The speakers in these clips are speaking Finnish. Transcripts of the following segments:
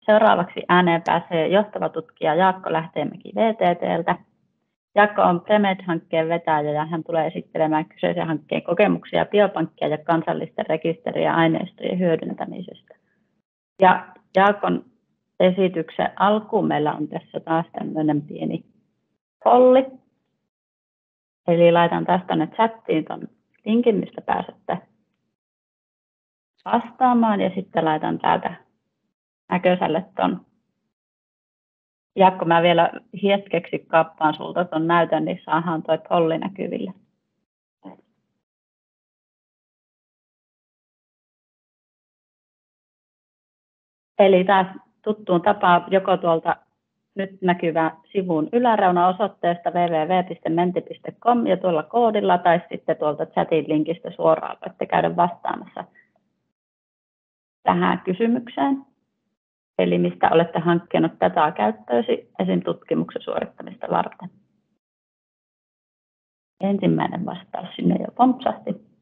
Seuraavaksi ääneen pääsee johtava tutkija Jaakko Lähteenmäki VTT:ltä. Jaakko on Premed-hankkeen vetäjä ja hän tulee esittelemään kyseisen hankkeen kokemuksia biopankkia ja kansallisten rekisteri- ja aineistojen hyödyntämisestä. Ja Jaakon esityksen alkuun meillä on tässä taas tämmöinen pieni polli. Eli laitan tästä tänne chattiin ton linkin, mistä pääsette vastaamaan ja sitten laitan täältä näköiselle ton. Jaakko, mä vielä hetkeksi kappaan sulta ton näytön, niin saadaan toi polli näkyville. Eli taas tuttuun tapaan joko tuolta nyt näkyvä sivun yläreuna-osoitteesta www.menti.com ja tuolla koodilla tai sitten tuolta chatin linkistä suoraan voitte käydä vastaamassa tähän kysymykseen. Eli mistä olette hankkinut dataa käyttöösi esim. Tutkimuksen suorittamista varten. Ensimmäinen vastaus sinne jo pompsahti.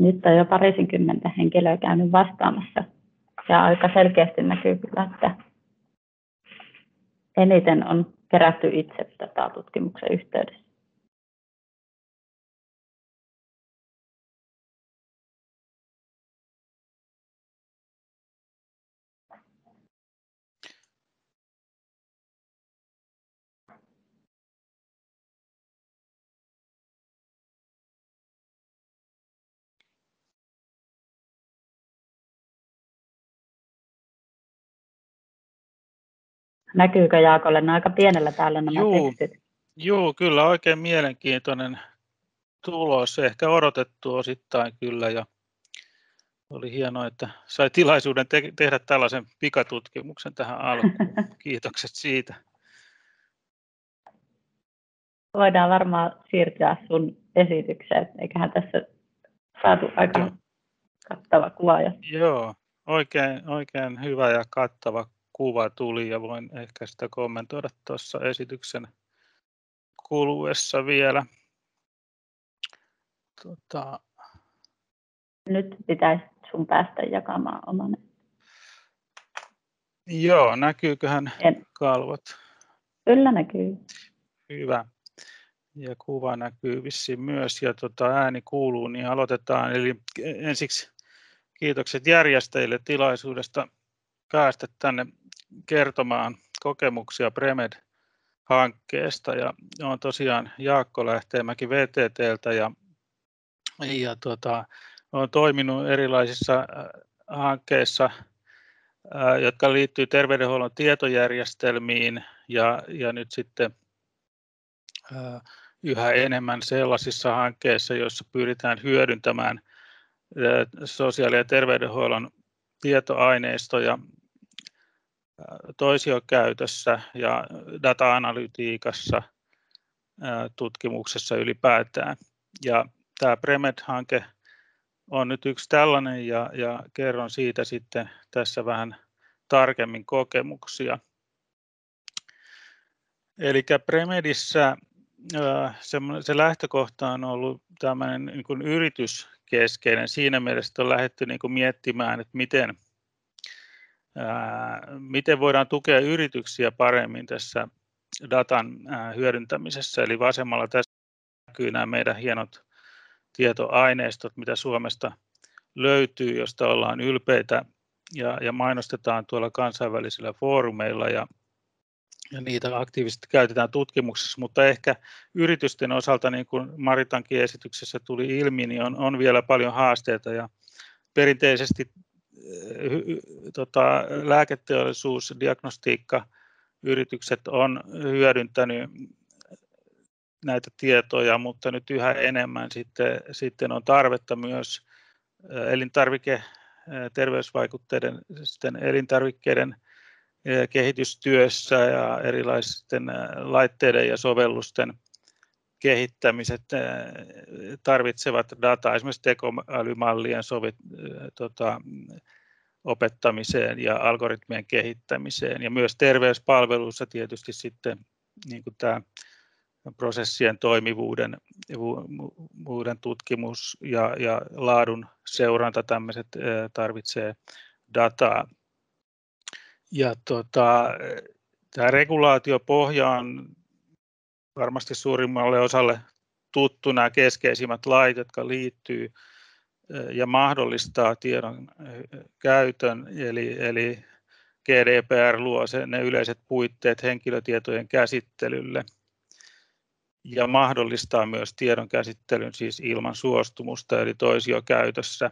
Nyt on jo parisenkymmentä henkilöä käynyt vastaamassa ja aika selkeästi näkyy kyllä, että eniten on kerätty itse dataa tutkimuksen yhteydessä. Näkyykö Jaakolle? Ne aika pienellä täällä nämä tekstit. Joo, kyllä oikein mielenkiintoinen tulos. Ehkä odotettu osittain kyllä. Ja oli hienoa, että sai tilaisuuden tehdä tällaisen pikatutkimuksen tähän alkuun. Kiitokset siitä. Voidaan varmaan siirtyä sun esitykseen. Eiköhän tässä saatu aika kattava kuva jo. Joo, oikein hyvä ja kattava kuva tuli ja voin ehkä sitä kommentoida tuossa esityksen kuluessa vielä. Nyt pitäisi sun päästä jakamaan oman. Joo, näkyyköhän kalvot? Kyllä näkyy. Hyvä. Ja kuva näkyy vissiin myös ja ääni kuuluu, niin aloitetaan. Eli ensiksi kiitokset järjestäjille tilaisuudesta päästä tänne kertomaan kokemuksia Premed-hankkeesta. Ja olen tosiaan Jaakko Lähteenmäki VTT:ltä ja olen toiminut erilaisissa hankkeissa, jotka liittyy terveydenhuollon tietojärjestelmiin ja nyt sitten yhä enemmän sellaisissa hankkeissa, joissa pyritään hyödyntämään sosiaali- ja terveydenhuollon tietoaineistoja toisiokäytössä ja data-analytiikassa, tutkimuksessa ylipäätään. Ja tämä Premed-hanke on nyt yksi tällainen ja kerron siitä sitten tässä vähän tarkemmin kokemuksia. Eli Premedissä se lähtökohta on ollut tämmöinen niin kuin yrityskeskeinen siinä mielessä, että on lähdetty niin kuin miettimään, että miten voidaan tukea yrityksiä paremmin tässä datan hyödyntämisessä. Eli vasemmalla tässä näkyy nämä meidän hienot tietoaineistot, mitä Suomesta löytyy, josta ollaan ylpeitä ja mainostetaan tuolla kansainvälisillä foorumeilla ja niitä aktiivisesti käytetään tutkimuksessa, mutta ehkä yritysten osalta, niin kuin Maritankin esityksessä tuli ilmi, niin on vielä paljon haasteita ja perinteisesti lääketeollisuus, diagnostiikka, yritykset on hyödyntänyt näitä tietoja, mutta nyt yhä enemmän sitten on tarvetta myös terveysvaikutteiden elintarvikkeiden kehitystyössä ja erilaisten laitteiden ja sovellusten kehittämiset tarvitsevat dataa esimerkiksi tekoälymallien opettamiseen ja algoritmien kehittämiseen, ja myös terveyspalveluissa tietysti sitten niin kuin tämä prosessien toimivuuden tutkimus ja laadun seuranta, tämmöiset tarvitsee dataa. Ja tämä regulaatiopohja on varmasti suurimmalle osalle tuttu, nämä keskeisimmät lait, jotka liittyy ja mahdollistaa tiedon käytön, eli GDPR luo ne yleiset puitteet henkilötietojen käsittelylle ja mahdollistaa myös tiedon käsittelyn siis ilman suostumusta, eli toisiokäytössä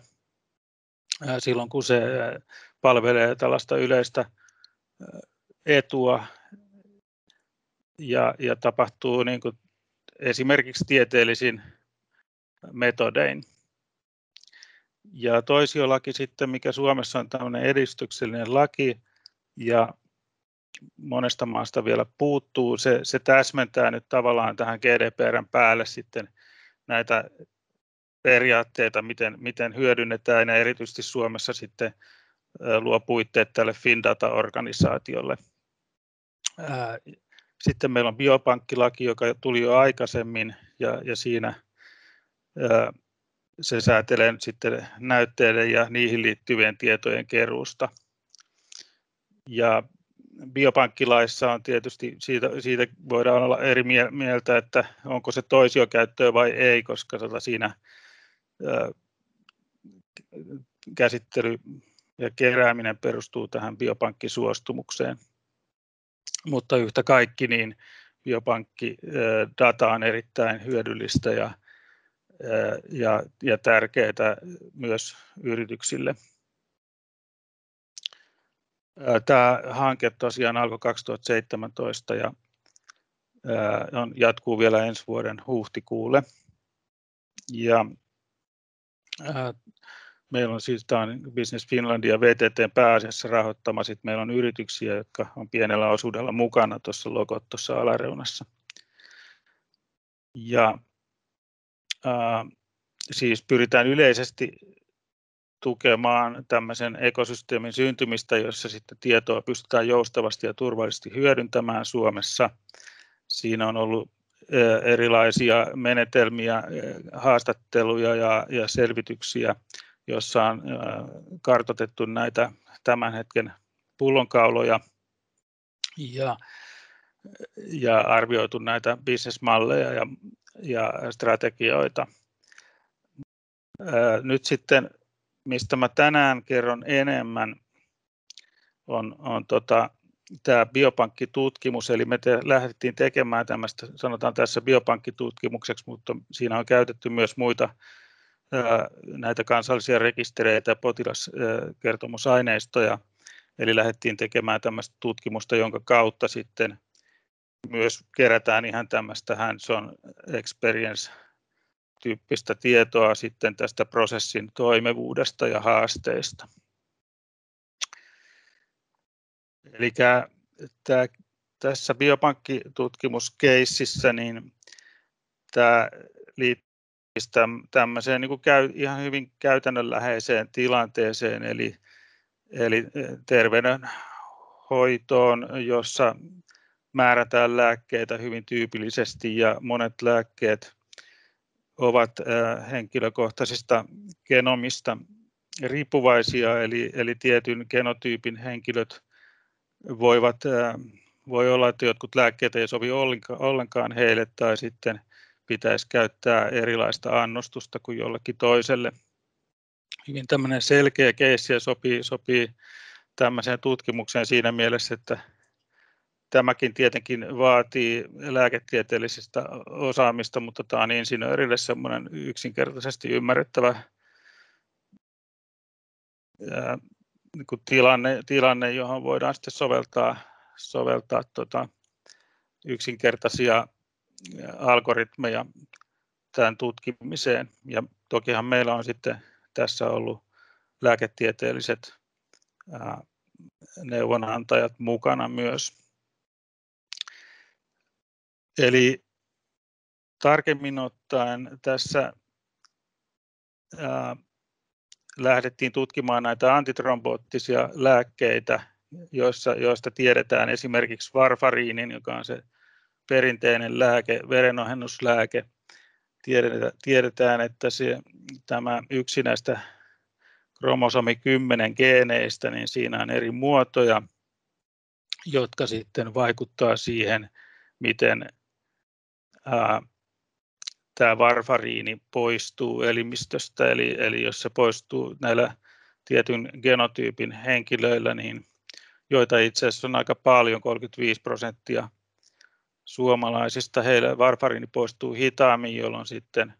silloin, kun se palvelee tällaista yleistä etua ja tapahtuu niin kuin esimerkiksi tieteellisin metodein. Ja toisiolaki sitten, mikä Suomessa on tämmöinen edistyksellinen laki ja monesta maasta vielä puuttuu, se täsmentää nyt tavallaan tähän GDPR:n päälle sitten näitä periaatteita, miten hyödynnetään, ja erityisesti Suomessa sitten luo puitteet tälle FinData-organisaatiolle. Sitten meillä on biopankkilaki, joka tuli jo aikaisemmin, ja siinä se säätelee sitten näytteiden ja niihin liittyvien tietojen keruusta. Ja biopankkilaissa on tietysti, siitä voidaan olla eri mieltä, että onko se toisiokäyttöä vai ei, koska siinä käsittely ja kerääminen perustuu tähän biopankkisuostumukseen. Mutta yhtä kaikki, niin biopankkidata on erittäin hyödyllistä ja tärkeää myös yrityksille. Tämä hanke tosiaan alkoi 2017 ja jatkuu vielä ensi vuoden huhtikuulle. Ja meillä on siis tämä on Business Finland ja VTT:n pääasiassa rahoittama. Sitten meillä on yrityksiä, jotka on pienellä osuudella mukana tuossa logot tuossa alareunassa. Ja siis pyritään yleisesti tukemaan tämmöisen ekosysteemin syntymistä, jossa sitten tietoa pystytään joustavasti ja turvallisesti hyödyntämään Suomessa. Siinä on ollut erilaisia menetelmiä, haastatteluja ja selvityksiä, jossa on kartoitettu näitä tämän hetken pullonkauloja ja arvioitu näitä bisnesmalleja ja strategioita. Nyt sitten, mistä mä tänään kerron enemmän, on tämä biopankkitutkimus, eli me lähdettiin tekemään tämmöistä, sanotaan tässä biopankkitutkimukseksi, mutta siinä on käytetty myös muita näitä kansallisia rekistereitä ja potilaskertomusaineistoja, eli lähdettiin tekemään tämmöistä tutkimusta, jonka kautta sitten myös kerätään ihan tämmöistä hands-on experience-tyyppistä tietoa sitten tästä prosessin toimivuudesta ja haasteista. Eli tässä biopankkitutkimuskeississä niin tämä liittyy tämmöiseen niin kuin ihan hyvin käytännönläheiseen tilanteeseen, eli terveydenhoitoon, jossa määrätään lääkkeitä hyvin tyypillisesti, ja monet lääkkeet ovat henkilökohtaisista genomista riippuvaisia, eli tietyn genotyypin henkilöt voi olla, että jotkut lääkkeet ei sovi ollenkaan heille, tai sitten pitäisi käyttää erilaista annostusta kuin jollekin toiselle. Hyvin tämmöinen selkeä keissi ja sopii tämmöiseen tutkimukseen siinä mielessä, että tämäkin tietenkin vaatii lääketieteellisestä osaamista, mutta tämä on insinöörille semmoinen yksinkertaisesti ymmärrettävä tilanne, johon voidaan sitten soveltaa yksinkertaisia algoritmeja tämän tutkimiseen. Ja tokihan meillä on sitten tässä ollut lääketieteelliset neuvonantajat mukana myös. Eli tarkemmin ottaen tässä lähdettiin tutkimaan näitä antitromboottisia lääkkeitä, joista tiedetään esimerkiksi varfariinin, joka on se perinteinen lääke, verenohennuslääke. Tiedetään, että tämä yksi näistä kromosomi 10 geeneistä, niin siinä on eri muotoja, jotka sitten vaikuttaa siihen, miten tämä varfariini poistuu elimistöstä, eli jos se poistuu näillä tietyn genotyypin henkilöillä, niin joita itse asiassa on aika paljon, 35% suomalaisista, heillä varfariini poistuu hitaammin, jolloin sitten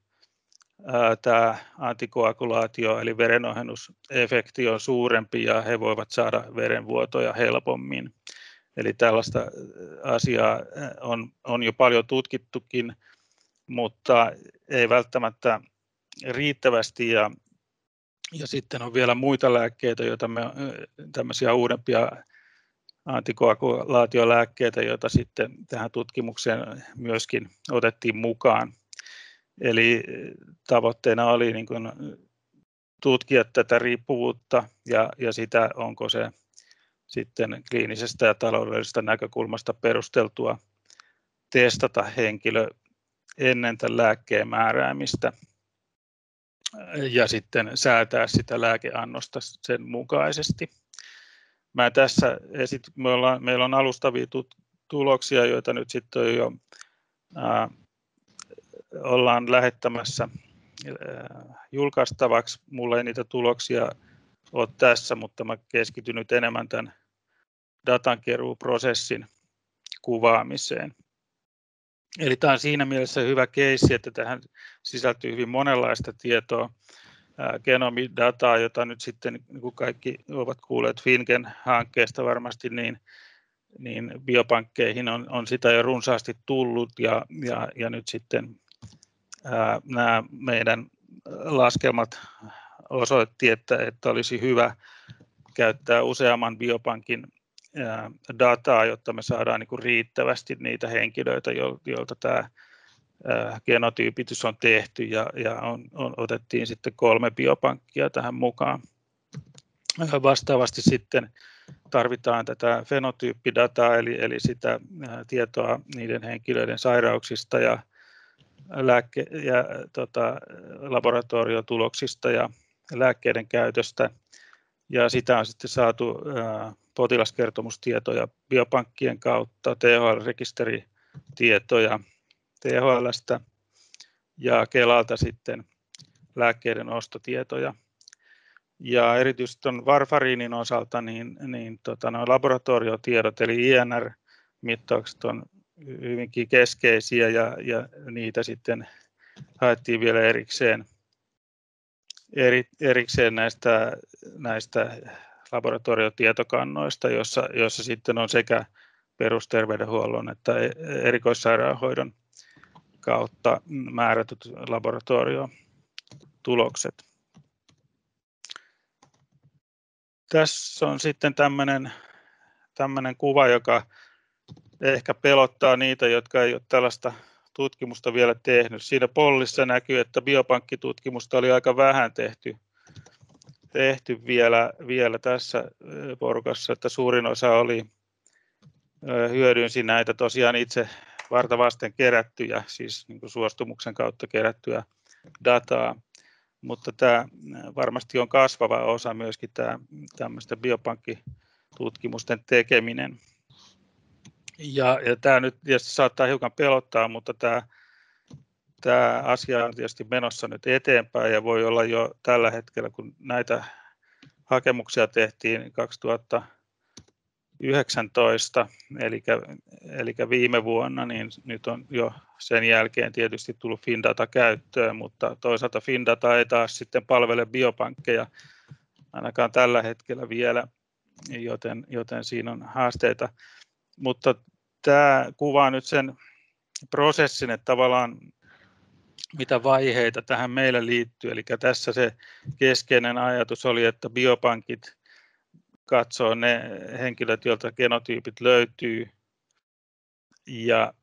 tämä antikoagulaatio eli verenohennusefekti on suurempi ja he voivat saada verenvuotoja helpommin. Eli tällaista asiaa on jo paljon tutkittukin, mutta ei välttämättä riittävästi. Ja sitten on vielä muita lääkkeitä, joita tämmöisiä uudempia antikoagulaatiolääkkeitä, joita sitten tähän tutkimukseen myöskin otettiin mukaan. Eli tavoitteena oli niin kuin tutkia tätä riippuvuutta ja sitä, onko se sitten kliinisestä ja taloudellisesta näkökulmasta perusteltua testata henkilö ennen tämän lääkkeen määräämistä ja sitten säätää sitä lääkeannosta sen mukaisesti. Meillä on alustavia tuloksia, joita nyt sitten jo ollaan lähettämässä julkaistavaksi. Mulla ei niitä tuloksia ole tässä, mutta mä keskityn nyt enemmän tämän datankeruuprosessin kuvaamiseen. Eli tämä on siinä mielessä hyvä keissi, että tähän sisältyy hyvin monenlaista tietoa, genomidataa, jota nyt sitten, niin kuin kaikki ovat kuulleet FinGen-hankkeesta varmasti, niin biopankkeihin on sitä jo runsaasti tullut ja nyt sitten nämä meidän laskelmat osoitti, että olisi hyvä käyttää useamman biopankin dataa, jotta me saadaan niin kuin riittävästi niitä henkilöitä, joilta tämä genotyypitys on tehty ja otettiin sitten 3 biopankkia tähän mukaan. Vastaavasti sitten tarvitaan tätä fenotyyppidataa eli sitä tietoa niiden henkilöiden sairauksista ja laboratoriotuloksista ja lääkkeiden käytöstä. Ja sitä on sitten saatu potilaskertomustietoja biopankkien kautta, THL-rekisteritietoja THL:stä ja Kelalta sitten lääkkeiden ostotietoja. Ja erityisesti tuon varfariinin osalta niin laboratoriotiedot eli INR-mittaukset on hyvinkin keskeisiä ja niitä sitten haettiin vielä erikseen näistä laboratoriotietokannoista, jossa sitten on sekä perusterveydenhuollon että erikoissairaanhoidon kautta määrätyt laboratoriotulokset. Tässä on sitten tämmöinen kuva, joka ehkä pelottaa niitä, jotka ei ole tällaista tutkimusta vielä tehnyt. Siinä pollissa näkyy, että biopankkitutkimusta oli aika vähän tehty vielä tässä porukassa, että suurin osa hyödynsi näitä tosiaan itse varta vasten kerättyjä, siis niin kuin suostumuksen kautta kerättyä dataa, mutta tämä varmasti on kasvava osa myöskin tämmöistä biopankkitutkimusten tekeminen. Ja tämä nyt tietysti saattaa hiukan pelottaa, mutta tämä asia on tietysti menossa nyt eteenpäin ja voi olla jo tällä hetkellä, kun näitä hakemuksia tehtiin 2019, eli viime vuonna, niin nyt on jo sen jälkeen tietysti tullut FinData käyttöön, mutta toisaalta FinData ei taas sitten palvele biopankkeja ainakaan tällä hetkellä vielä, joten siinä on haasteita. Mutta tämä kuvaa nyt sen prosessin, että tavallaan mitä vaiheita tähän meillä liittyy. Eli tässä se keskeinen ajatus oli, että biopankit katsoo ne henkilöt, joilta genotyypit löytyy ja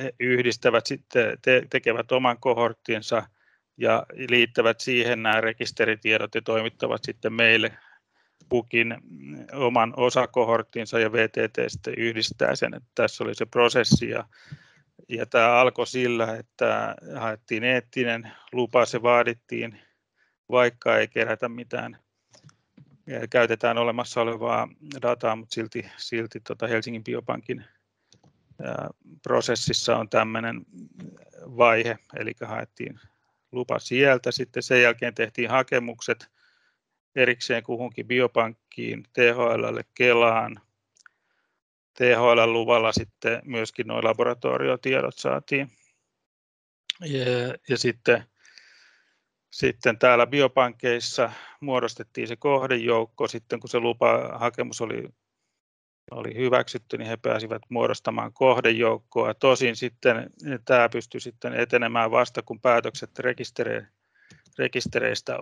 he yhdistävät sitten, tekevät oman kohorttinsa ja liittävät siihen nämä rekisteritiedot ja toimittavat sitten meille kukin oman osakohorttinsa ja VTT sitten yhdistää sen. Että tässä oli se prosessi ja tämä alkoi sillä, että haettiin eettinen lupa, se vaadittiin, vaikka ei kerätä mitään. Käytetään olemassa olevaa dataa, mutta silti Helsingin biopankin prosessissa on tämmöinen vaihe, eli haettiin lupa sieltä, sitten sen jälkeen tehtiin hakemukset erikseen kuhunkin biopankkiin, THL:lle, Kelaan. THL-luvalla sitten myöskin nuo laboratoriotiedot saatiin. Ja sitten täällä biopankkeissa muodostettiin se kohdejoukko, sitten kun se lupahakemus oli hyväksytty, niin he pääsivät muodostamaan kohdejoukkoa. Tosin sitten tämä pystyi sitten etenemään vasta, kun päätökset rekistereistä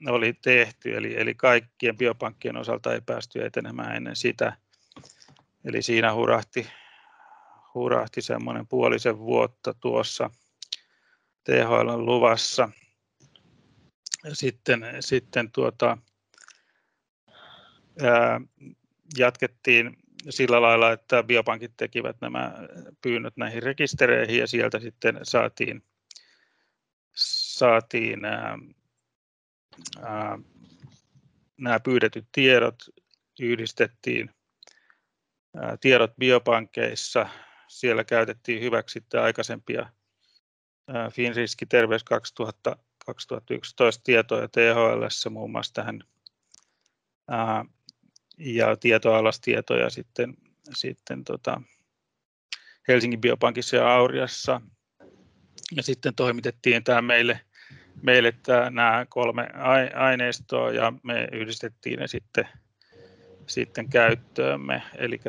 oli tehty, eli kaikkien biopankkien osalta ei päästy etenemään ennen sitä. Eli siinä hurahti semmoinen puolisen vuotta tuossa THL:n luvassa. Sitten jatkettiin sillä lailla, että biopankit tekivät nämä pyynnöt näihin rekistereihin ja sieltä sitten saatiin nämä pyydetyt tiedot, yhdistettiin tiedot biopankkeissa. Siellä käytettiin hyväksi aikaisempia FinRiski Terveys 2011 tietoja THL:ssä muun muassa tähän ja tietoalastietoja sitten Helsingin biopankissa ja Auriassa. Ja sitten toimitettiin tämä meille nämä 3 aineistoa ja me yhdistettiin ne sitten käyttöömme. Eli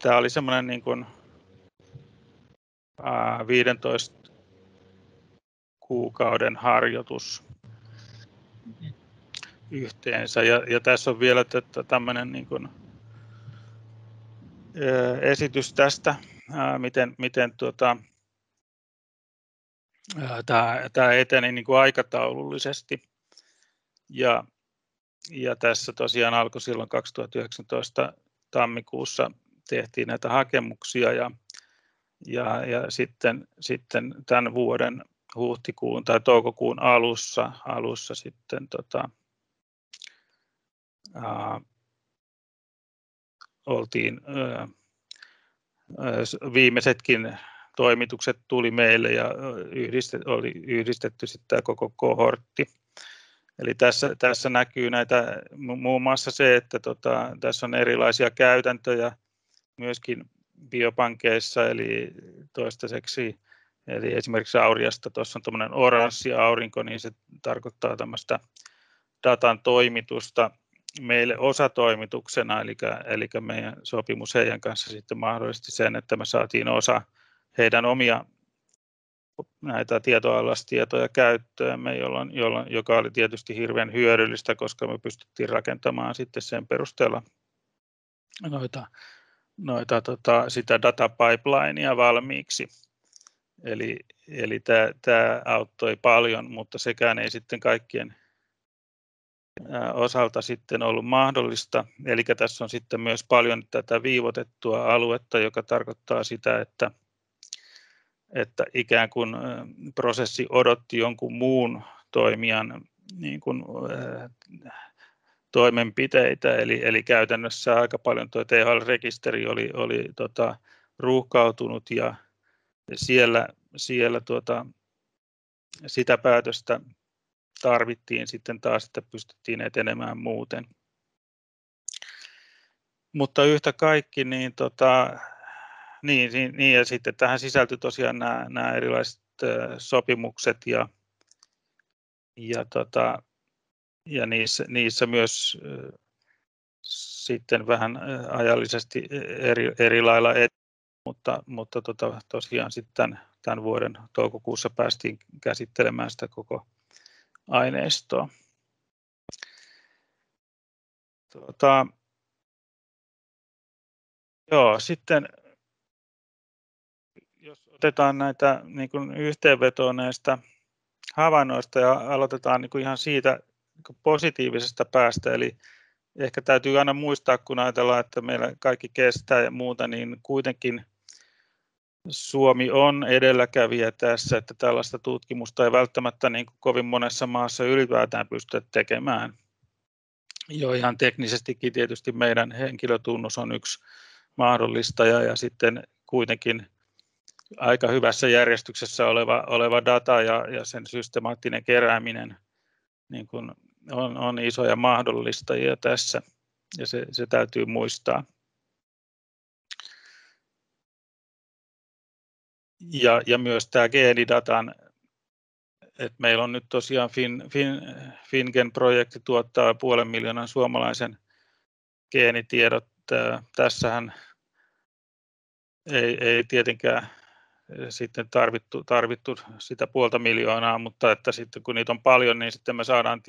tämä oli semmoinen niin kuin 15 kuukauden harjoitus yhteensä. Ja tässä on vielä tämmöinen niin kuin esitys tästä, miten tämä eteni niin kuin aikataulullisesti. Ja tässä tosiaan alkoi silloin 2019 tammikuussa tehtiin näitä hakemuksia ja sitten tämän vuoden huhtikuun tai toukokuun alussa sitten oltiin viimeisetkin toimitukset tuli meille ja oli yhdistetty sitten tämä koko kohortti. Eli tässä näkyy näitä muun muassa se, että tässä on erilaisia käytäntöjä myöskin biopankeissa, eli toistaiseksi, eli esimerkiksi Auriasta tuossa on tuommoinen oranssi aurinko, niin se tarkoittaa tämmöistä datan toimitusta meille osatoimituksena, eli meidän sopimus heidän kanssa sitten mahdollisti sen, että me saatiin osa heidän omia näitä tietoalastietoja käyttöömme, joka oli tietysti hirveän hyödyllistä, koska me pystyttiin rakentamaan sitten sen perusteella sitä datapipelineia valmiiksi. Eli tämä auttoi paljon, mutta sekään ei sitten kaikkien osalta sitten ollut mahdollista. Eli tässä on sitten myös paljon tätä viivotettua aluetta, joka tarkoittaa sitä, että ikään kuin prosessi odotti jonkun muun toimijan niin kuin, toimenpiteitä, eli käytännössä aika paljon tuo THL-rekisteri oli ruuhkautunut ja siellä sitä päätöstä tarvittiin sitten taas, että pystyttiin etenemään muuten. Mutta yhtä kaikki, niin ja sitten tähän sisältyi tosiaan nämä erilaiset sopimukset ja niissä myös sitten vähän ajallisesti eri lailla mutta tosiaan sitten tämän vuoden toukokuussa päästiin käsittelemään sitä koko aineistoa. Sitten jos otetaan näitä niin kuin yhteenvetoa näistä havainnoista ja aloitetaan niin kuin ihan siitä niin kuin positiivisesta päästä, eli ehkä täytyy aina muistaa, kun ajatellaan, että meillä kaikki kestää ja muuta, niin kuitenkin Suomi on edelläkävijä tässä, että tällaista tutkimusta ei välttämättä niin kuin kovin monessa maassa ylipäätään pystytä tekemään. Jo ihan teknisestikin tietysti meidän henkilötunnus on yksi mahdollistaja ja sitten kuitenkin aika hyvässä järjestyksessä oleva data ja sen systemaattinen kerääminen niin kuin on isoja mahdollistajia tässä ja se täytyy muistaa. Ja myös tämä geenidatan, että meillä on nyt tosiaan FinGen-projekti tuottaa 500,000 suomalaisen geenitiedot. Tässähän ei tietenkään sitten tarvittu sitä 500,000, mutta että sitten kun niitä on paljon, niin sitten me saadaan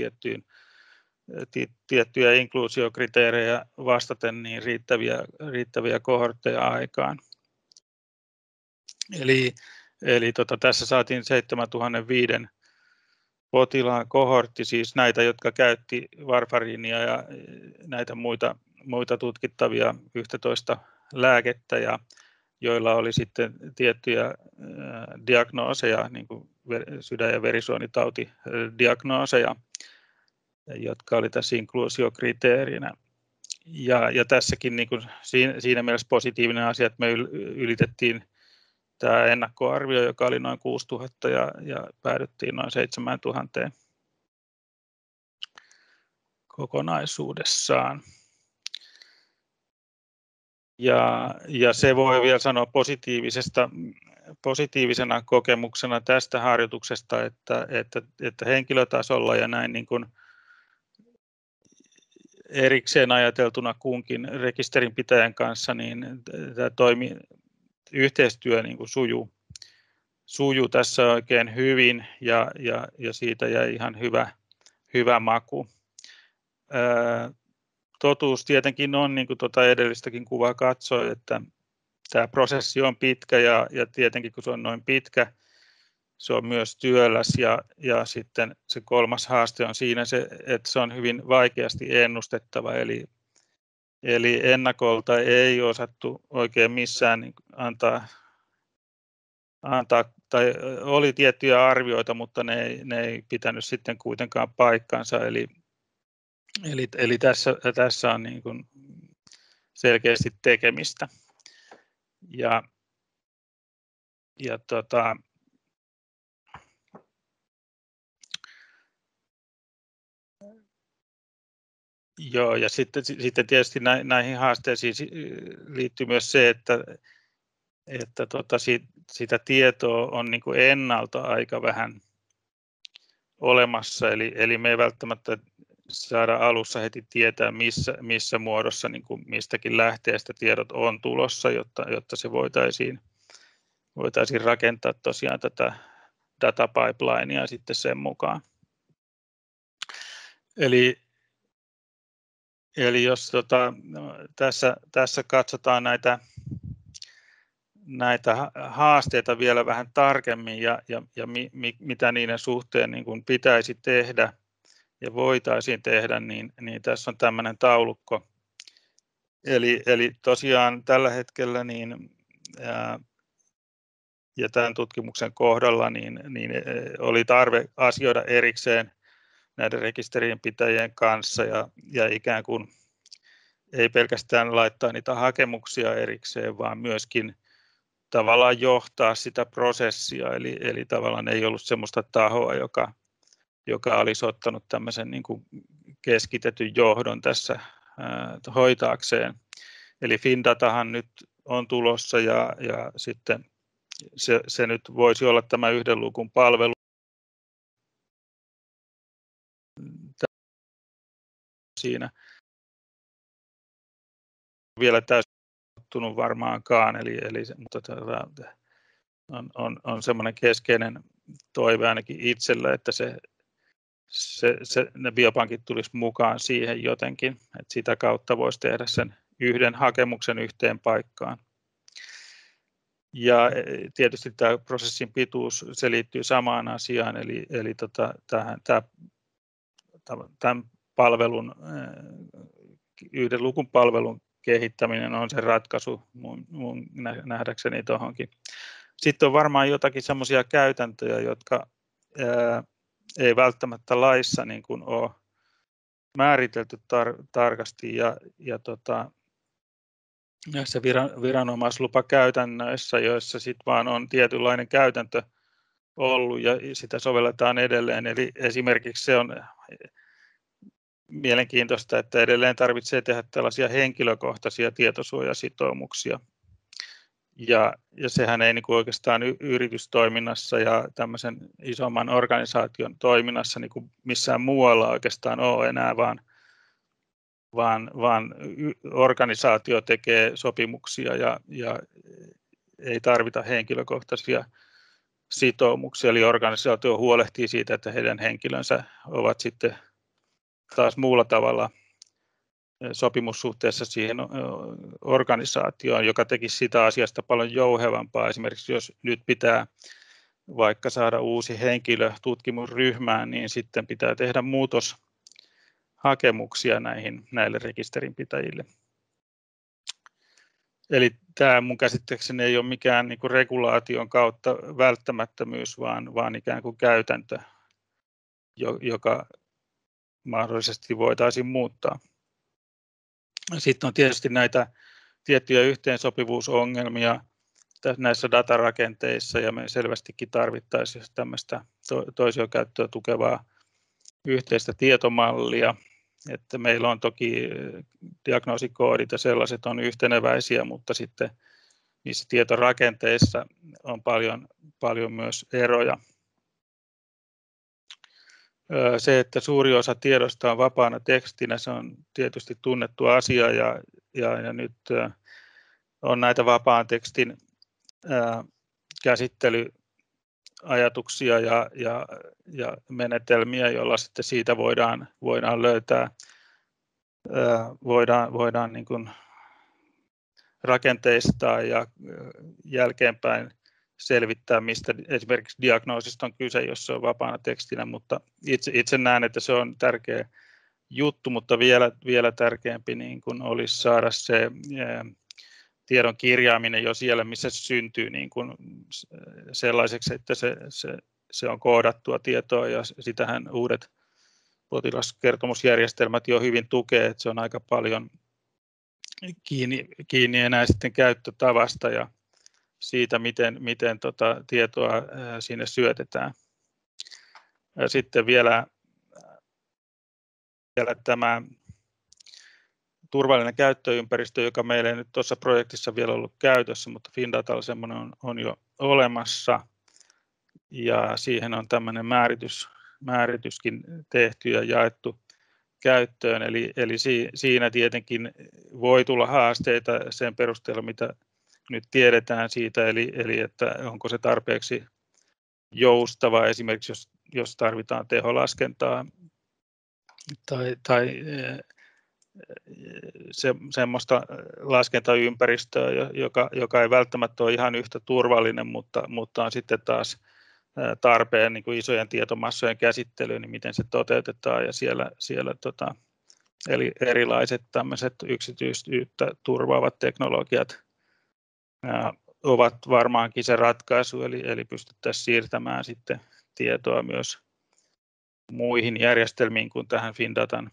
tiettyjä inkluusiokriteerejä vastaten niin riittäviä kohortteja aikaan. Eli tässä saatiin 7,005 potilaan kohortti, siis näitä, jotka käytti varfariinia ja näitä muita tutkittavia 11 lääkettä, ja joilla oli sitten tiettyjä diagnooseja, niin kuin sydän- ja verisuonitautidiagnooseja, jotka oli tässä inkluusiokriteerinä. Ja tässäkin niin kuin siinä mielessä positiivinen asia, että me ylitettiin tämä ennakkoarvio, joka oli noin 6,000 ja päädyttiin noin 7,000 kokonaisuudessaan. Ja se voi vielä sanoa positiivisena kokemuksena tästä harjoituksesta, että henkilötasolla ja näin niin kuin erikseen ajateltuna kunkin rekisterinpitäjän kanssa, niin tämä yhteistyö niin kuin sujuu tässä oikein hyvin ja siitä jäi ihan hyvä maku. Totuus tietenkin on, niin kuin edellistäkin kuvaa katsoi, että tämä prosessi on pitkä ja tietenkin kun se on noin pitkä, se on myös työläs ja sitten se kolmas haaste on siinä se, että se on hyvin vaikeasti ennustettava, eli ennakolta ei osattu oikein missään niin antaa tai oli tiettyjä arvioita, mutta ne ei pitänyt sitten kuitenkaan paikkansa, eli tässä on niin kuin selkeästi tekemistä. Ja sitten tietysti näihin haasteisiin liittyy myös se, että sitä tietoa on niin kuin ennalta aika vähän olemassa, eli me ei välttämättä saada alussa heti tietää, missä muodossa niin kuin mistäkin lähteestä tiedot on tulossa, jotta se voitaisiin rakentaa tosiaan tätä datapiplinea sitten sen mukaan. Eli jos tässä katsotaan näitä haasteita vielä vähän tarkemmin ja mitä niiden suhteen niin kuin pitäisi tehdä ja voitaisiin tehdä, niin tässä on tämmöinen taulukko. Eli tosiaan tällä hetkellä ja tämän tutkimuksen kohdalla niin oli tarve asioida erikseen näiden rekisterinpitäjien kanssa ja ikään kuin ei pelkästään laittaa niitä hakemuksia erikseen, vaan myöskin tavallaan johtaa sitä prosessia, eli tavallaan ei ollut sellaista tahoa, joka olisi ottanut tämmöisen niin kuin keskitetyn johdon tässä hoitaakseen. Eli FinDatahan nyt on tulossa ja sitten se nyt voisi olla tämä yhden lukun palvelu. Siinä vielä täysin muuttunut varmaankaan, mutta on semmoinen keskeinen toive ainakin itsellä, että ne biopankit tulisi mukaan siihen jotenkin, että sitä kautta voisi tehdä sen yhden hakemuksen yhteen paikkaan. Ja tietysti tämä prosessin pituus, se liittyy samaan asiaan, eli tämän palvelun, yhden lukun palvelun kehittäminen on se ratkaisu mun nähdäkseni tuohonkin. Sitten on varmaan jotakin semmoisia käytäntöjä, jotka ei välttämättä laissa niin kuin ole määritelty tarkasti ja näissä viranomaislupakäytännöissä, joissa sitten vaan on tietynlainen käytäntö ollut ja sitä sovelletaan edelleen. Eli esimerkiksi se on mielenkiintoista, että edelleen tarvitsee tehdä tällaisia henkilökohtaisia tietosuojasitoumuksia. Ja sehän ei niin kuin oikeastaan yritystoiminnassa ja tämmöisen isomman organisaation toiminnassa niin kuin missään muualla oikeastaan ole enää, vaan organisaatio tekee sopimuksia ja ei tarvita henkilökohtaisia sitoumuksia. Eli organisaatio huolehtii siitä, että heidän henkilönsä ovat sitten taas muulla tavalla sopimussuhteessa siihen organisaatioon, joka tekisi sitä asiasta paljon jouhevampaa. Esimerkiksi jos nyt pitää vaikka saada uusi henkilö tutkimusryhmään, niin sitten pitää tehdä muutoshakemuksia näille rekisterinpitäjille. Eli tämä mun käsittääkseni ei ole mikään niin kuin regulaation kautta välttämättömyys, vaan ikään kuin käytäntö, joka mahdollisesti voitaisiin muuttaa. Sitten on tietysti näitä tiettyjä yhteensopivuusongelmia näissä datarakenteissa, ja me selvästikin tarvittaisiin tämmöistä toisiokäyttöä tukevaa yhteistä tietomallia, että meillä on toki diagnoosikoodit ja sellaiset on yhteneväisiä, mutta sitten niissä tietorakenteissa on paljon myös eroja. Se, että suuri osa tiedosta on vapaana tekstinä, se on tietysti tunnettu asia ja nyt on näitä vapaan tekstin käsittelyajatuksia ja menetelmiä, joilla sitten siitä voidaan löytää, voidaan niin kuin rakenteistaa ja jälkeenpäin selvittää, mistä esimerkiksi diagnoosista on kyse, jos se on vapaana tekstinä, mutta itse näen, että se on tärkeä juttu, mutta vielä tärkeämpi niin kuin olisi saada se tiedon kirjaaminen jo siellä, missä se syntyy niin kuin sellaiseksi, että se on koodattua tietoa, ja sitähän uudet potilaskertomusjärjestelmät jo hyvin tukee, että se on aika paljon kiinni enää sitten käyttötavasta ja siitä, miten tietoa sinne syötetään. Ja sitten vielä tämä turvallinen käyttöympäristö, joka meillä ei nyt tuossa projektissa vielä ollut käytössä, mutta Findatalla semmoinen on jo olemassa, ja siihen on tämmöinen määrityskin tehty ja jaettu käyttöön, eli siinä tietenkin voi tulla haasteita sen perusteella, mitä nyt tiedetään siitä, eli että onko se tarpeeksi joustava, esimerkiksi jos tarvitaan teholaskentaa tai semmoista laskentaympäristöä, joka ei välttämättä ole ihan yhtä turvallinen, mutta on sitten taas tarpeen niin kuin isojen tietomassojen käsittelyyn, niin miten se toteutetaan, ja siellä eli erilaiset tämmöiset yksityisyyttä turvaavat teknologiat ovat varmaankin se ratkaisu, eli pystyttäisiin siirtämään sitten tietoa myös muihin järjestelmiin kuin tähän Findatan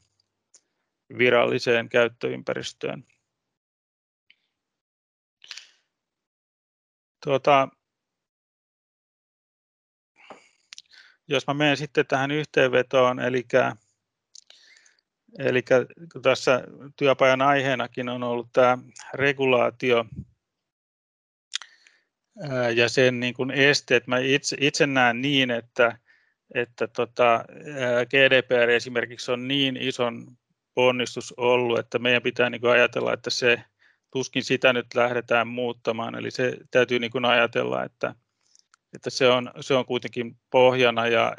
viralliseen käyttöympäristöön. Jos mä menen sitten tähän yhteenvetoon, eli kun tässä työpajan aiheenakin on ollut tämä regulaatio ja sen niin kuin esteet, mä itse näen niin, että GDPR esimerkiksi on niin ison ponnistus ollut, että meidän pitää niin kuin ajatella, että se tuskin sitä nyt lähdetään muuttamaan, eli se täytyy niin kuin ajatella, että se on kuitenkin pohjana ja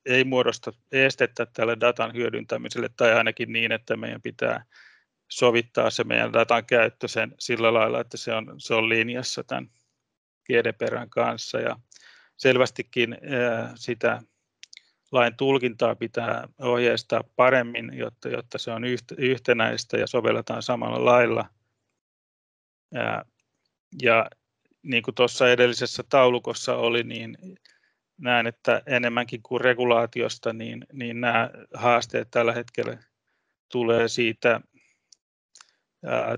ei muodosta estettä tälle datan hyödyntämiselle, tai ainakin niin, että meidän pitää sovittaa se meidän datan käyttö sillä lailla, että se on linjassa tämän GDPR:n kanssa, ja selvästikin sitä lain tulkintaa pitää ohjeistaa paremmin, jotta se on yhtenäistä ja sovelletaan samalla lailla. Ja niin kuin tuossa edellisessä taulukossa oli, niin näen, että enemmänkin kuin regulaatiosta, niin nämä haasteet tällä hetkellä tulee siitä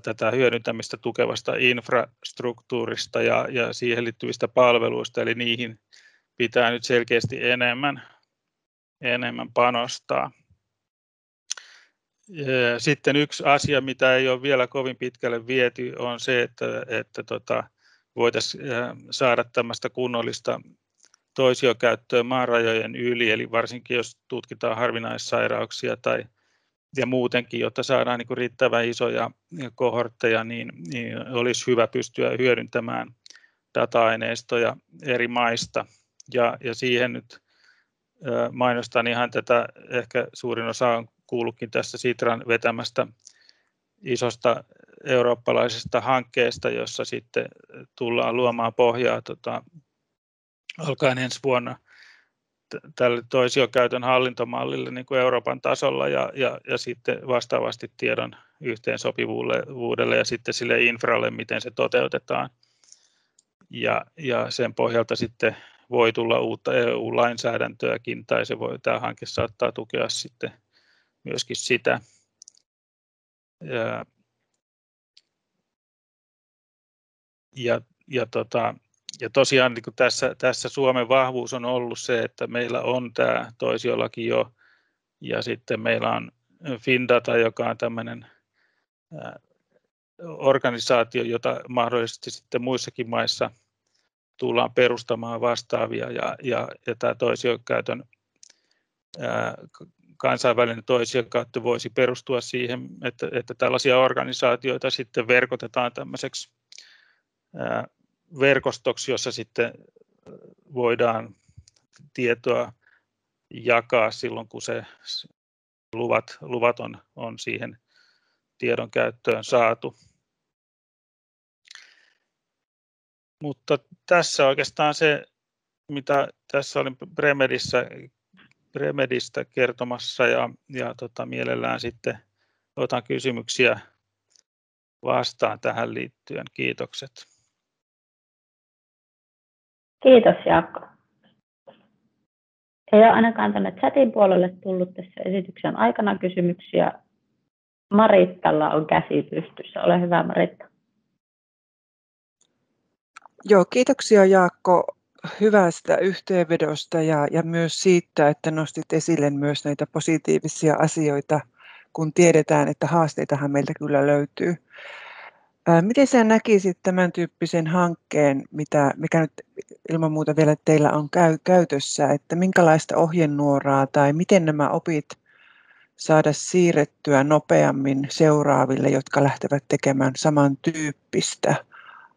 tätä hyödyntämistä tukevasta infrastruktuurista ja siihen liittyvistä palveluista, eli niihin pitää nyt selkeästi enemmän panostaa. Sitten yksi asia, mitä ei ole vielä kovin pitkälle viety, on se, että voitaisiin saada tämmöistä kunnollista toisiokäyttöä maarajojen yli, eli varsinkin jos tutkitaan harvinaissairauksia ja muutenkin, jotta saadaan niin kuin riittävän isoja kohortteja, niin olisi hyvä pystyä hyödyntämään data-aineistoja eri maista. Ja siihen nyt mainostan ihan tätä, ehkä suurin osa on kuullutkin tästä Sitran vetämästä isosta eurooppalaisesta hankkeesta, jossa sitten tullaan luomaan pohjaa alkaen ensi vuonna tälle toisiokäytön hallintomallille niin kuin Euroopan tasolla ja sitten vastaavasti tiedon yhteensopivuudelle ja sitten sille infralle, miten se toteutetaan. Ja sen pohjalta sitten voi tulla uutta EU-lainsäädäntöäkin, tai tämä hanke saattaa tukea sitten myöskin sitä. Ja tosiaan niin kuin tässä Suomen vahvuus on ollut se, että meillä on tämä toisiolaki jo, ja sitten meillä on Findata, joka on tämmöinen organisaatio, jota mahdollisesti sitten muissakin maissa tullaan perustamaan vastaavia, ja tämä toisiokäytön kansainvälinen toisiokäyttö voisi perustua siihen, että tällaisia organisaatioita sitten verkotetaan tämmöiseksi verkostoksi, jossa sitten voidaan tietoa jakaa silloin, kun se luvat on siihen tiedon käyttöön saatu. Mutta tässä oikeastaan se, mitä tässä olin Premedistä kertomassa, ja mielellään sitten otan kysymyksiä vastaan tähän liittyen. Kiitokset. Kiitos Jaakko. Ei ole ainakaan tänne chatin puolelle tullut tässä esityksen aikana kysymyksiä. Marittalla on käsi pystyssä. Ole hyvä, Maritta. Joo, kiitoksia Jaakko hyvästä yhteenvedosta ja myös siitä, että nostit esille myös näitä positiivisia asioita, kun tiedetään, että haasteitahan meiltä kyllä löytyy. Miten sä näkisit tämän tyyppisen hankkeen, mikä nyt ilman muuta vielä teillä on käytössä, että minkälaista ohjenuoraa tai miten nämä opit saada siirrettyä nopeammin seuraaville, jotka lähtevät tekemään samantyyppistä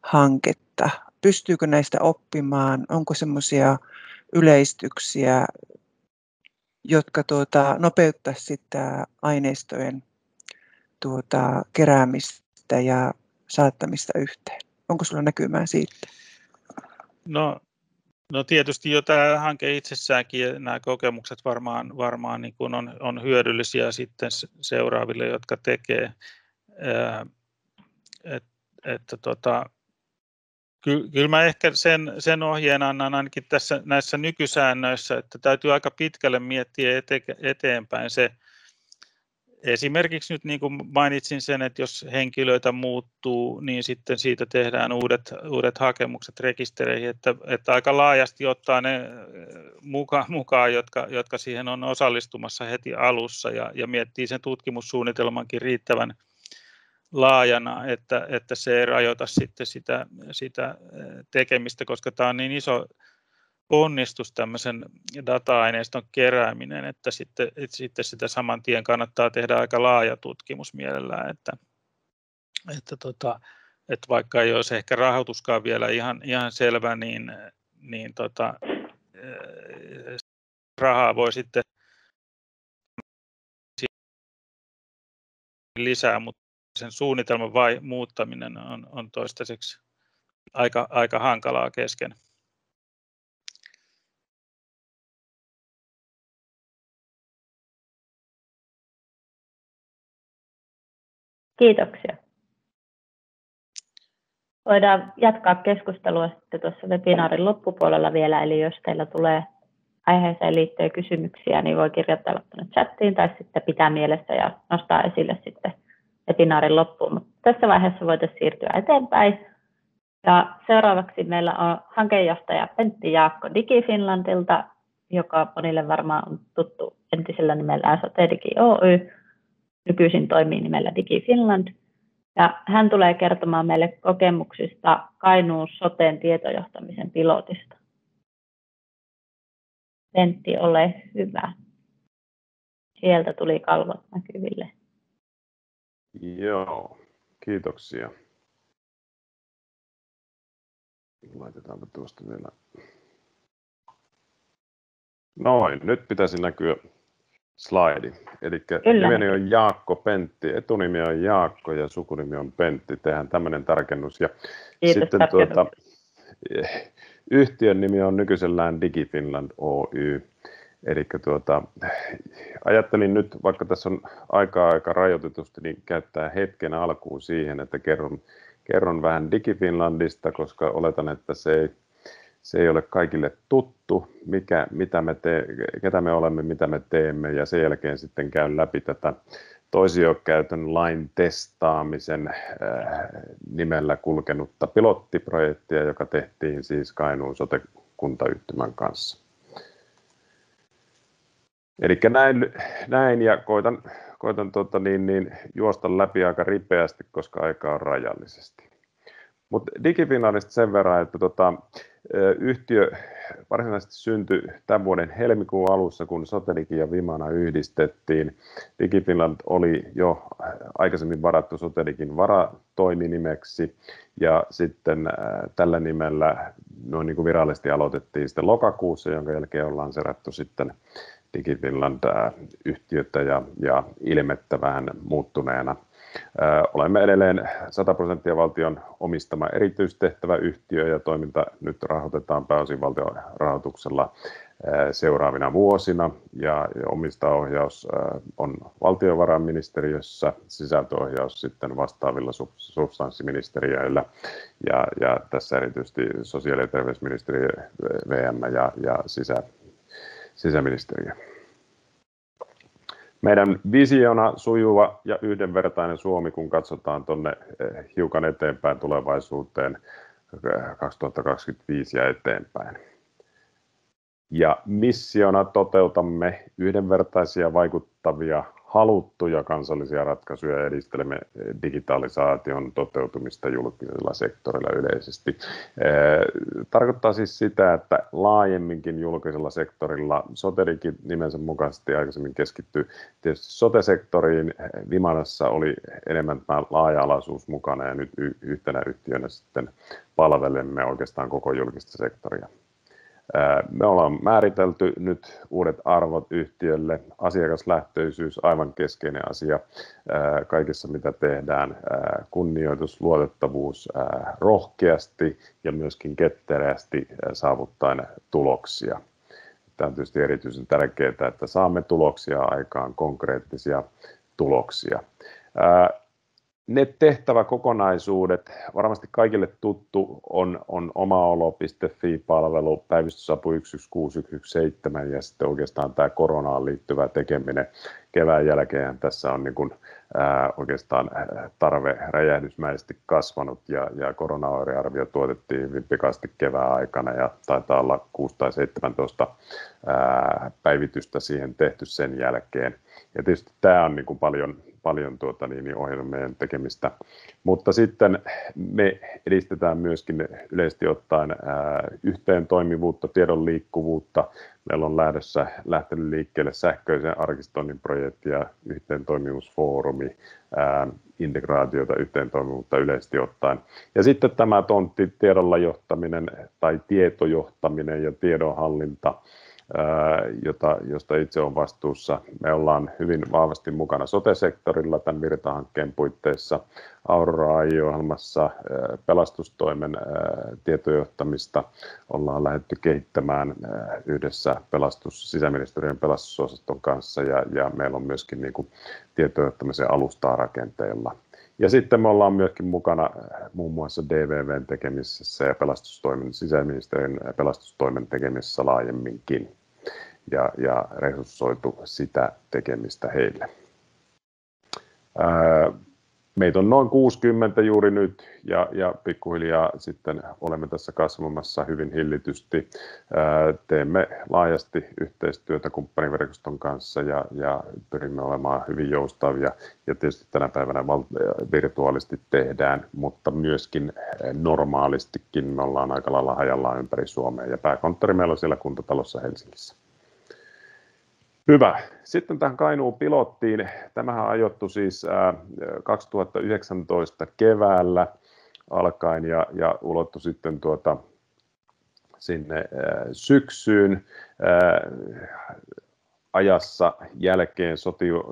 hanketta? Pystyykö näistä oppimaan? Onko semmoisia yleistyksiä, jotka nopeuttaisivat sitä aineistojen keräämistä ja saattamista yhteen? Onko sulla näkymää siitä? No tietysti jo tämä hanke itsessäänkin ja nämä kokemukset varmaan niin kuin on hyödyllisiä sitten seuraaville, jotka tekee. Kyllä mä ehkä sen ohjeen annan ainakin näissä nykysäännöissä, että täytyy aika pitkälle miettiä eteenpäin se. Esimerkiksi nyt niin kuin mainitsin sen, että jos henkilöitä muuttuu, niin sitten siitä tehdään uudet hakemukset rekistereihin, että aika laajasti ottaa ne mukaan jotka siihen on osallistumassa heti alussa ja miettii sen tutkimussuunnitelmankin riittävän laajana, että se ei rajoita sitten sitä tekemistä, koska tämä on niin iso onnistus tämmöisen data-aineiston kerääminen, että sitten sitä saman tien kannattaa tehdä aika laaja tutkimus mielellään, että vaikka ei olisi ehkä rahoituskaan vielä ihan selvä, niin rahaa voi sitten lisää, mutta sen suunnitelman muuttaminen on toistaiseksi aika hankalaa kesken. Kiitoksia. Voidaan jatkaa keskustelua sitten tuossa webinaarin loppupuolella vielä, eli jos teillä tulee aiheeseen liittyen kysymyksiä, niin voi kirjoittaa tuonne chattiin tai sitten pitää mielessä ja nostaa esille sitten webinaarin loppuun. Mutta tässä vaiheessa voitaisiin siirtyä eteenpäin. Ja seuraavaksi meillä on hankejohtaja Pentti Jaakko DigiFinlandilta, joka monille varmaan on tuttu entisellä nimellään Sotedigi Oy, nykyisin toimii nimellä DigiFinland. Ja hän tulee kertomaan meille kokemuksista Kainuun soten tietojohtamisen pilotista. Pentti, ole hyvä. Sieltä tuli kalvot näkyville. Joo, kiitoksia. Laitetaanpa tuosta vielä. Noin, nyt pitäisi näkyä slaidi. Eli nimeni on Jaakko Pentti, etunimi on Jaakko ja sukunimi on Pentti. Tehdään tämmöinen tarkennus. Ja sitten yhtiön nimi on nykyisellään DigiFinland Oy. Eli ajattelin nyt, vaikka tässä on aika rajoitetusti, niin käyttää hetken alkuun siihen, että kerron vähän DigiFinlandista, koska oletan, että se ei ole kaikille tuttu, ketä me olemme, mitä me teemme, ja sen jälkeen sitten käyn läpi tätä toisiokäytön lain testaamisen nimellä kulkenutta pilottiprojektia, joka tehtiin siis Kainuun sote-kuntayhtymän kanssa. Eli näin ja koitan juosta läpi aika ripeästi, koska aika on rajallisesti. Mutta DigiFinlandista sen verran, että yhtiö varsinaisesti syntyi tämän vuoden helmikuun alussa, kun Sotedigi ja Vimana yhdistettiin. DigiFinland oli jo aikaisemmin varattu Sotedigin varatoiminimeksi, ja sitten tällä nimellä noin niin kuin virallisesti aloitettiin sitten lokakuussa, jonka jälkeen on lanseerattu sitten DigiFinland-yhtiötä ja ilmettä vähän muuttuneena. Olemme edelleen 100% valtion omistama erityistehtäväyhtiö ja toiminta nyt rahoitetaan pääosin valtion rahoituksella seuraavina vuosina ja omistajaohjaus on valtiovarainministeriössä, sisältöohjaus sitten vastaavilla substanssiministeriöillä ja tässä erityisesti sosiaali- ja terveysministeriö, VM ja sisäministeriö. Meidän visiona sujuva ja yhdenvertainen Suomi, kun katsotaan tuonne hiukan eteenpäin tulevaisuuteen 2025 ja eteenpäin. Ja missiona toteutamme yhdenvertaisia, vaikuttavia, haluttuja kansallisia ratkaisuja ja edistelemme digitalisaation toteutumista julkisella sektorilla yleisesti. Tarkoittaa siis sitä, että laajemminkin julkisella sektorilla Sotedigi nimensä mukaisesti aikaisemmin keskittyi tietysti sote-sektoriin. Vimanassa oli enemmän tämä laaja-alaisuus mukana ja nyt yhtenä yhtiönä sitten palvelemme oikeastaan koko julkista sektoria. Me ollaan määritelty nyt uudet arvot yhtiölle. Asiakaslähtöisyys, aivan keskeinen asia kaikessa mitä tehdään. Kunnioitus, luotettavuus rohkeasti ja myöskin ketterästi saavuttaen tuloksia. Tämä on tietysti erityisen tärkeää, että saamme tuloksia aikaan, konkreettisia tuloksia. Ne tehtäväkokonaisuudet, varmasti kaikille tuttu on omaolo.fi-palvelu, päivystysapu 116, 117 ja sitten oikeastaan tämä koronaan liittyvä tekeminen. Kevään jälkeen tässä on niin kuin, oikeastaan tarve räjähdysmäisesti kasvanut ja koronaoirearvio tuotettiin hyvin pikaisesti kevään aikana ja taitaa olla 6 tai 17 päivitystä siihen tehty sen jälkeen. Ja tietysti tämä on niin kuin paljon ohjelmien tekemistä. Mutta sitten me edistetään myöskin yleisesti ottaen yhteentoimivuutta, tiedon liikkuvuutta. Meillä on lähtenyt liikkeelle sähköisen arkistoinnin projekti ja yhteentoimivuusfoorumi, integraatiota, yhteentoimivuutta yleisesti ottaen. Ja sitten tämä tontti, tiedolla johtaminen tai tietojohtaminen ja tiedonhallinta, josta itse olen vastuussa. Me ollaan hyvin vahvasti mukana sote-sektorilla tämän Virta-hankkeen puitteissa, Aurora AI-ohjelmassa pelastustoimen tietojohtamista ollaan lähdetty kehittämään yhdessä sisäministeriön pelastusosaston kanssa ja meillä on myöskin tietojohtamisen alustaa rakenteella. Ja sitten me ollaan myöskin mukana muun muassa DVV:n tekemisessä ja sisäministeriön pelastustoimen tekemisessä laajemminkin ja resurssoitu sitä tekemistä heille. Meitä on noin 60 juuri nyt ja pikkuhiljaa sitten olemme tässä kasvamassa hyvin hillitysti. Teemme laajasti yhteistyötä kumppaniverkoston kanssa ja pyrimme olemaan hyvin joustavia ja tietysti tänä päivänä virtuaalisesti tehdään, mutta myöskin normaalistikin me ollaan aika lailla hajallaan ympäri Suomea ja pääkonttori meillä on siellä Kuntatalossa Helsingissä. Hyvä. Sitten tähän Kainuun pilottiin. Tämähän on ajoittu siis 2019 keväällä alkaen ja ulottui sitten sinne syksyyn ajassa jälkeen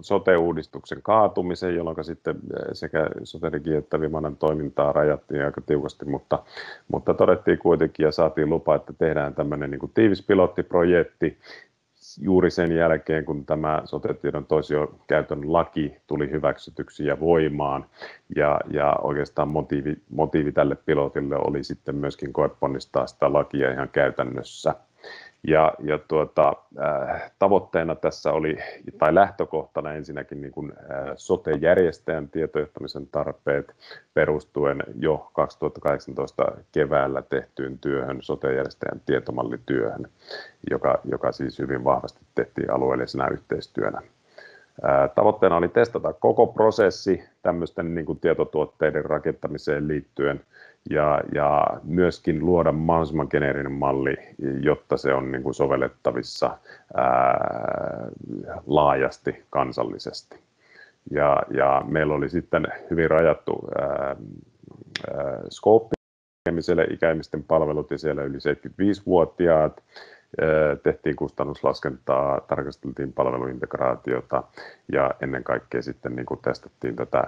sote-uudistuksen kaatumisen, jolloin sitten sekä Sotedigi että Vimanan toimintaa rajattiin aika tiukasti, mutta todettiin kuitenkin ja saatiin lupa, että tehdään tämmöinen tiivis pilottiprojekti. Juuri sen jälkeen, kun tämä sote-tiedon toisiokäytön laki tuli hyväksytyksi ja voimaan, ja oikeastaan motiivi tälle pilotille oli sitten myöskin koeponnistaa sitä lakia ihan käytännössä. Tavoitteena tässä oli, tai lähtökohtana ensinnäkin sote-järjestäjän tietojohtamisen tarpeet perustuen jo 2018 keväällä tehtyyn työhön, sote-järjestäjän tietomallityöhön, joka siis hyvin vahvasti tehtiin alueellisena yhteistyönä. Tavoitteena oli testata koko prosessi tämmöisten tietotuotteiden rakentamiseen liittyen ja myöskin luoda mahdollisimman geneerinen malli, jotta se on sovellettavissa laajasti kansallisesti. Ja meillä oli sitten hyvin rajattu skooppi tekemiselle ikäihmisten palvelut ja siellä yli 75-vuotiaat. Tehtiin kustannuslaskentaa, tarkasteltiin palveluintegraatiota ja ennen kaikkea sitten testattiin tätä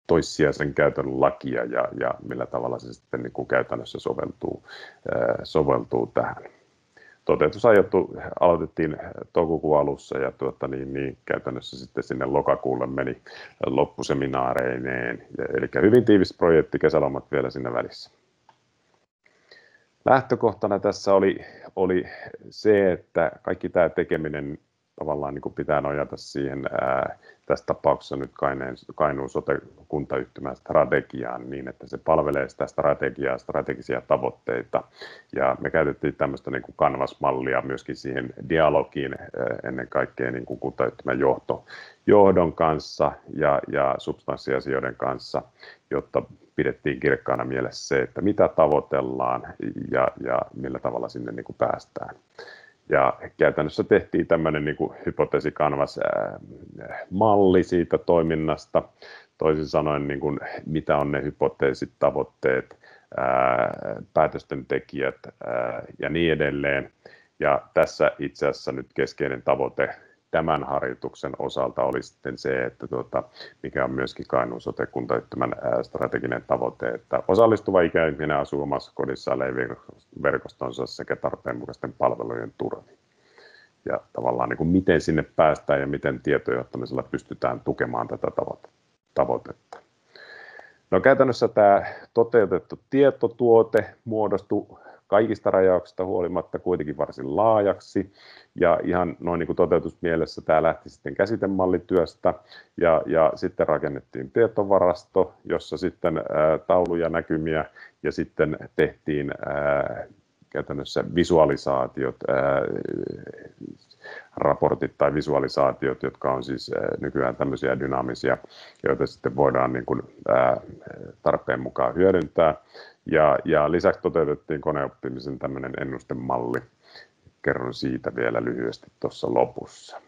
toissijaisen käytön lakia ja millä tavalla se sitten käytännössä soveltuu tähän. Toteutus aloitettiin toukokuun alussa ja käytännössä sitten sinne lokakuulle meni loppuseminaareineen. Eli hyvin tiivis projekti, kesälomat vielä siinä välissä. Lähtökohtana tässä oli se, että kaikki tämä tekeminen tavallaan pitää nojata siihen tässä tapauksessa nyt Kainuun sote-kuntayhtymän strategiaan niin, että se palvelee sitä strategiaa, strategisia tavoitteita. Ja me käytettiin tämmöistä canvas-mallia myöskin siihen dialogiin ennen kaikkea kuntayhtymän johdon kanssa ja substanssiasioiden kanssa, jotta pidettiin kirkkaana mielessä se, että mitä tavoitellaan ja millä tavalla sinne päästään. Ja käytännössä tehtiin tämmöinen hypoteesi-canvas-malli siitä toiminnasta, toisin sanoen mitä on ne hypoteesit, tavoitteet, päätösten tekijät ja niin edelleen. Ja tässä itse asiassa nyt keskeinen tavoite tämän harjoituksen osalta oli sitten se, että mikä on myöskin Kainuun sote-kuntayhtymän strateginen tavoite, että osallistuva ikäihminen asuu omassa kodissaan verkostonsa sekä tarpeenmukaisten palvelujen turvin. Ja tavallaan miten sinne päästään ja miten tietojohtamisella pystytään tukemaan tätä tavoitetta. No käytännössä tämä toteutettu tietotuote muodostui kaikista rajauksista huolimatta kuitenkin varsin laajaksi ja ihan noin toteutusmielessä tämä lähti sitten käsitemallityöstä ja sitten rakennettiin tietovarasto, jossa sitten tauluja, näkymiä ja sitten tehtiin käytännössä visualisaatiot raportit tai visualisaatiot, jotka on siis nykyään tämmöisiä dynaamisia, joita sitten voidaan niin kuin, tarpeen mukaan hyödyntää. Ja lisäksi toteutettiin koneoppimisen tämmöinen ennustemalli. Kerron siitä vielä lyhyesti tuossa lopussa.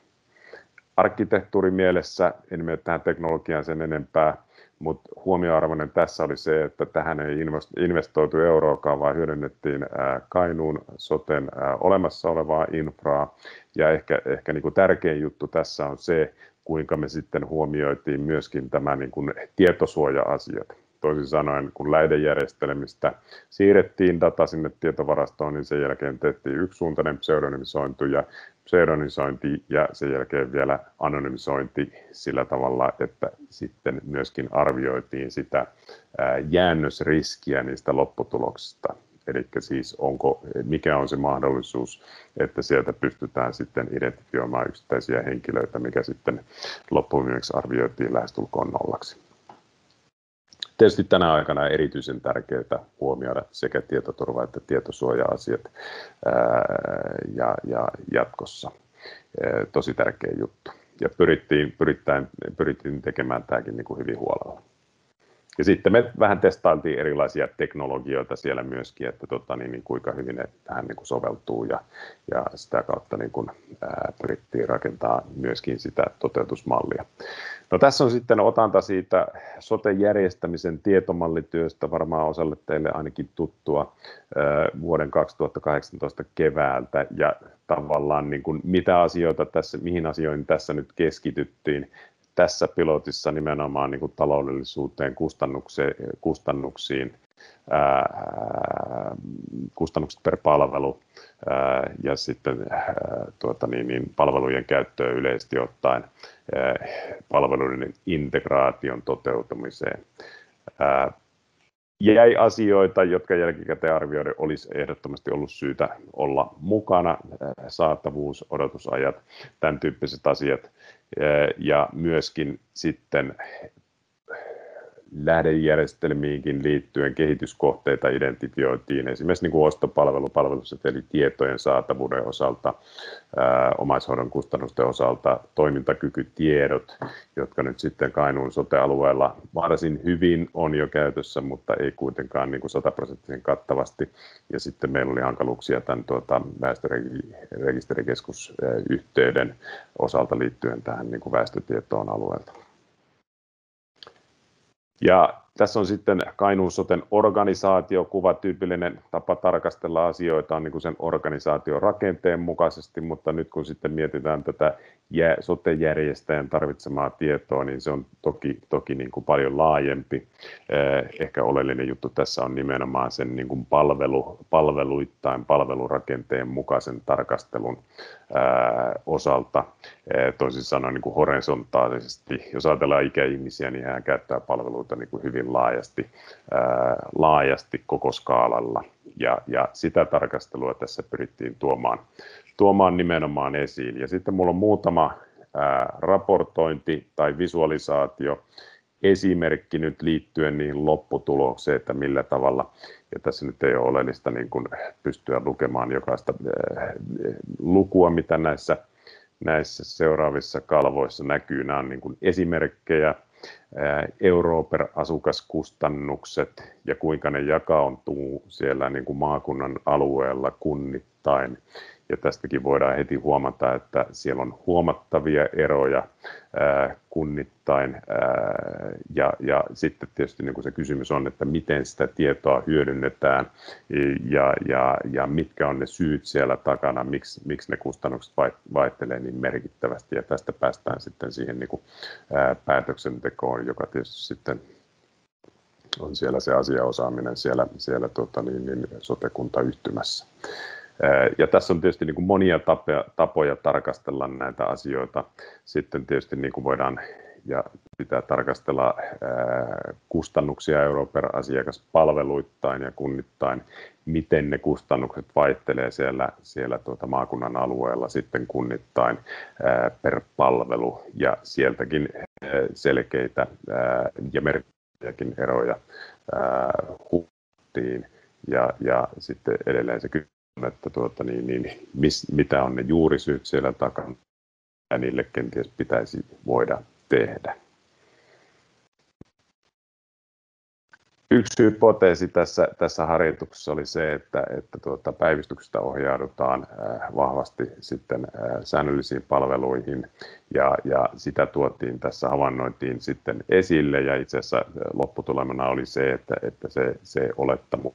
Arkkitehtuurimielessä en mene tähän teknologiaan sen enempää, mutta huomioarvoinen tässä oli se, että tähän ei investoitu euroakaan, vaan hyödynnettiin Kainuun soten olemassa olevaa infraa. Ja ehkä niin kuin tärkein juttu tässä on se, kuinka me sitten huomioitiin myöskin tämä niin kuin tietosuoja-asiat. Toisin sanoen, kun lähdejärjestelmistä siirrettiin data sinne tietovarastoon, niin sen jälkeen tehtiin yksisuuntainen pseudonymisointi ja sen jälkeen vielä anonymisointi sillä tavalla, että sitten myöskin arvioitiin sitä jäännösriskiä niistä lopputuloksista. Eli siis mikä on se mahdollisuus, että sieltä pystytään sitten identifioimaan yksittäisiä henkilöitä, mikä sitten loppuviimeksi arvioitiin lähestulkoon nollaksi. Tietysti tänä aikana erityisen tärkeää huomioida sekä tietoturva- että tietosuoja-asiat ja jatkossa. Tosi tärkeä juttu. Ja pyrittiin tekemään tämäkin niin kuin hyvin huolella. Ja sitten me vähän testailtiin erilaisia teknologioita siellä myöskin, että kuinka hyvin ne tähän niin kuin soveltuu ja sitä kautta niin kuin, pyrittiin rakentamaan myöskin sitä toteutusmallia. No, tässä on sitten otanta siitä sote-järjestämisen tietomallityöstä, varmaan osalle teille ainakin tuttua vuoden 2018 keväältä ja tavallaan niin kuin mihin asioihin tässä nyt keskityttiin. Tässä pilotissa nimenomaan niin kuin taloudellisuuteen, kustannuksiin, kustannukset per palvelu ja sitten palvelujen käyttöön yleisesti ottaen palveluiden integraation toteutumiseen. Jäi asioita, jotka jälkikäteen arvioiden olisi ehdottomasti ollut syytä olla mukana, saatavuus, odotusajat, tämän tyyppiset asiat. Ja myöskin sitten lähdejärjestelmiinkin liittyen kehityskohteita identifioitiin esimerkiksi niin kuin ostopalveluset eli tietojen saatavuuden osalta, omaishoidon kustannusten osalta, toimintakykytiedot, jotka nyt sitten Kainuun sote-alueella varsin hyvin on jo käytössä, mutta ei kuitenkaan niin kuin 100% kattavasti. Ja sitten meillä oli hankaluuksia tämän väestörekisterikeskusyhteyden osalta liittyen tähän niin kuin väestötietoon alueelta. Ja tässä on sitten Kainuun soten organisaatiokuva, tyypillinen tapa tarkastella asioita on niin kuin sen organisaation rakenteen mukaisesti, mutta nyt kun sitten mietitään tätä sote-järjestäjän tarvitsemaa tietoa, niin se on toki niin kuin paljon laajempi. Ehkä oleellinen juttu tässä on nimenomaan sen niin kuin palveluittain palvelurakenteen mukaisen tarkastelun osalta. Toisin sanoen niin kuin horisontaalisesti, jos ajatellaan ikäihmisiä, niin hän käyttää palveluita niin kuin hyvin laajasti koko skaalalla. Ja sitä tarkastelua tässä pyrittiin tuomaan nimenomaan esiin. Ja sitten minulla on muutama raportointi tai visualisaatio esimerkki nyt liittyen niihin lopputulokseen, että millä tavalla, ja tässä nyt ei ole oleellista niin kuin pystyä lukemaan jokaista lukua, mitä näissä seuraavissa kalvoissa näkyy. Nämä on niin kuin esimerkkejä, euro per asukaskustannukset ja kuinka ne jakautuu siellä niin kuin maakunnan alueella kunnittain. Ja tästäkin voidaan heti huomata, että siellä on huomattavia eroja kunnittain. Ja sitten tietysti niin kuin se kysymys on, että miten sitä tietoa hyödynnetään ja mitkä on ne syyt siellä takana, miksi ne kustannukset vaihtelee niin merkittävästi. Ja tästä päästään sitten siihen niin kuin päätöksentekoon, joka tietysti sitten on siellä se asiaosaaminen siellä sote-kuntayhtymässä. Ja tässä on tietysti niin kuin monia tapoja tarkastella näitä asioita. Sitten tietysti niin kuin voidaan ja pitää tarkastella kustannuksia euro per asiakas palveluittain ja kunnittain, miten ne kustannukset vaihtelee siellä maakunnan alueella sitten kunnittain per palvelu ja sieltäkin selkeitä ja merkittäviäkin eroja huomattiin ja sitten edelleen se että mitä on ne juurisyyt siellä takana ja niille kenties pitäisi voida tehdä. Yksi hypoteesi tässä harjoituksessa oli se, että päivystyksestä ohjaudutaan vahvasti sitten säännöllisiin palveluihin ja sitä tuotiin tässä havainnointiin sitten esille ja itse asiassa lopputulemana oli se, että se olettamus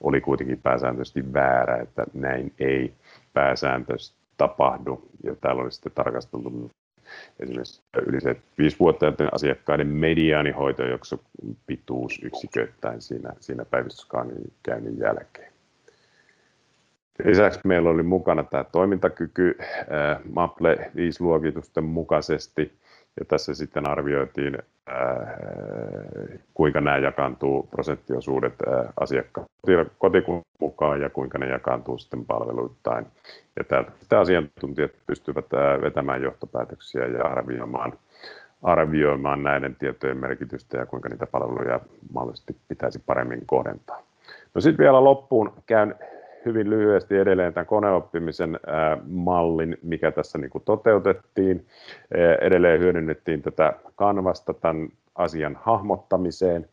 oli kuitenkin pääsääntöisesti väärä, että näin ei pääsääntöisesti tapahdu ja täällä oli sitten tarkasteltu esimerkiksi yli 75-vuotiaiden asiakkaiden mediaanihoitojakso pituus yksiköittäin siinä päivystyskäynnin jälkeen. Lisäksi meillä oli mukana tämä toimintakyky MAPLE 5-luokitusten mukaisesti ja tässä sitten arvioitiin kuinka nämä jakaantuu prosenttiosuudet asiakkaan kotikunnan mukaan ja kuinka ne jakaantuu sitten palveluittain. Ja täältä asiantuntijat pystyvät vetämään johtopäätöksiä ja arvioimaan näiden tietojen merkitystä ja kuinka niitä palveluja mahdollisesti pitäisi paremmin kohdentaa. No sitten vielä loppuun käyn hyvin lyhyesti edelleen tämän koneoppimisen mallin, mikä tässä niin kuin toteutettiin. Edelleen hyödynnettiin tätä Canvasta tämän asian hahmottamiseen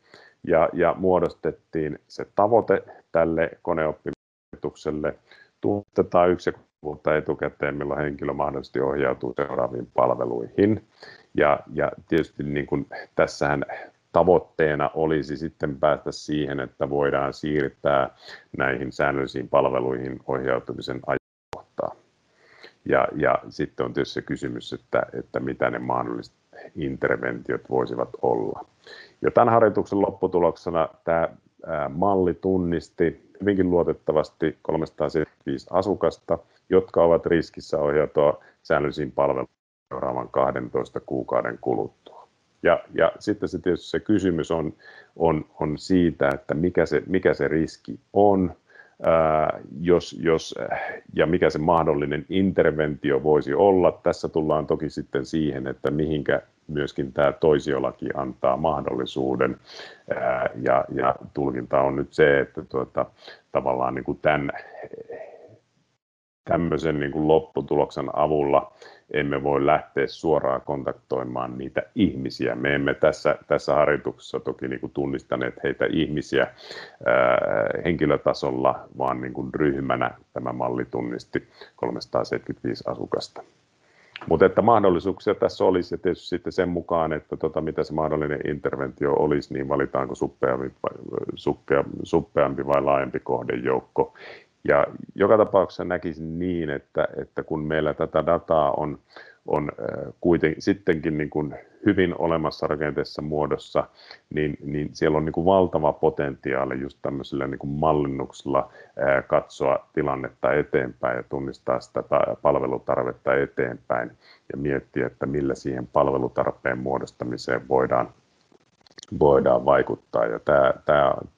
ja muodostettiin se tavoite tälle koneoppimitukselle. Tunnistetaan 1 sekuntia etukäteen, milloin henkilö mahdollisesti ohjautuu seuraaviin palveluihin. Ja tietysti niin kuin tässähän tavoitteena olisi sitten päästä siihen, että voidaan siirtää näihin säännöllisiin palveluihin ohjautumisen ajankohtaa. Ja sitten on tietysti se kysymys, että mitä ne mahdolliset interventiot voisivat olla. Ja tämän harjoituksen lopputuloksena tämä malli tunnisti hyvinkin luotettavasti 375 asukasta, jotka ovat riskissä ohjautua säännöllisiin palveluihin seuraavan 12 kuukauden kuluttua. Ja sitten tietysti se kysymys on siitä, että mikä se riski on, ja mikä se mahdollinen interventio voisi olla. Tässä tullaan toki sitten siihen, että mihinkä myöskin tämä toisiolaki antaa mahdollisuuden, ja tulkinta on nyt se, että tavallaan niin kuin tämmöisen niin kuin lopputuloksen avulla emme voi lähteä suoraan kontaktoimaan niitä ihmisiä. Me emme tässä harjoituksessa toki niin kuin tunnistaneet heitä ihmisiä henkilötasolla, vaan niin kuin ryhmänä tämä malli tunnisti 375 asukasta. Mutta että mahdollisuuksia tässä olisi, ja tietysti sitten sen mukaan, että mitä se mahdollinen interventio olisi, niin valitaanko suppeampi vai laajempi kohdejoukko. Ja joka tapauksessa näkisin niin, että kun meillä tätä dataa on kuitenkin sittenkin niin kuin hyvin olemassa rakenteessa muodossa, niin siellä on niin kuin valtava potentiaali just tämmöisellä niin kuin mallinnuksella katsoa tilannetta eteenpäin ja tunnistaa sitä palvelutarvetta eteenpäin ja miettiä, että millä siihen palvelutarpeen muodostamiseen voidaan vaikuttaa. Ja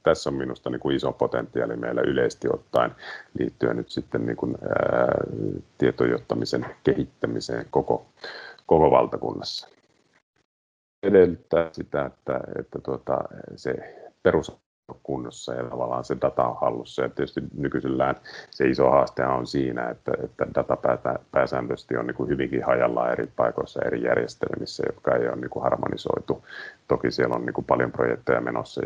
tässä on minusta niin kuin iso potentiaali meillä yleisesti ottaen liittyen nyt sitten niin kuin, tietojohtamisen kehittämiseen koko valtakunnassa. Edellyttää sitä, että se perus kunnossa ja tavallaan se data on hallussa. Ja tietysti nykyisellään se iso haaste on siinä, että data pääsääntöisesti on niin kuin hyvinkin hajallaan eri paikoissa, eri järjestelmissä, jotka ei ole niin kuin harmonisoitu. Toki siellä on niin kuin paljon projekteja menossa,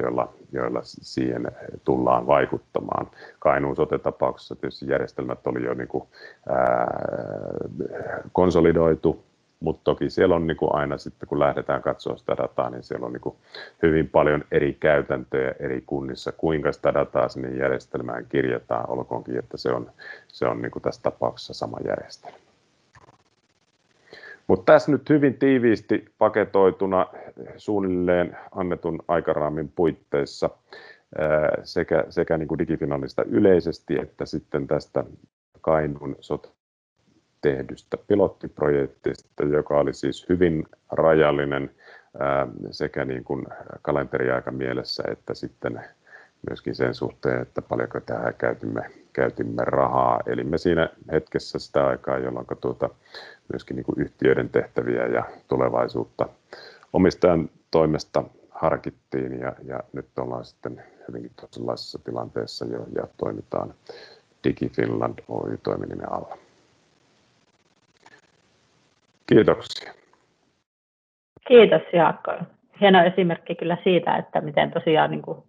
joilla siihen tullaan vaikuttamaan. Kainuun sote-tapauksessa tietysti järjestelmät oli jo niin kuin, konsolidoitu. Mutta toki siellä on niinku aina sitten, kun lähdetään katsoa sitä dataa, niin siellä on niinku hyvin paljon eri käytäntöjä eri kunnissa, kuinka sitä dataa sinne järjestelmään kirjataan, olkoonkin, että se on niinku tässä tapauksessa sama järjestelmä. Mutta tässä nyt hyvin tiiviisti paketoituna suunnilleen annetun aikaraamin puitteissa sekä niinku Digifinlandista yleisesti, että sitten tästä Kainuun sote tehdystä pilottiprojektista, joka oli siis hyvin rajallinen sekä niin kuin kalenteriaika mielessä, että sitten myöskin sen suhteen, että paljonko tähän käytimme rahaa. Eli me siinä hetkessä sitä aikaa, jolloin myöskin niin kuin yhtiöiden tehtäviä ja tulevaisuutta omistajan toimesta harkittiin, ja nyt ollaan sitten hyvinkin toisenlaisessa tilanteessa jo ja DigiFinland Oy-toiminimen alla. Kiitoksia. Kiitos Jaakko. Hieno esimerkki kyllä siitä, että miten tosiaan niin kuin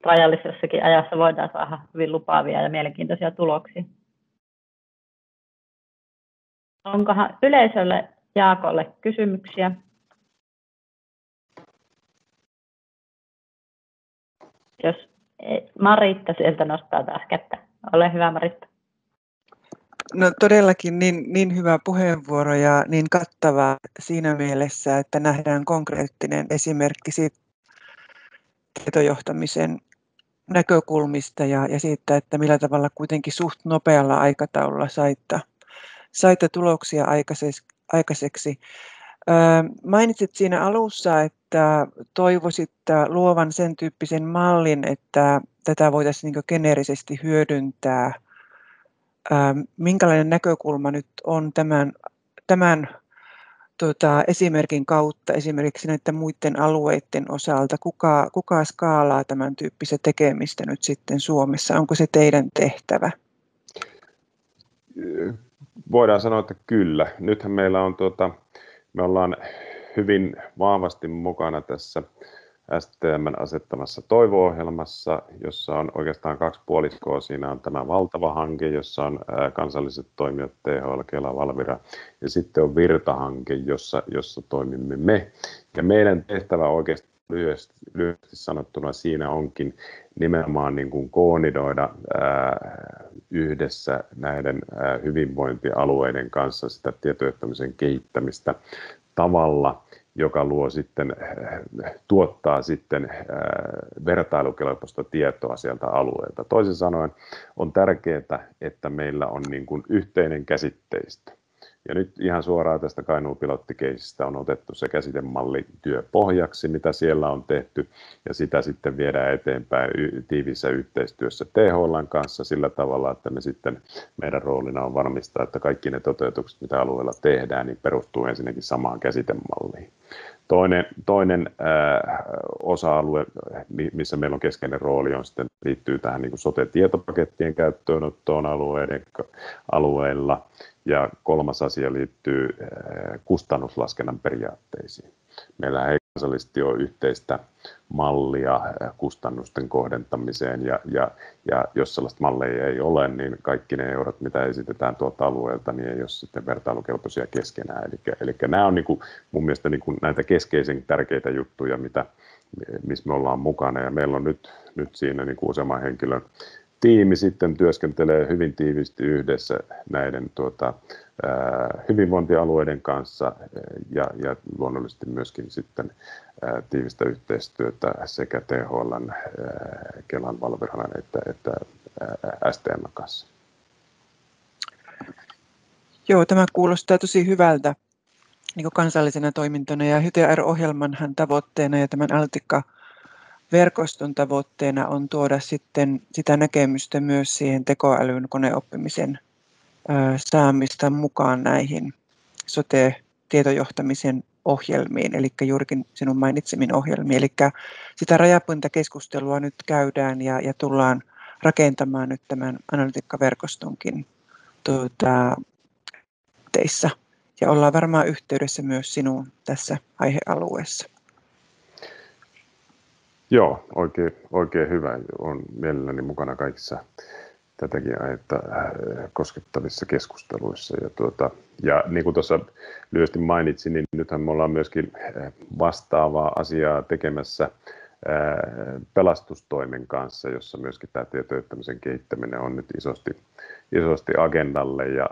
rajallisessakin ajassa voidaan saada hyvin lupaavia ja mielenkiintoisia tuloksia. Onkohan yleisölle Jaakolle kysymyksiä? Jos Maritta sieltä nostaa taas kättä. Ole hyvä Maritta. No todellakin niin hyvä puheenvuoro ja niin kattava siinä mielessä, että nähdään konkreettinen esimerkki siitä tietojohtamisen näkökulmista ja siitä, että millä tavalla kuitenkin suht nopealla aikataululla saitte tuloksia aikaiseksi. Mainitsit siinä alussa, että toivoisit luovan sen tyyppisen mallin, että tätä voitaisiin niin geneerisesti hyödyntää. Minkälainen näkökulma nyt on tämän esimerkin kautta esimerkiksi näiden muiden alueiden osalta? Kuka skaalaa tämän tyyppistä tekemistä nyt sitten Suomessa? Onko se teidän tehtävä? Voidaan sanoa, että kyllä. Nythän meillä on me ollaan hyvin vahvasti mukana tässä STM:n asettamassa Toivo-ohjelmassa, jossa on oikeastaan 2 puoliskoa. Siinä on tämä valtava hanke, jossa on kansalliset toimijat THL, Kela, Valvira, ja sitten on Virta-hanke, jossa toimimme me. Ja meidän tehtävä oikeastaan lyhyesti sanottuna siinä onkin nimenomaan niin kuin koordinoida yhdessä näiden hyvinvointialueiden kanssa sitä tietojohtamisen kehittämistä tavalla, joka tuottaa sitten vertailukelpoista tietoa sieltä alueelta. Toisin sanoen on tärkeää, että meillä on niin kuin yhteinen käsitteistö. Ja nyt ihan suoraan tästä Kainuun pilottikeisistä on otettu se käsitemalli työpohjaksi, mitä siellä on tehty, ja sitä sitten viedään eteenpäin tiiviissä yhteistyössä THL:n kanssa sillä tavalla, että meidän roolina on varmistaa, että kaikki ne toteutukset, mitä alueella tehdään, niin perustuu ensinnäkin samaan käsitemalliin. Toinen osa-alue, missä meillä on keskeinen rooli, liittyy tähän niin kuin sote-tietopakettien käyttöönottoon alueilla. Ja 3. asia liittyy kustannuslaskennan periaatteisiin. Meillä ei kansallisesti ole yhteistä mallia kustannusten kohdentamiseen, ja jos sellaista malleja ei ole, niin kaikki ne eurot, mitä esitetään tuolta alueelta, niin ei ole sitten vertailukelpoisia keskenään. Eli nämä on niin kuin, mun mielestä niin kuin näitä keskeisen tärkeitä juttuja, missä me ollaan mukana, ja meillä on nyt siinä niin kuin useamman henkilön tiimi sitten työskentelee hyvin tiiviisti yhdessä näiden hyvinvointialueiden kanssa ja luonnollisesti myöskin sitten tiivistä yhteistyötä sekä THL:n, Kelan, Valviran että STM kanssa. Joo, tämä kuulostaa tosi hyvältä niin kansallisena toimintana, ja HYTR-ohjelmanhan tavoitteena ja tämän Altikka-verkoston tavoitteena on tuoda sitten sitä näkemystä myös siihen tekoälyn koneoppimisen saamista mukaan näihin sote-tietojohtamisen ohjelmiin, eli juurikin sinun mainitsemin ohjelmiin. Eli sitä rajapintakeskustelua nyt käydään ja tullaan rakentamaan nyt tämän analytiikkaverkostonkin teissä. Ja ollaan varmaan yhteydessä myös sinuun tässä aihealueessa. Joo, oikein hyvä. Olen mielelläni mukana kaikissa tätäkin aihetta koskettavissa keskusteluissa. Ja niin kuin tuossa lyhyesti mainitsin, niin nythän me ollaan myöskin vastaavaa asiaa tekemässä pelastustoimen kanssa, jossa myöskin tämä tietojohtamisen kehittäminen on nyt isosti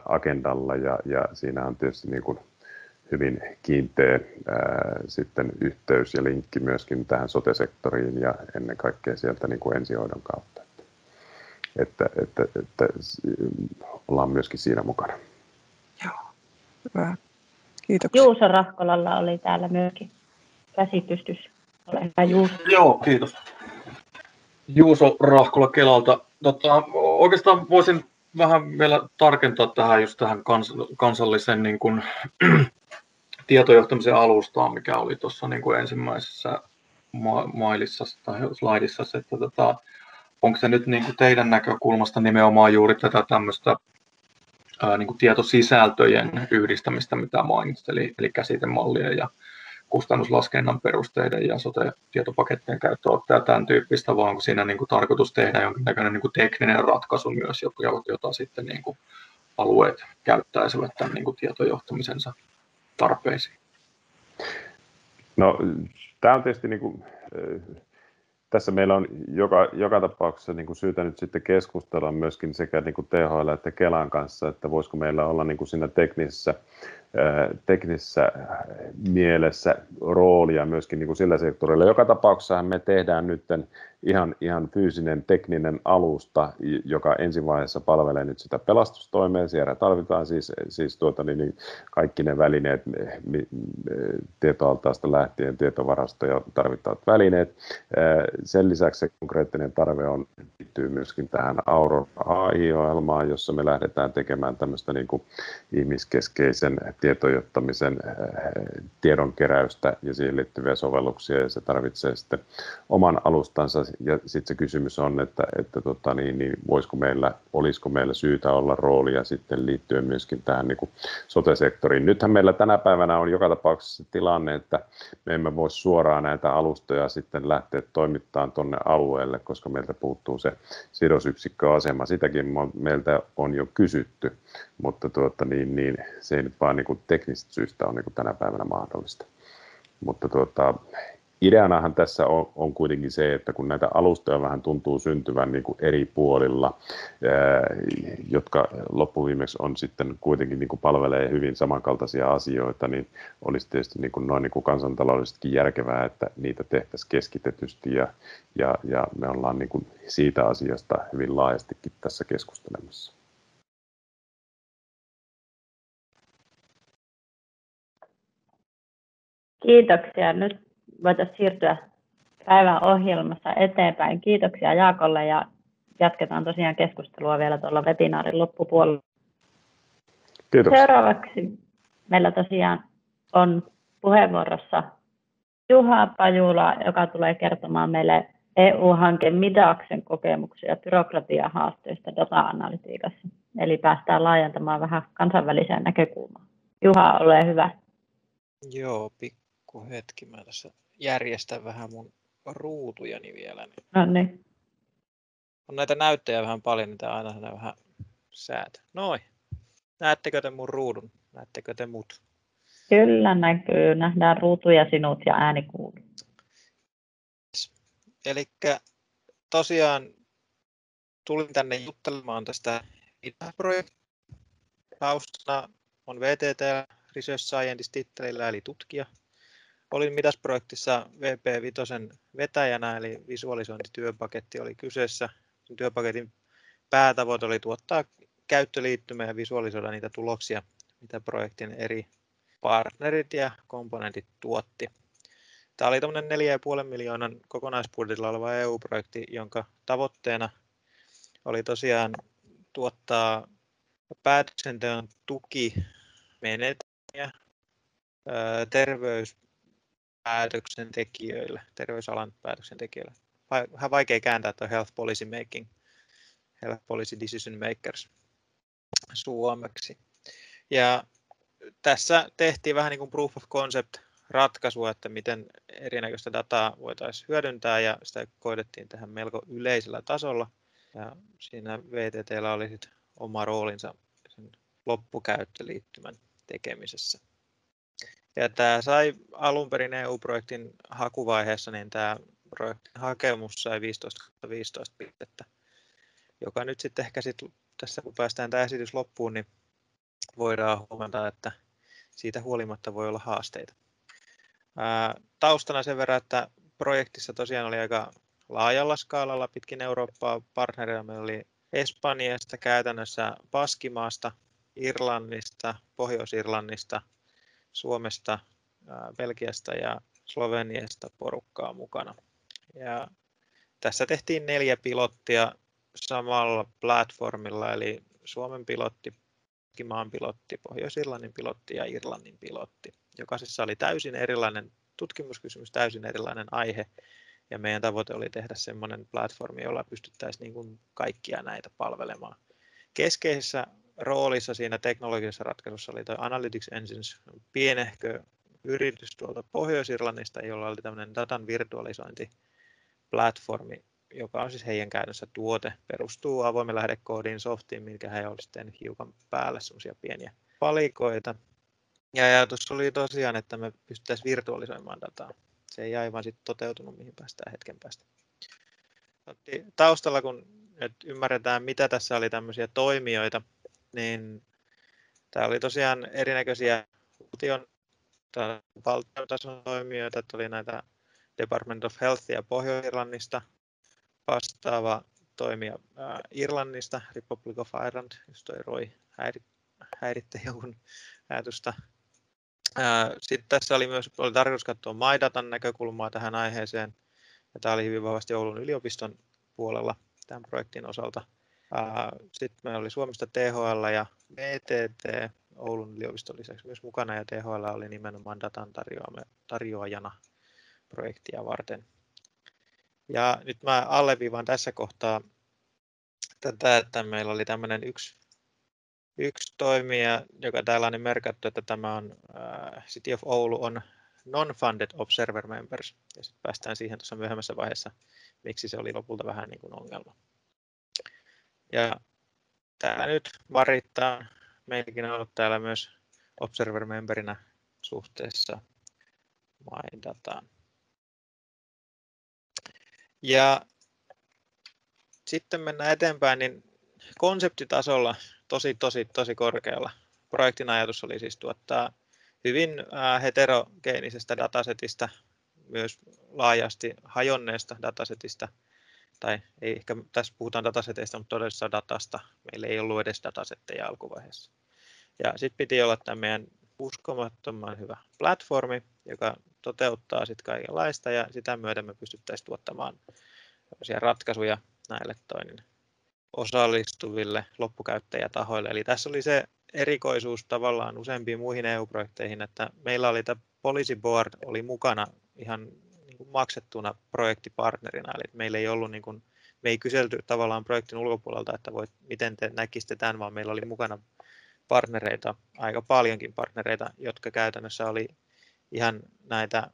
agendalla ja siinä on tietysti niin kuin hyvin kiinteä sitten yhteys ja linkki myöskin tähän sote-sektoriin ja ennen kaikkea sieltä niin kuin ensihoidon kautta. Että ollaan myöskin siinä mukana. Joo, hyvä. Kiitoksia. Juuso Rahkolalla oli täällä myöskin käsitystys. Ole hyvä, Juuso. Joo, kiitos. Juuso Rahkola Kelalta. Oikeastaan voisin vähän vielä tarkentaa tähän kansallisen niin kuin, tietojohtamisen alustaan, mikä oli tuossa niin kuin ensimmäisessä mailissa tai slaidissa, että onko se nyt niin kuin teidän näkökulmasta nimenomaan juuri tätä tämmöistä niin kuin tietosisältöjen yhdistämistä, mitä mainitsit, eli käsitemallien ja kustannuslaskennan perusteiden ja sote-tietopakettien käyttöönottoa ja tämän tyyppistä, vai onko siinä niin kuin tarkoitus tehdä jonkinnäköinen niin kuin tekninen ratkaisu myös, jota sitten niin kuin alueet käyttäisivät tämän niin kuin tietojohtamisensa tarpeisiin? No, tämä on tietysti niin kuin, tässä meillä on joka tapauksessa niin kuin syytä nyt sitten keskustella myöskin sekä niin kuin THL että Kelan kanssa, että voisiko meillä olla niin kuin siinä teknisessä mielessä roolia myöskin niin kuin sillä sektorilla. Joka tapauksessa me tehdään nyt ihan fyysinen tekninen alusta, joka ensivaiheessa palvelee nyt sitä pelastustoimea. Siellä tarvitaan siis kaikki ne välineet, tietoaltaasta lähtien tietovarastoja tarvittavat välineet. Sen lisäksi se konkreettinen tarve liittyy myöskin tähän Aurora AI-ohjelmaan, jossa me lähdetään tekemään tämmöistä niin kuin ihmiskeskeisen tietojohtamisen tiedonkeräystä ja siihen liittyviä sovelluksia, ja se tarvitsee sitten oman alustansa. Ja sitten se kysymys on, että olisiko meillä syytä olla roolia sitten liittyen myöskin tähän niin kuin sote-sektoriin. Nythän meillä tänä päivänä on joka tapauksessa tilanne, että me emme voi suoraan näitä alustoja sitten lähteä toimittamaan tuonne alueelle, koska meiltä puuttuu se sidosyksikköasema. Sitäkin meiltä on jo kysytty, mutta se ei nyt vaan niin kuin teknisistä syistä ole niin kuin tänä päivänä mahdollista. Mutta ideanahan tässä on kuitenkin se, että kun näitä alustoja vähän tuntuu syntyvän niin kuin eri puolilla, jotka loppuviimeksi on sitten kuitenkin niin kuin palvelee hyvin samankaltaisia asioita, niin olisi tietysti niin kuin noin niin kuin kansantaloudellisestikin järkevää, että niitä tehtäisiin keskitetysti ja me ollaan niin kuin siitä asiasta hyvin laajastikin tässä keskustelemassa. Kiitoksia. Nyt voitaisiin siirtyä päivän ohjelmassa eteenpäin. Kiitoksia Jaakolle ja jatketaan tosiaan keskustelua vielä tuolla webinaarin loppupuolella. Kiitoksia. Seuraavaksi meillä tosiaan on puheenvuorossa Juha Pajula, joka tulee kertomaan meille EU-hanke Midaksen kokemuksia byrokratiahaasteista data-analytiikassa. Eli päästään laajentamaan vähän kansainväliseen näkökulmaan. Juha, ole hyvä. Joo, pikku hetki. Mä tässä järjestän vähän mun ruutujani vielä. No niin. On näitä näyttöjä vähän paljon, niitä aina vähän säätä. Noin. Näettekö te mun ruudun? Näettekö te mut? Kyllä näkyy. Nähdään ruutu ja sinut ja ääni kuuluu. Elikkä tosiaan tulin tänne juttelemaan tästä IDA-projektista. Taustana on VTT Research Scientist-tittelillä eli tutkija. Olin MIDAS-projektissa VP5 vetäjänä, eli visualisointityöpaketti oli kyseessä. Työpaketin päätavoite oli tuottaa käyttöliittymä ja visualisoida niitä tuloksia, mitä projektin eri partnerit ja komponentit tuotti. Tämä oli tämmöinen 4,5 miljoonan kokonaisbudjetilla oleva EU-projekti, jonka tavoitteena oli tosiaan tuottaa päätöksenteon tukimenetelmiä terveysalan päätöksentekijöille. Vähän vaikea kääntää tuo Health Policy Making, Health Policy Decision Makers suomeksi. Ja tässä tehtiin vähän niin kuin proof of concept ratkaisua, että miten erinäköistä dataa voitaisiin hyödyntää, ja sitä koitettiin tähän melko yleisellä tasolla. Ja siinä VTT:llä oli sitten oma roolinsa sen loppukäyttöliittymän tekemisessä. Ja tämä sai alun perin EU-projektin hakuvaiheessa, niin tämä projektin hakemus sai 15/15 pistettä, joka nyt sitten ehkä tässä kun päästään tämä esitys loppuun, niin voidaan huomata, että siitä huolimatta voi olla haasteita. Taustana sen verran, että projektissa tosiaan oli aika laajalla skaalalla pitkin Eurooppaa partnereita. Meillä oli Espanjasta, käytännössä Baskimaasta, Irlannista, Pohjois-Irlannista, Suomesta, Belgiasta ja Sloveniasta porukkaa mukana. Ja tässä tehtiin 4 pilottia samalla platformilla, eli Suomen pilotti, Baskimaan pilotti, Pohjois-Irlannin pilotti ja Irlannin pilotti. Jokaisessa oli täysin erilainen tutkimuskysymys, täysin erilainen aihe Ja meidän tavoite oli tehdä semmoinen platformi, jolla pystyttäisiin niin kuin kaikkia näitä palvelemaan. Keskeisessä roolissa siinä teknologisessa ratkaisussa oli tuo Analytics Engines, pienehkö yritys tuolta Pohjois-Irlannista, jolla oli tämmöinen datan virtualisointiplatformi, joka on siis heidän käytännössä tuote, perustuu avoimen lähdekoodiin softiin, minkä he olisivat tehneet hiukan päälle semmoisia pieniä palikoita. Ja ajatus oli tosiaan, että me pystyttäisiin virtualisoimaan dataa. Se ei aivan sitten toteutunut, mihin päästään hetken päästä. Taustalla, kun nyt ymmärretään, mitä tässä oli tämmöisiä toimijoita, niin tämä oli tosiaan erinäköisiä valtion toimijoita, että oli näitä Department of Healthia Pohjois-Irlannista, vastaava toimija Irlannista, Republic of Ireland, jos toi Roy häiritte jonkun ajatusta. Sitten tässä oli tarkoitus katsoa MyDatan näkökulmaa tähän aiheeseen, ja tämä oli hyvin vahvasti Oulun yliopiston puolella tämän projektin osalta. Sitten meillä oli Suomesta THL ja VTT, Oulun yliopiston lisäksi myös mukana, ja THL oli nimenomaan datan tarjoajana projektia varten. Ja nyt mä alleviivaan tässä kohtaa tätä, että meillä oli tämmöinen yksi toimija, joka täällä on merkattu, että tämä on City of Oulu on non-funded observer members. Ja sitten päästään siihen tuossa myöhemmässä vaiheessa, miksi se oli lopulta vähän niin kuin ongelma. Ja täällä nyt Marittaa, meilläkin on ollut täällä myös observer memberinä suhteessa MyDataan. Ja sitten mennään eteenpäin, niin konseptitasolla tosi korkealla. Projektin ajatus oli siis tuottaa hyvin heterogeenisestä datasetista, myös laajasti hajonneesta datasetista, tai ei ehkä tässä puhutaan dataseteista, mutta todellisesta datasta. Meillä ei ollut edes datasetteja alkuvaiheessa. Ja sitten piti olla tämä meidän uskomattoman hyvä platformi, joka toteuttaa sitten kaikenlaista, ja sitä myöten me pystyttäisiin tuottamaan ratkaisuja näille osallistuville loppukäyttäjätahoille. Eli tässä oli se erikoisuus tavallaan useampiin muihin EU-projekteihin, että meillä oli tämä Policy Board oli mukana ihan niin kuin maksettuna projektipartnerina, eli meillä ei ollut me ei kyselty tavallaan projektin ulkopuolelta, että miten te näkisitte tämän, vaan meillä oli mukana partnereita, aika paljonkin partnereita, jotka käytännössä oli ihan näitä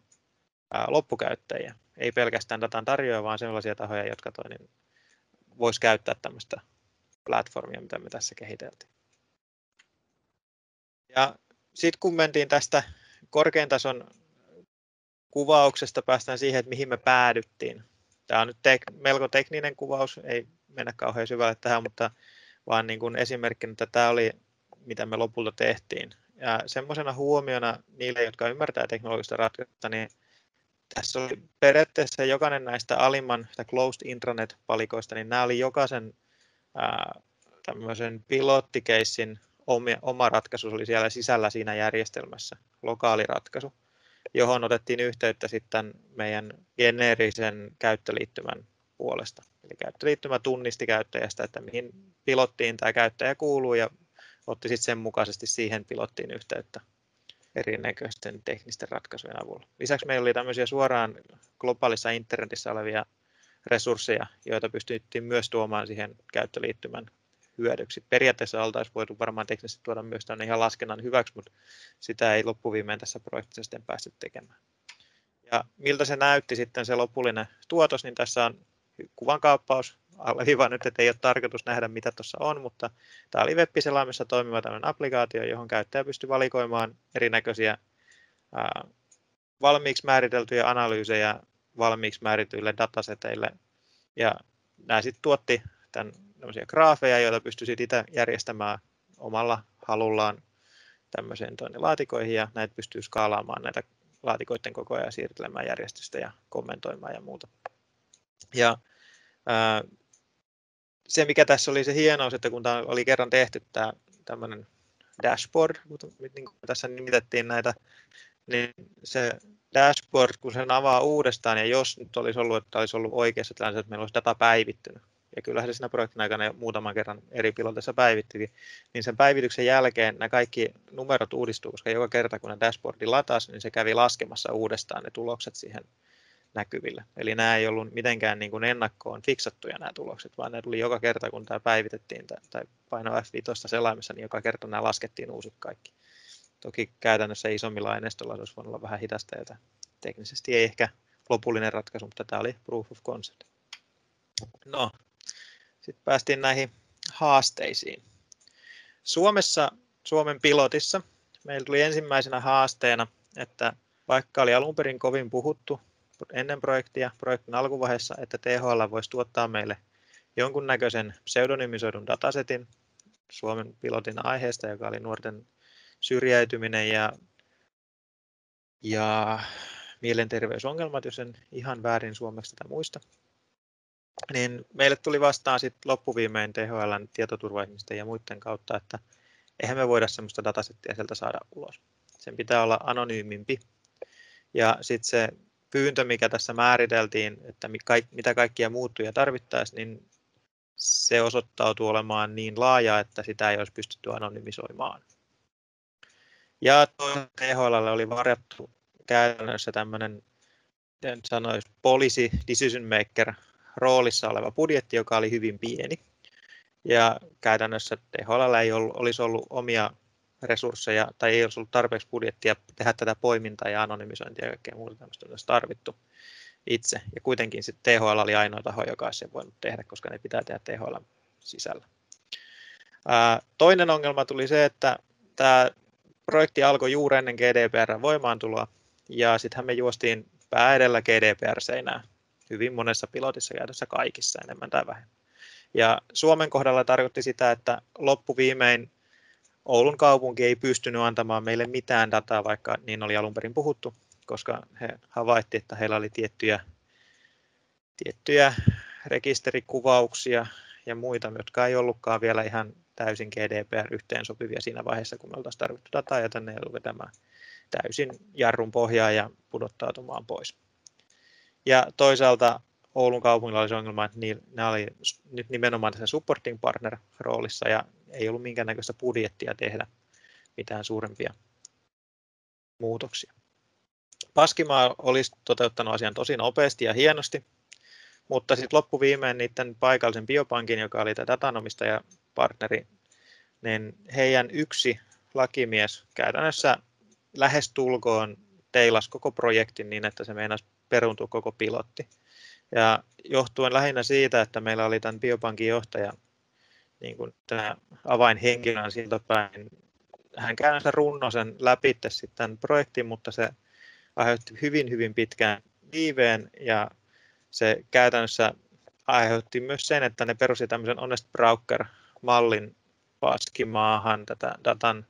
loppukäyttäjiä, ei pelkästään datan tarjoajia, vaan sellaisia tahoja, jotka voisi käyttää tämmöistä platformia, mitä me tässä kehiteltiin. Ja sitten kun mentiin tästä korkean tason kuvauksesta, päästään siihen, että mihin me päädyttiin. Tämä on nyt melko tekninen kuvaus, ei mennä kauhean syvälle tähän, mutta vaan niin kuin esimerkkinä, että tämä oli, mitä me lopulta tehtiin. Ja semmoisena huomiona niille, jotka ymmärtää teknologista ratkaisusta, niin tässä oli periaatteessa jokainen näistä alimman closed intranet-palikoista, niin nämä oli jokaisen tämmöisen pilottikeissin oma ratkaisu, oli siellä sisällä siinä järjestelmässä, lokaaliratkaisu, johon otettiin yhteyttä sitten meidän geneerisen käyttöliittymän puolesta. Eli käyttöliittymä tunnisti käyttäjästä, että mihin pilottiin tämä käyttäjä kuuluu, ja otti sitten sen mukaisesti siihen pilottiin yhteyttä erinäköisten teknisten ratkaisujen avulla. Lisäksi meillä oli tämmöisiä suoraan globaalissa internetissä olevia resursseja, joita pystyttiin myös tuomaan siihen käyttöliittymän hyödyksi. Periaatteessa oltaisiin voitu varmaan teknisesti tuoda myös tänne ihan laskennan hyväksi, mutta sitä ei loppuviimein tässä projektissa sitten päästy tekemään. Ja miltä se näytti sitten se lopullinen tuotos, niin tässä on kuvankaappaus. Alleviivaan nyt, että ei ole tarkoitus nähdä, mitä tuossa on, mutta tämä oli web-selaimessa toimiva tämmöinen applikaatio, johon käyttäjä pystyi valikoimaan erinäköisiä valmiiksi määriteltyjä analyysejä valmiiksi määriteltyille dataseteille. Ja nämä sitten tuotti tämmöisiä graafeja, joita pystyi itse järjestämään omalla halullaan tämmöiseen laatikoihin, ja näitä pystyy skaalaamaan näitä laatikoiden koko ajan, siirtelemään järjestystä ja kommentoimaan ja muuta. Ja se, mikä tässä oli se hienous, että kun tämä oli kerran tehty tämä tämmöinen dashboard, niin kuin tässä nimitettiin näitä, niin se dashboard, kun sen avaa uudestaan, ja jos nyt olisi ollut, että olisi ollut oikeassa tilanteessa, että meillä olisi data päivittynyt, ja kyllähän se siinä projektin aikana jo muutaman kerran eri piloteissa päivittikin, niin sen päivityksen jälkeen nämä kaikki numerot uudistuu, koska joka kerta kun ne dashboardi latasi, niin se kävi laskemassa uudestaan ne tulokset siihen näkyvillä. Eli nämä ei ollut mitenkään niin kuin ennakkoon fiksattuja nämä tulokset, vaan ne tuli joka kerta, kun tämä päivitettiin tai paino F5 selaimessa, niin joka kerta nämä laskettiin uusiksi kaikki. Toki käytännössä isommilla aineistolla se olisi voinut olla vähän hidasta, jota teknisesti ei ehkä lopullinen ratkaisu, mutta tämä oli proof of concept. No, sitten päästiin näihin haasteisiin. Suomen pilotissa meillä tuli ensimmäisenä haasteena, että vaikka oli alun perin kovin puhuttu ennen projektin alkuvaiheessa, että THL voisi tuottaa meille jonkunnäköisen pseudonymisoidun datasetin Suomen pilotin aiheesta, joka oli nuorten syrjäytyminen ja mielenterveysongelmat, jos en ihan väärin suomeksi tätä muista, niin meille tuli vastaan sitten loppuviimein THL:n tietoturvaihmisten ja muiden kautta, että eihän me voida sellaista datasettia sieltä saada ulos. Sen pitää olla anonyymimpi. Ja sitten se pyyntö, mikä tässä määriteltiin, että mitä kaikkia muuttuja tarvittaisiin, niin se osoittautuu olemaan niin laaja, että sitä ei olisi pystytty anonymisoimaan. Ja THL:lle oli varjattu käytännössä tämmöinen, en sanoisi, policy decision maker roolissa oleva budjetti, joka oli hyvin pieni. Ja käytännössä THL:llä ei olisi ollut omia resursseja tai ei olisi ollut tarpeeksi budjettia tehdä tätä poimintaa ja anonymisointia ja kaikkea muuta tämmöistä olisi tarvittu itse. Ja kuitenkin sitten THL oli ainoa taho, joka olisi sen voinut tehdä, koska ne pitää tehdä THL sisällä. Toinen ongelma tuli se, että tämä projekti alkoi juuri ennen GDPR:n voimaantuloa ja sittenhän me juostiin pää edellä GDPR-seinää hyvin monessa pilotissa, käytössä kaikissa enemmän tai vähemmän. Ja Suomen kohdalla tarkoitti sitä, että loppuviimein Oulun kaupunki ei pystynyt antamaan meille mitään dataa, vaikka niin oli alun perin puhuttu, koska he havaittiin, että heillä oli tiettyjä rekisterikuvauksia ja muita, jotka ei ollutkaan vielä ihan täysin GDPR-yhteensopivia siinä vaiheessa, kun me oltaisiin tarvittu dataa, ja tänne ei ollut vetämään täysin jarrun pohjaa ja pudottautumaan pois. Ja toisaalta Oulun kaupungilla oli se ongelma, että ne oli nyt nimenomaan tässä supporting partner roolissa ja ei ollut minkäännäköistä budjettia tehdä mitään suurempia muutoksia. Paskimaa olisi toteuttanut asian tosi nopeasti ja hienosti, mutta sitten loppuviimein niiden paikallisen biopankin, joka oli tämä datanomistajapartneri, niin heidän yksi lakimies käytännössä lähestulkoon teilasi koko projektin niin, että se meinasi peruuntua koko pilotti. Ja johtuen lähinnä siitä, että meillä oli tämän biopankin johtaja, niin kuin tämä avainhenkilön siltä päin, hän käytännössä runnoi sen läpi sitten tämän projektin, mutta se aiheutti hyvin pitkään viiveen ja se käytännössä aiheutti myös sen, että ne perusti tämmöisen honest broker-mallin Paskimaahan tätä datan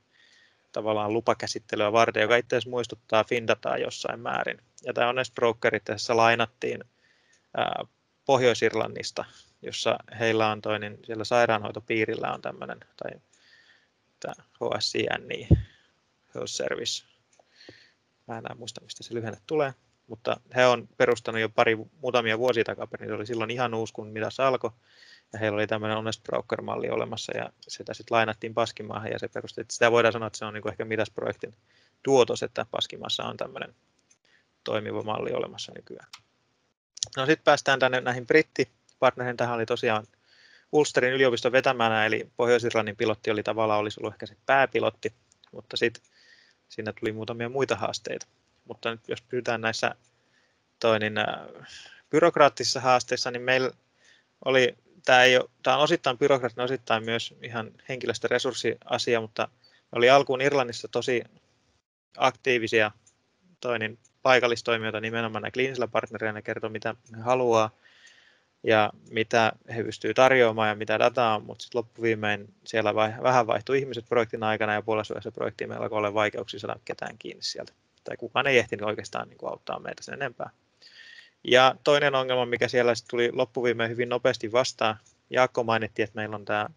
tavallaan lupakäsittelyä varten, joka itse asiassa muistuttaa Findataa jossain määrin. Ja tämä honest broker itse asiassa lainattiin Pohjois-Irlannista, jossa heillä on toinen, siellä sairaanhoitopiirillä on tämmöinen, tai tämä HSCNI, Health Service, mä en muista mistä se lyhenne tulee, mutta he on perustanut jo muutamia vuosia takaperin, se oli silloin ihan uusi, kun Midas alkoi, ja heillä oli tämmöinen honest broker-malli olemassa, ja sitä sitten lainattiin Paskimaahan, ja se perustettiin, sitä voidaan sanoa, että se on niin kuin ehkä Midas-projektin tuotos, että Paskimaassa on tämmöinen toimiva malli olemassa nykyään. No sitten päästään tänne näihin brittipartnereihin. Tähän oli tosiaan Ulsterin yliopiston vetämänä, eli Pohjois-Irlannin pilotti oli tavallaan olisi ollut ehkä se pääpilotti, mutta sitten siinä tuli muutamia muita haasteita. Mutta nyt jos pysytään näissä byrokraattisissa haasteissa, niin meillä oli, tämä on osittain byrokraattinen, osittain myös ihan henkilöstöresurssiasia, mutta oli alkuun Irlannissa tosi aktiivisia paikallistoimijoita nimenomaan näin kliinisillä partnereilla, ne kertoo mitä he haluaa ja mitä he pystyvät tarjoamaan ja mitä dataa on, mutta sitten loppuviimein siellä vähän vaihtui ihmiset projektin aikana ja puolessa projektiin meillä alkoi olla vaikeuksia saada ketään kiinni sieltä. Tai kukaan ei ehtinyt oikeastaan niin kuin auttaa meitä sen enempää. Ja toinen ongelma, mikä siellä tuli loppuviimein hyvin nopeasti vastaan, Jaakko mainittiin, että meillä on tämä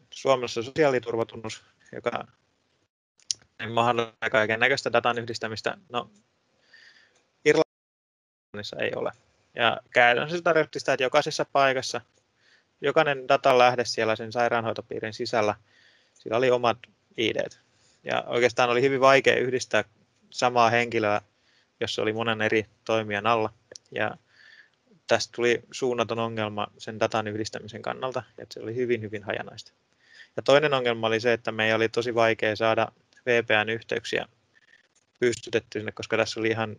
Suomessa sosiaaliturvatunnus, joka mahdollistaa kaiken näköistä datan yhdistämistä. No, Irlannissa ei ole. Ja käytännössä se tarkoitti sitä, että jokaisessa paikassa, jokainen datan lähde siellä sen sairaanhoitopiirin sisällä, sillä oli omat ID:t. Ja oikeastaan oli hyvin vaikea yhdistää samaa henkilöä jossa oli monen eri toimijan alla. Ja tästä tuli suunnaton ongelma sen datan yhdistämisen kannalta, että se oli hyvin, hyvin hajanaista. Ja toinen ongelma oli se, että meidän oli tosi vaikea saada VPN-yhteyksiä pystytetty sinne, koska tässä oli ihan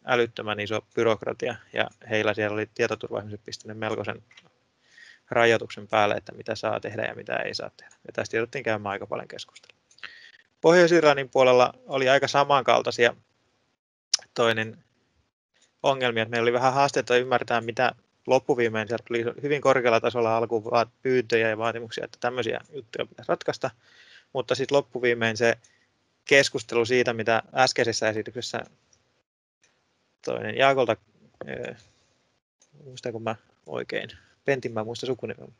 älyttömän iso byrokratia, ja heillä siellä oli tietoturva-ihmiset pistäneet melkoisen rajoituksen päälle, että mitä saa tehdä ja mitä ei saa tehdä. Ja tästä jouduttiin käymään aika paljon keskustelua. Pohjois-Irlannin puolella oli aika samankaltaisia ongelmia, että meillä oli vähän haasteita ymmärtää, mitä loppuviimein sieltä tuli hyvin korkealla tasolla alkuun pyyntöjä ja vaatimuksia, että tämmöisiä juttuja pitäisi ratkaista, mutta sitten loppuviimein se keskustelu siitä, mitä äskeisessä esityksessä Jaakolta, muistanko mä oikein, Pentin mä muistan sukunimen,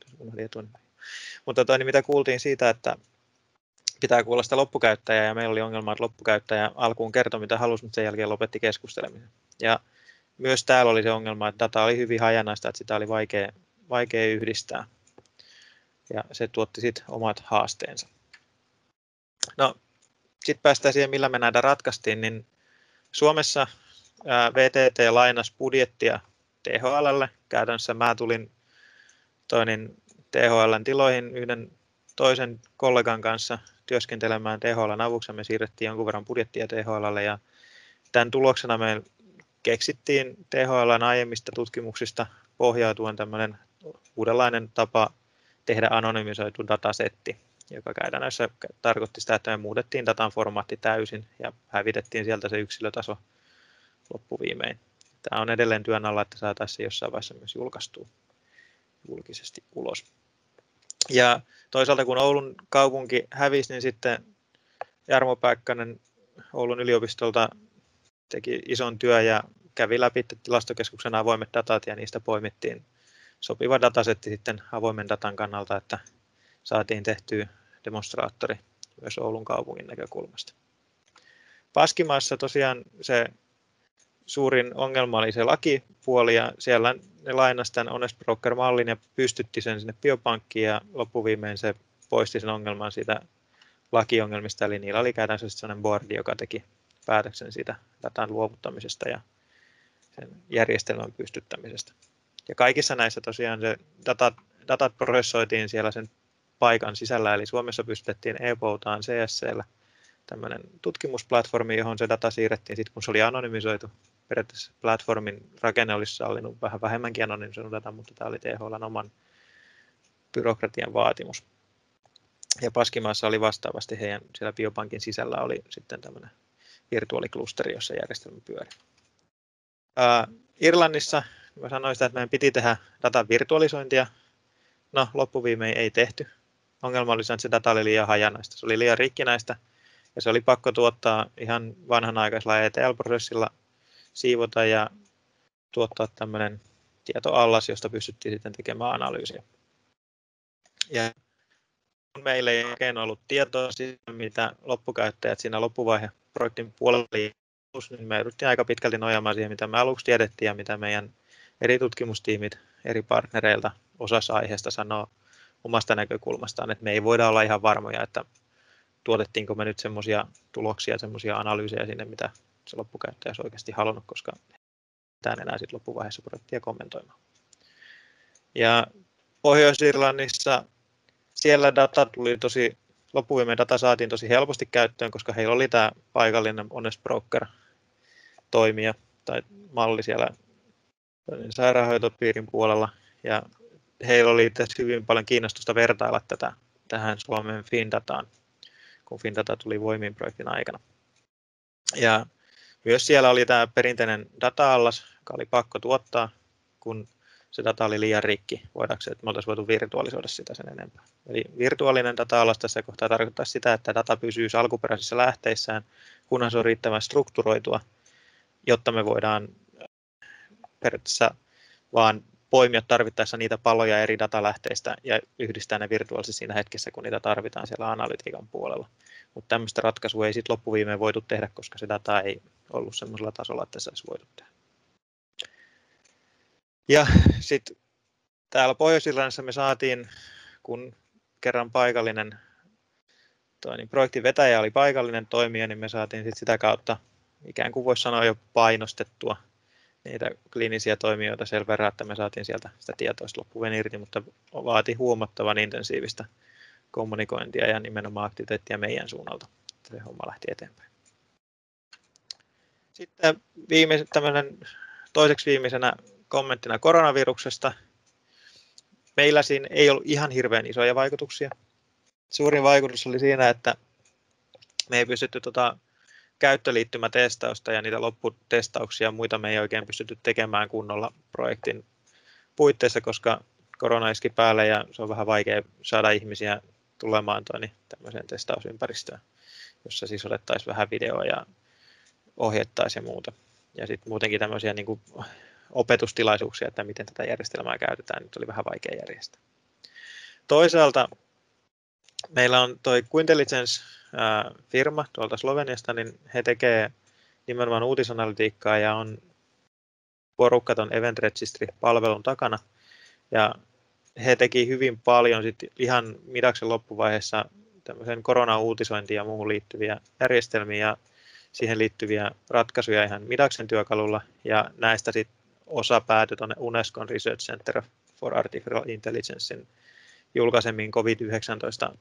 mutta mitä kuultiin siitä, että pitää kuulla sitä loppukäyttäjää, ja meillä oli ongelma, että loppukäyttäjä alkuun kertoi, mitä halusi, mutta sen jälkeen lopetti keskustelemisen. Ja myös täällä oli se ongelma, että data oli hyvin hajanaista, että sitä oli vaikea yhdistää. Ja se tuotti sitten omat haasteensa. No, sitten päästään siihen, millä me näitä ratkaistiin, niin Suomessa VTT lainasi budjettia THL:lle. Käytännössä mä tulin THL:n tiloihin yhden toisen kollegan kanssa työskentelemään THL:n avuksi, ja me siirrettiin jonkun verran budjettia THL:lle, ja tämän tuloksena me keksittiin THL:n aiemmista tutkimuksista pohjautuen tämmöinen uudenlainen tapa tehdä anonymisoitu datasetti, joka käytännössä tarkoitti sitä, että me muutettiin datan formaatti täysin ja hävitettiin sieltä se yksilötaso loppuviimein. Tämä on edelleen työn alla, että saataisiin se jossain vaiheessa myös julkaistua julkisesti ulos. Ja toisaalta kun Oulun kaupunki hävisi, niin sitten Jarmo Pääkkönen Oulun yliopistolta teki ison työn ja kävi läpi tilastokeskuksen avoimet datat, ja niistä poimittiin sopiva datasetti sitten avoimen datan kannalta, että saatiin tehtyä demonstraattori myös Oulun kaupungin näkökulmasta. Baskimaassa tosiaan se suurin ongelma oli se lakipuoli, ja siellä ne lainasi tämän Honest Broker-mallin ja pystytti sen sinne biopankkiin, ja loppuviimein se poisti sen ongelman siitä lakiongelmista, eli niillä oli käytännössä sellainen boardi, joka teki päätöksen siitä datan luovuttamisesta ja sen järjestelmän pystyttämisestä. Ja kaikissa näissä tosiaan se datat prosessoitiin siellä sen paikan sisällä, eli Suomessa pystytettiin ePoutaan CSC:llä tämmöinen tutkimusplatformi, johon se data siirrettiin sitten, kun se oli anonymisoitu. Periaatteessa platformin rakenne olisi sallinut vähän vähemmänkin anonymisoidun datan, mutta tämä oli THL:n oman byrokratian vaatimus. Ja Baskimaassa oli vastaavasti heidän siellä biopankin sisällä oli sitten tämmöinen virtuaaliklusteri, jossa järjestelmä pyöri. Irlannissa mä sanoin sitä, että meidän piti tehdä datan virtualisointia. No, loppuviimein ei tehty. Ongelma oli se, että se data oli liian hajanaista. Se oli liian rikkinäistä, ja se oli pakko tuottaa ihan vanhanaikaisella ETL-prosessilla, siivota ja tuottaa tämmöinen tietoallas, josta pystyttiin sitten tekemään analyysiä. Ja meillä ei oikein ollut tietoa siitä, mitä loppukäyttäjät siinä loppuvaihe-projektin puolella niin me jouduttiin aika pitkälti nojaamaan siihen, mitä me aluksi tiedettiin ja mitä meidän eri tutkimustiimit eri partnereilta osassa aiheesta sanoo omasta näkökulmastaan, että me ei voida olla ihan varmoja, että tuotettiinko me nyt semmoisia tuloksia, semmoisia analyysejä sinne, mitä se loppukäyttäjä olisi oikeasti halunnut, koska tämä enää sitten loppuvaiheessa projektia kommentoimaan. Ja Pohjois-Irlannissa siellä loppuviimein data saatiin tosi helposti käyttöön, koska heillä oli tämä paikallinen Honest Broker-toimija tai malli siellä sairaanhoitopiirin puolella, ja heillä oli tässä hyvin paljon kiinnostusta vertailla tätä tähän Suomen Findataan, kun Findata tuli voimiin projektin aikana. Ja myös siellä oli tämä perinteinen data-allas, joka oli pakko tuottaa, kun se data oli liian rikki, että me oltaisiin voitu virtualisoida sitä sen enempää. Eli virtuaalinen data-alas tässä kohtaa tarkoittaa sitä, että data pysyisi alkuperäisissä lähteissään, kunhan se on riittävän strukturoitua, jotta me voidaan periaatteessa vaan poimia tarvittaessa niitä paloja eri datalähteistä ja yhdistää ne virtuaalisesti siinä hetkessä, kun niitä tarvitaan siellä analytiikan puolella. Mutta tämmöistä ratkaisua ei sitten loppuviimein voitu tehdä, koska se data ei ollut semmoisella tasolla, että se olisi voitu tehdä. Ja sitten täällä Pohjois-Irlannissa me saatiin, kun kerran paikallinen projektin vetäjä oli paikallinen toimija, niin me saatiin sit sitä kautta ikään kuin voisi sanoa jo painostettua niitä kliinisiä toimijoita sen verran, että me saatiin sieltä sitä tietoista loppuun irti, mutta vaati huomattavan intensiivistä kommunikointia ja nimenomaan aktiviteettia meidän suunnalta, että se homma lähti eteenpäin. Sitten toiseksi viimeisenä kommenttina koronaviruksesta. Meillä siinä ei ollut ihan hirveän isoja vaikutuksia. Suurin vaikutus oli siinä, että me ei pystytty käyttöliittymätestausta ja niitä lopputestauksia ja muita me ei oikein pystytty tekemään kunnolla projektin puitteissa, koska korona iski päälle ja se on vähän vaikea saada ihmisiä tulemaan tämmöiseen testausympäristöön, jossa siis otettaisiin vähän videoa ja ohjettaisiin ja muuta. Ja sitten muutenkin tämmöisiä niin kuin opetustilaisuuksia, että miten tätä järjestelmää käytetään, nyt oli vähän vaikea järjestää. Toisaalta meillä on toi Quintelligence-firma tuolta Sloveniasta, niin he tekee nimenomaan uutisanalytiikkaa ja on porukka ton Event Registry-palvelun takana. Ja he teki hyvin paljon sit ihan Midaksen loppuvaiheessa tämmöisen korona-uutisointiin ja muuhun liittyviä järjestelmiä ja siihen liittyviä ratkaisuja ihan Midaksen työkalulla. Ja näistä sitten osa päätyi tuonne Unescon Research Center for Artificial Intelligencein julkaisemiin COVID-19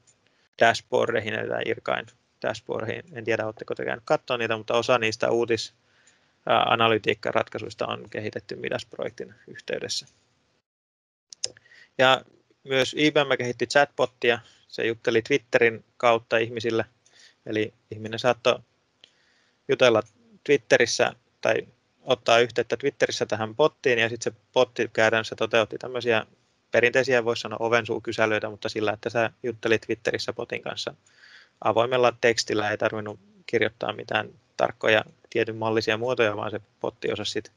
dashboardeihin, eli IRCAin dashboardeihin. En tiedä, oletteko te käynyt katsoa niitä, mutta osa niistä uutisanalytiikkaratkaisuista on kehitetty Midas-projektin yhteydessä. Ja myös IBM kehitti chatbottia. Se jutteli Twitterin kautta ihmisille, eli ihminen saattoi jutella Twitterissä tai ottaa yhteyttä Twitterissä tähän bottiin, ja sitten se botti käytännössä toteutti tämmöisiä perinteisiä, voisi sanoa ovensuukyselyitä, mutta sillä, että sä juttelit Twitterissä botin kanssa avoimella tekstillä, ei tarvinnut kirjoittaa mitään tarkkoja tietyn mallisia muotoja, vaan se botti osasi sitten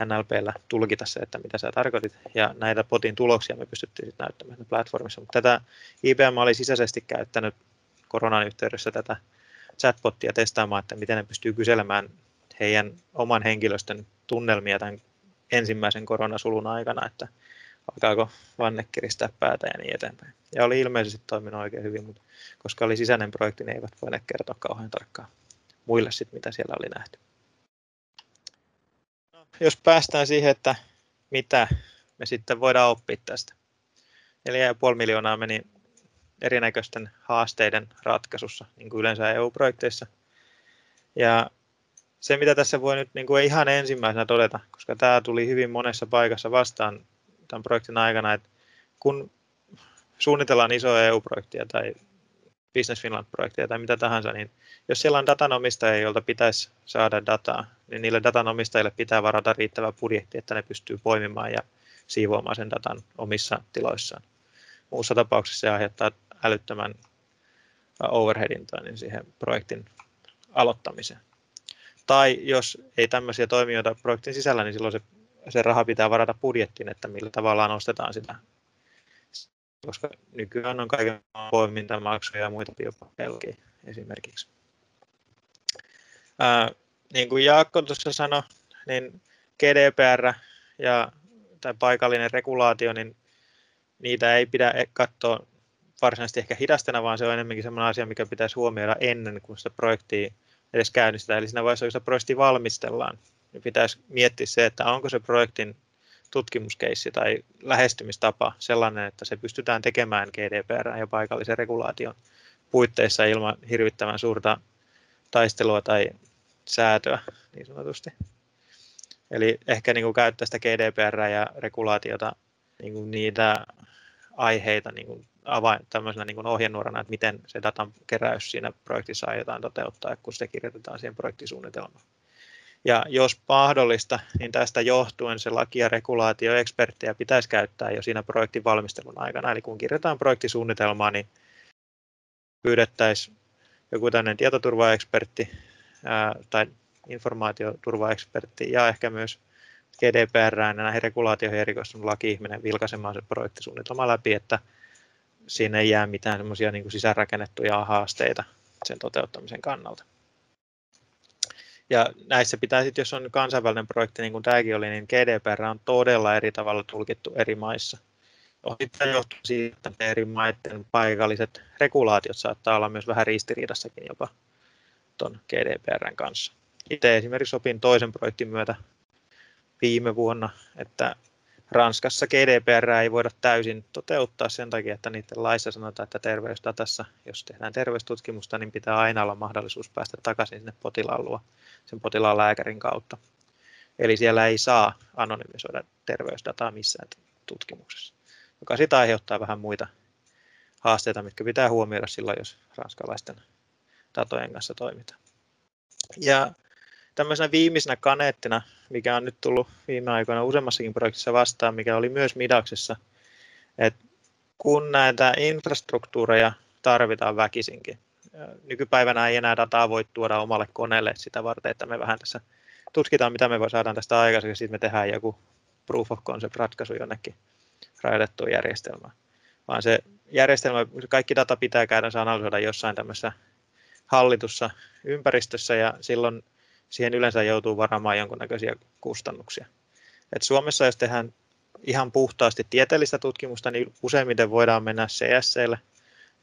NLP:llä tulkita se, että mitä sä tarkoitit, ja näitä botin tuloksia me pystyttiin sitten näyttämään platformissa, mutta tätä IBM oli sisäisesti käyttänyt koronan yhteydessä tätä chatbottia testaamaan, että miten ne pystyy kyselemään heidän oman henkilöstön tunnelmia tämän ensimmäisen koronasulun aikana, että alkaako vanne kiristää päätä ja niin eteenpäin. Ja oli ilmeisesti toiminut oikein hyvin, mutta koska oli sisäinen projekti, niin eivät voineet kertoa kauhean tarkkaan muille sitten, mitä siellä oli nähty. No, jos päästään siihen, että mitä me sitten voidaan oppia tästä. 4,5 miljoonaa meni erinäköisten haasteiden ratkaisussa, niin kuin yleensä EU-projekteissa. Ja se, mitä tässä voi nyt niin kuin ihan ensimmäisenä todeta, koska tämä tuli hyvin monessa paikassa vastaan tämän projektin aikana, että kun suunnitellaan isoa EU-projektia tai Business Finland-projektia tai mitä tahansa, niin jos siellä on datanomistajia, joilta pitäisi saada dataa, niin niille datanomistajille pitää varata riittävä budjetti, että ne pystyy poimimaan ja siivoamaan sen datan omissa tiloissaan. Muussa tapauksessa se aiheuttaa älyttömän overheadin niin siihen projektin aloittamiseen. Tai jos ei tämmöisiä toimijoita projektin sisällä, niin silloin se raha pitää varata budjettiin, että millä tavallaan ostetaan sitä. Koska nykyään on kaiken poimintamaksuja ja muita biopelkiä esimerkiksi. Niin kuin Jaakko tuossa sanoi, niin GDPR tai paikallinen regulaatio, niin niitä ei pidä katsoa varsinaisesti ehkä hidastena, vaan se on enemmänkin sellainen asia, mikä pitäisi huomioida ennen kuin sitä projektia edes käynnistetään. Eli siinä vaiheessa, kun sitä projektia valmistellaan, niin pitäisi miettiä se, että onko se projektin tutkimuskeissi tai lähestymistapa sellainen, että se pystytään tekemään GDPR ja paikallisen regulaation puitteissa ilman hirvittävän suurta taistelua tai säätöä niin sanotusti. Eli ehkä niin kuin käyttää sitä GDPR ja regulaatiota niin kuin niitä aiheita niin kuin tämmöisenä niin kuin ohjenuorana, että miten se datan keräys siinä projektissa aiotaan toteuttaa, kun se kirjoitetaan siihen projektisuunnitelmaan. Ja jos mahdollista, niin tästä johtuen se laki- ja regulaatioeksperttejä pitäisi käyttää jo siinä projektin valmistelun aikana. Eli kun kirjoitetaan projektisuunnitelmaa, niin pyydettäisiin joku tämmöinen tietoturvaekspertti tai informaatioturvaekspertti ja ehkä myös GDPR ja näihin regulaatioihin erikoistunut laki-ihminen vilkaisemaan se projektisuunnitelma läpi, että siinä ei jää mitään semmoisia niin kuin sisäänrakennettuja haasteita sen toteuttamisen kannalta. Ja näissä pitää sitten, jos on kansainvälinen projekti, niin kuin tämäkin oli, niin GDPR on todella eri tavalla tulkittu eri maissa. Osittain johtuu siitä, että eri maiden paikalliset regulaatiot saattaa olla myös vähän ristiriidassakin jopa tuon GDPRn kanssa. itse esimerkiksi sopin toisen projektin myötä viime vuonna, että Ranskassa GDPR ei voida täysin toteuttaa sen takia, että niiden laissa sanotaan, että terveysdatassa, jos tehdään terveystutkimusta, niin pitää aina olla mahdollisuus päästä takaisin sinne potilaan luo sen potilaan lääkärin kautta. Eli siellä ei saa anonymisoida terveysdataa missään tutkimuksessa, joka sitä aiheuttaa vähän muita haasteita, mitkä pitää huomioida silloin, jos ranskalaisten datojen kanssa toimitaan. Ja tämmöisenä viimeisenä kaneettina, mikä on nyt tullut viime aikoina useammassakin projektissa vastaan, mikä oli myös Midaksessa, että kun näitä infrastruktuureja tarvitaan väkisinkin, nykypäivänä ei enää dataa voi tuoda omalle koneelle sitä varten, että me vähän tässä tutkitaan, mitä me saadaan tästä aikaisemmin, ja sitten me tehdään joku proof of concept-ratkaisu jonnekin rajoitettuun järjestelmään. Vaan se järjestelmä, kaikki data pitää käytännössä analysoida jossain tämmöisessä hallitussa ympäristössä, ja silloin siihen yleensä joutuu varaamaan jonkunnäköisiä kustannuksia. Et Suomessa, jos tehdään ihan puhtaasti tieteellistä tutkimusta, niin useimmiten voidaan mennä CSC:lle.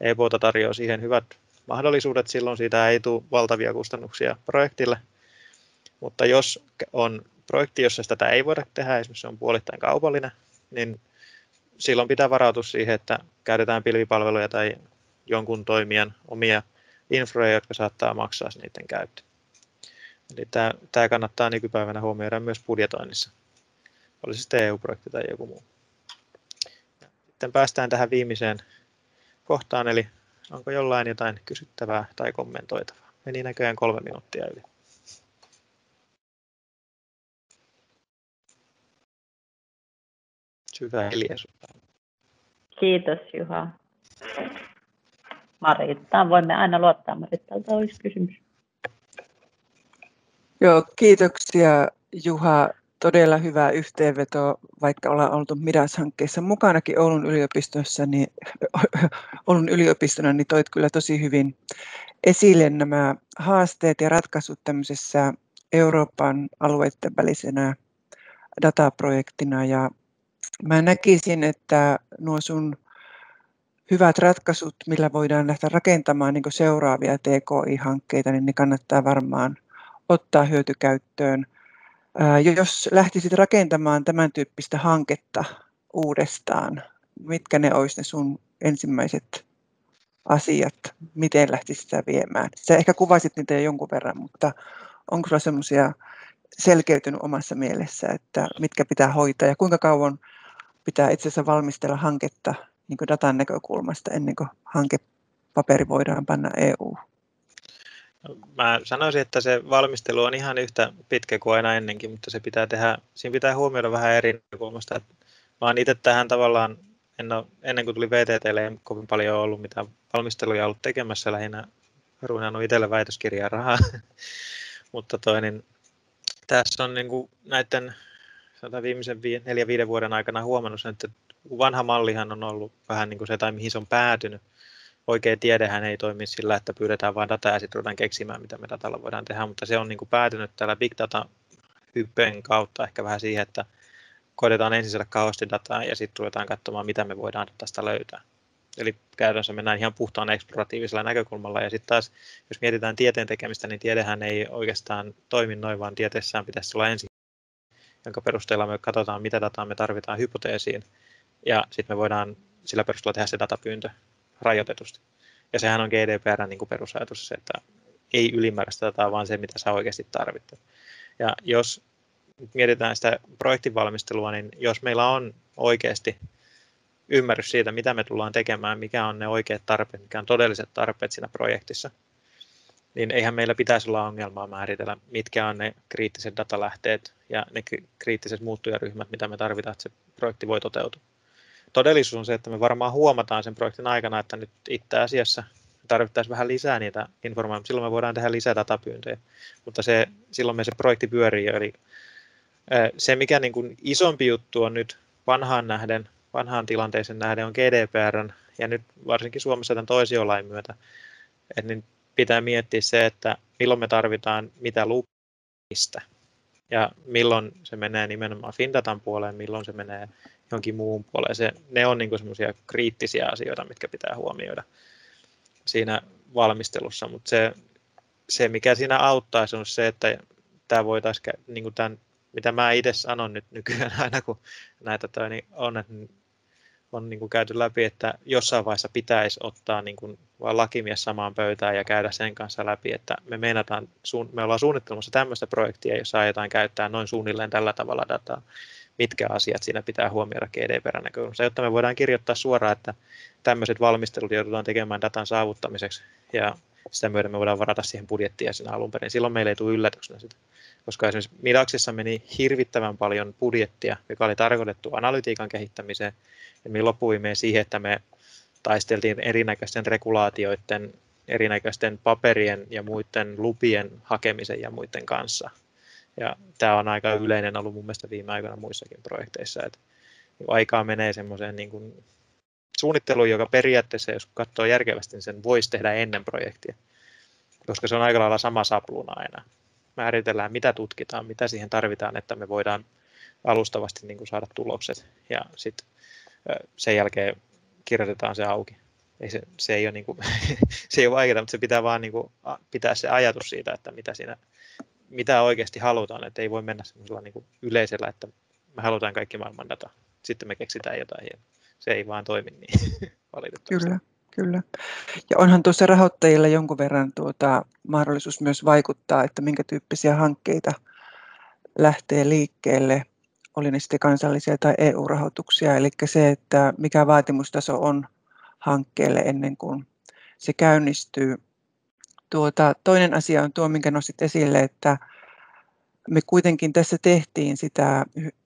EPOTA tarjoaa siihen hyvät mahdollisuudet, silloin siitä ei tule valtavia kustannuksia projektille. Mutta jos on projekti, jossa tätä ei voida tehdä, esimerkiksi se on puolittain kaupallinen, niin silloin pitää varautua siihen, että käytetään pilvipalveluja tai jonkun toimijan omia infroja, jotka saattaa maksaa niiden käyttöön. Eli tämä kannattaa nykypäivänä huomioida myös budjetoinnissa, oli se sitten EU-projekti tai joku muu. Sitten päästään tähän viimeiseen kohtaan, eli onko jollain jotain kysyttävää tai kommentoitavaa? Meni näköjään 3 minuuttia yli. Syvä hiljaisuutta. Kiitos Juha. Maritta, voimme aina luottaa. Marittalta olisi kysymys. Joo, kiitoksia Juha. Todella hyvä yhteenveto, vaikka ollaan oltu Midas-hankkeessa mukanakin Oulun yliopistona, niin toit kyllä tosi hyvin esille nämä haasteet ja ratkaisut tämmöisessä Euroopan alueiden välisenä dataprojektina. Ja mä näkisin, että nuo sun hyvät ratkaisut, millä voidaan lähteä rakentamaan niin kuin seuraavia TKI-hankkeita, niin ne kannattaa varmaan ottaa hyötykäyttöön. Jos lähtisit rakentamaan tämän tyyppistä hanketta uudestaan, mitkä ne olisi ne sun ensimmäiset asiat, miten lähtisit sitä viemään? Sä ehkä kuvasit niitä jo jonkun verran, mutta onko sulla semmoisia selkeytynyt omassa mielessä, että mitkä pitää hoitaa ja kuinka kauan pitää itse asiassa valmistella hanketta niin kuin datan näkökulmasta ennen kuin hankepaperi voidaan panna EU? Mä sanoisin, että se valmistelu on ihan yhtä pitkä kuin aina ennenkin, mutta siinä pitää huomioida vähän eri näkökulmasta. Mä oon itse tähän tavallaan, ennen kuin tuli VTT:lle, ei kovin paljon ollut mitään valmisteluja ollut tekemässä, lähinnä ruinannut itselle väitöskirjaa rahaa. Mutta tässä on niin kuin näiden viimeisen 4-5 vuoden aikana huomannut sen, että vanha mallihan on ollut vähän niin kuin se, tai mihin se on päätynyt. Oikea tiedehän ei toimi sillä, että pyydetään vain dataa ja sitten ruvetaan keksimään, mitä me datalla voidaan tehdä, mutta se on niin kuin päätynyt tällä big data-hyppeen kautta ehkä vähän siihen, että koitetaan ensin saada kauheasti dataa ja sitten ruvetaan katsomaan, mitä me voidaan datasta löytää. Eli käytännössä mennään ihan puhtaan eksploratiivisella näkökulmalla ja sitten taas, jos mietitään tieteen tekemistä, niin tiedehän ei oikeastaan toimi noin, vaan tieteessään pitäisi olla ensin, jonka perusteella me katsotaan, mitä dataa me tarvitaan hypoteesiin ja sitten me voidaan sillä perusteella tehdä se datapyyntö rajoitetusti. Ja sehän on GDPR:n niin kuin perusajatus se, että ei ylimääräistä dataa, vaan se, mitä sä oikeasti tarvitset. Ja jos mietitään sitä projektin valmistelua, niin jos meillä on oikeasti ymmärrys siitä, mitä me tullaan tekemään, mikä on ne oikeat tarpeet, mikä on todelliset tarpeet siinä projektissa, niin eihän meillä pitäisi olla ongelmaa määritellä, mitkä on ne kriittiset datalähteet ja ne kriittiset muuttujaryhmät, mitä me tarvitaan, että se projekti voi toteutua. Todellisuus on se, että me varmaan huomataan sen projektin aikana, että nyt itse asiassa tarvittaisiin vähän lisää niitä informaatioita. Silloin me voidaan tehdä lisää datapyyntöjä, mutta silloin me se projekti pyörii. Eli se, mikä niin kuin isompi juttu on nyt vanhaan tilanteeseen nähden, on GDPR ja nyt varsinkin Suomessa tämän toisiolain myötä, että niin pitää miettiä se, että milloin me tarvitaan mitä lupista ja milloin se menee nimenomaan Findatan puoleen, milloin se menee jonkin muun puoleen. Ne on niin semmoisia kriittisiä asioita, mitkä pitää huomioida siinä valmistelussa, mutta se mikä siinä auttaisi on se, että tämä voitaisiin, niin kuin tämän, mitä mä itse sanon nyt nykyään aina, kun näitä niin on niin kuin käyty läpi, että jossain vaiheessa pitäisi ottaa niin kuin vaan lakimies samaan pöytään ja käydä sen kanssa läpi, että me ollaan suunnittelemassa tämmöistä projektia, jossa aiotaan käyttää noin suunnilleen tällä tavalla dataa, mitkä asiat siinä pitää huomioida GDPR-näkökulmasta, jotta me voidaan kirjoittaa suoraan, että tämmöiset valmistelut joudutaan tekemään datan saavuttamiseksi ja sitä myöden me voidaan varata siihen budjettia siinä alun perin. Silloin meille ei tule yllätyksenä sitä, koska esimerkiksi Midaxissa meni hirvittävän paljon budjettia, joka oli tarkoitettu analytiikan kehittämiseen, ja me loppuviimeen siihen, että me taisteltiin erinäköisten regulaatioiden, erinäköisten paperien ja muiden lupien hakemisen ja muiden kanssa. Ja tämä on aika yleinen ollut mun mielestä viime aikoina muissakin projekteissa, että aikaa menee semmoiseen niin kuin suunnitteluun, joka periaatteessa, jos katsoo järkevästi, niin sen voisi tehdä ennen projektia, koska se on aika lailla sama sapluna aina. Määritellään, mitä tutkitaan, mitä siihen tarvitaan, että me voidaan alustavasti niin kuin saada tulokset, ja sitten sen jälkeen kirjoitetaan se auki. Se ei ole, niin kuin, se ei ole vaikeaa, mutta se pitää vaan niin kuin pitää se ajatus siitä, että mitä oikeasti halutaan, että ei voi mennä semmoisella niin kuin yleisellä, että me halutaan kaikki maailman data, sitten me keksitään jotain ja se ei vaan toimi niin valitettavasti. Kyllä. Ja onhan tuossa rahoittajilla jonkun verran mahdollisuus myös vaikuttaa, että minkä tyyppisiä hankkeita lähtee liikkeelle, oli ne sitten kansallisia tai EU-rahoituksia, eli se, että mikä vaatimustaso on hankkeelle ennen kuin se käynnistyy. Toinen asia on tuo, minkä nostit esille, että me kuitenkin tässä tehtiin sitä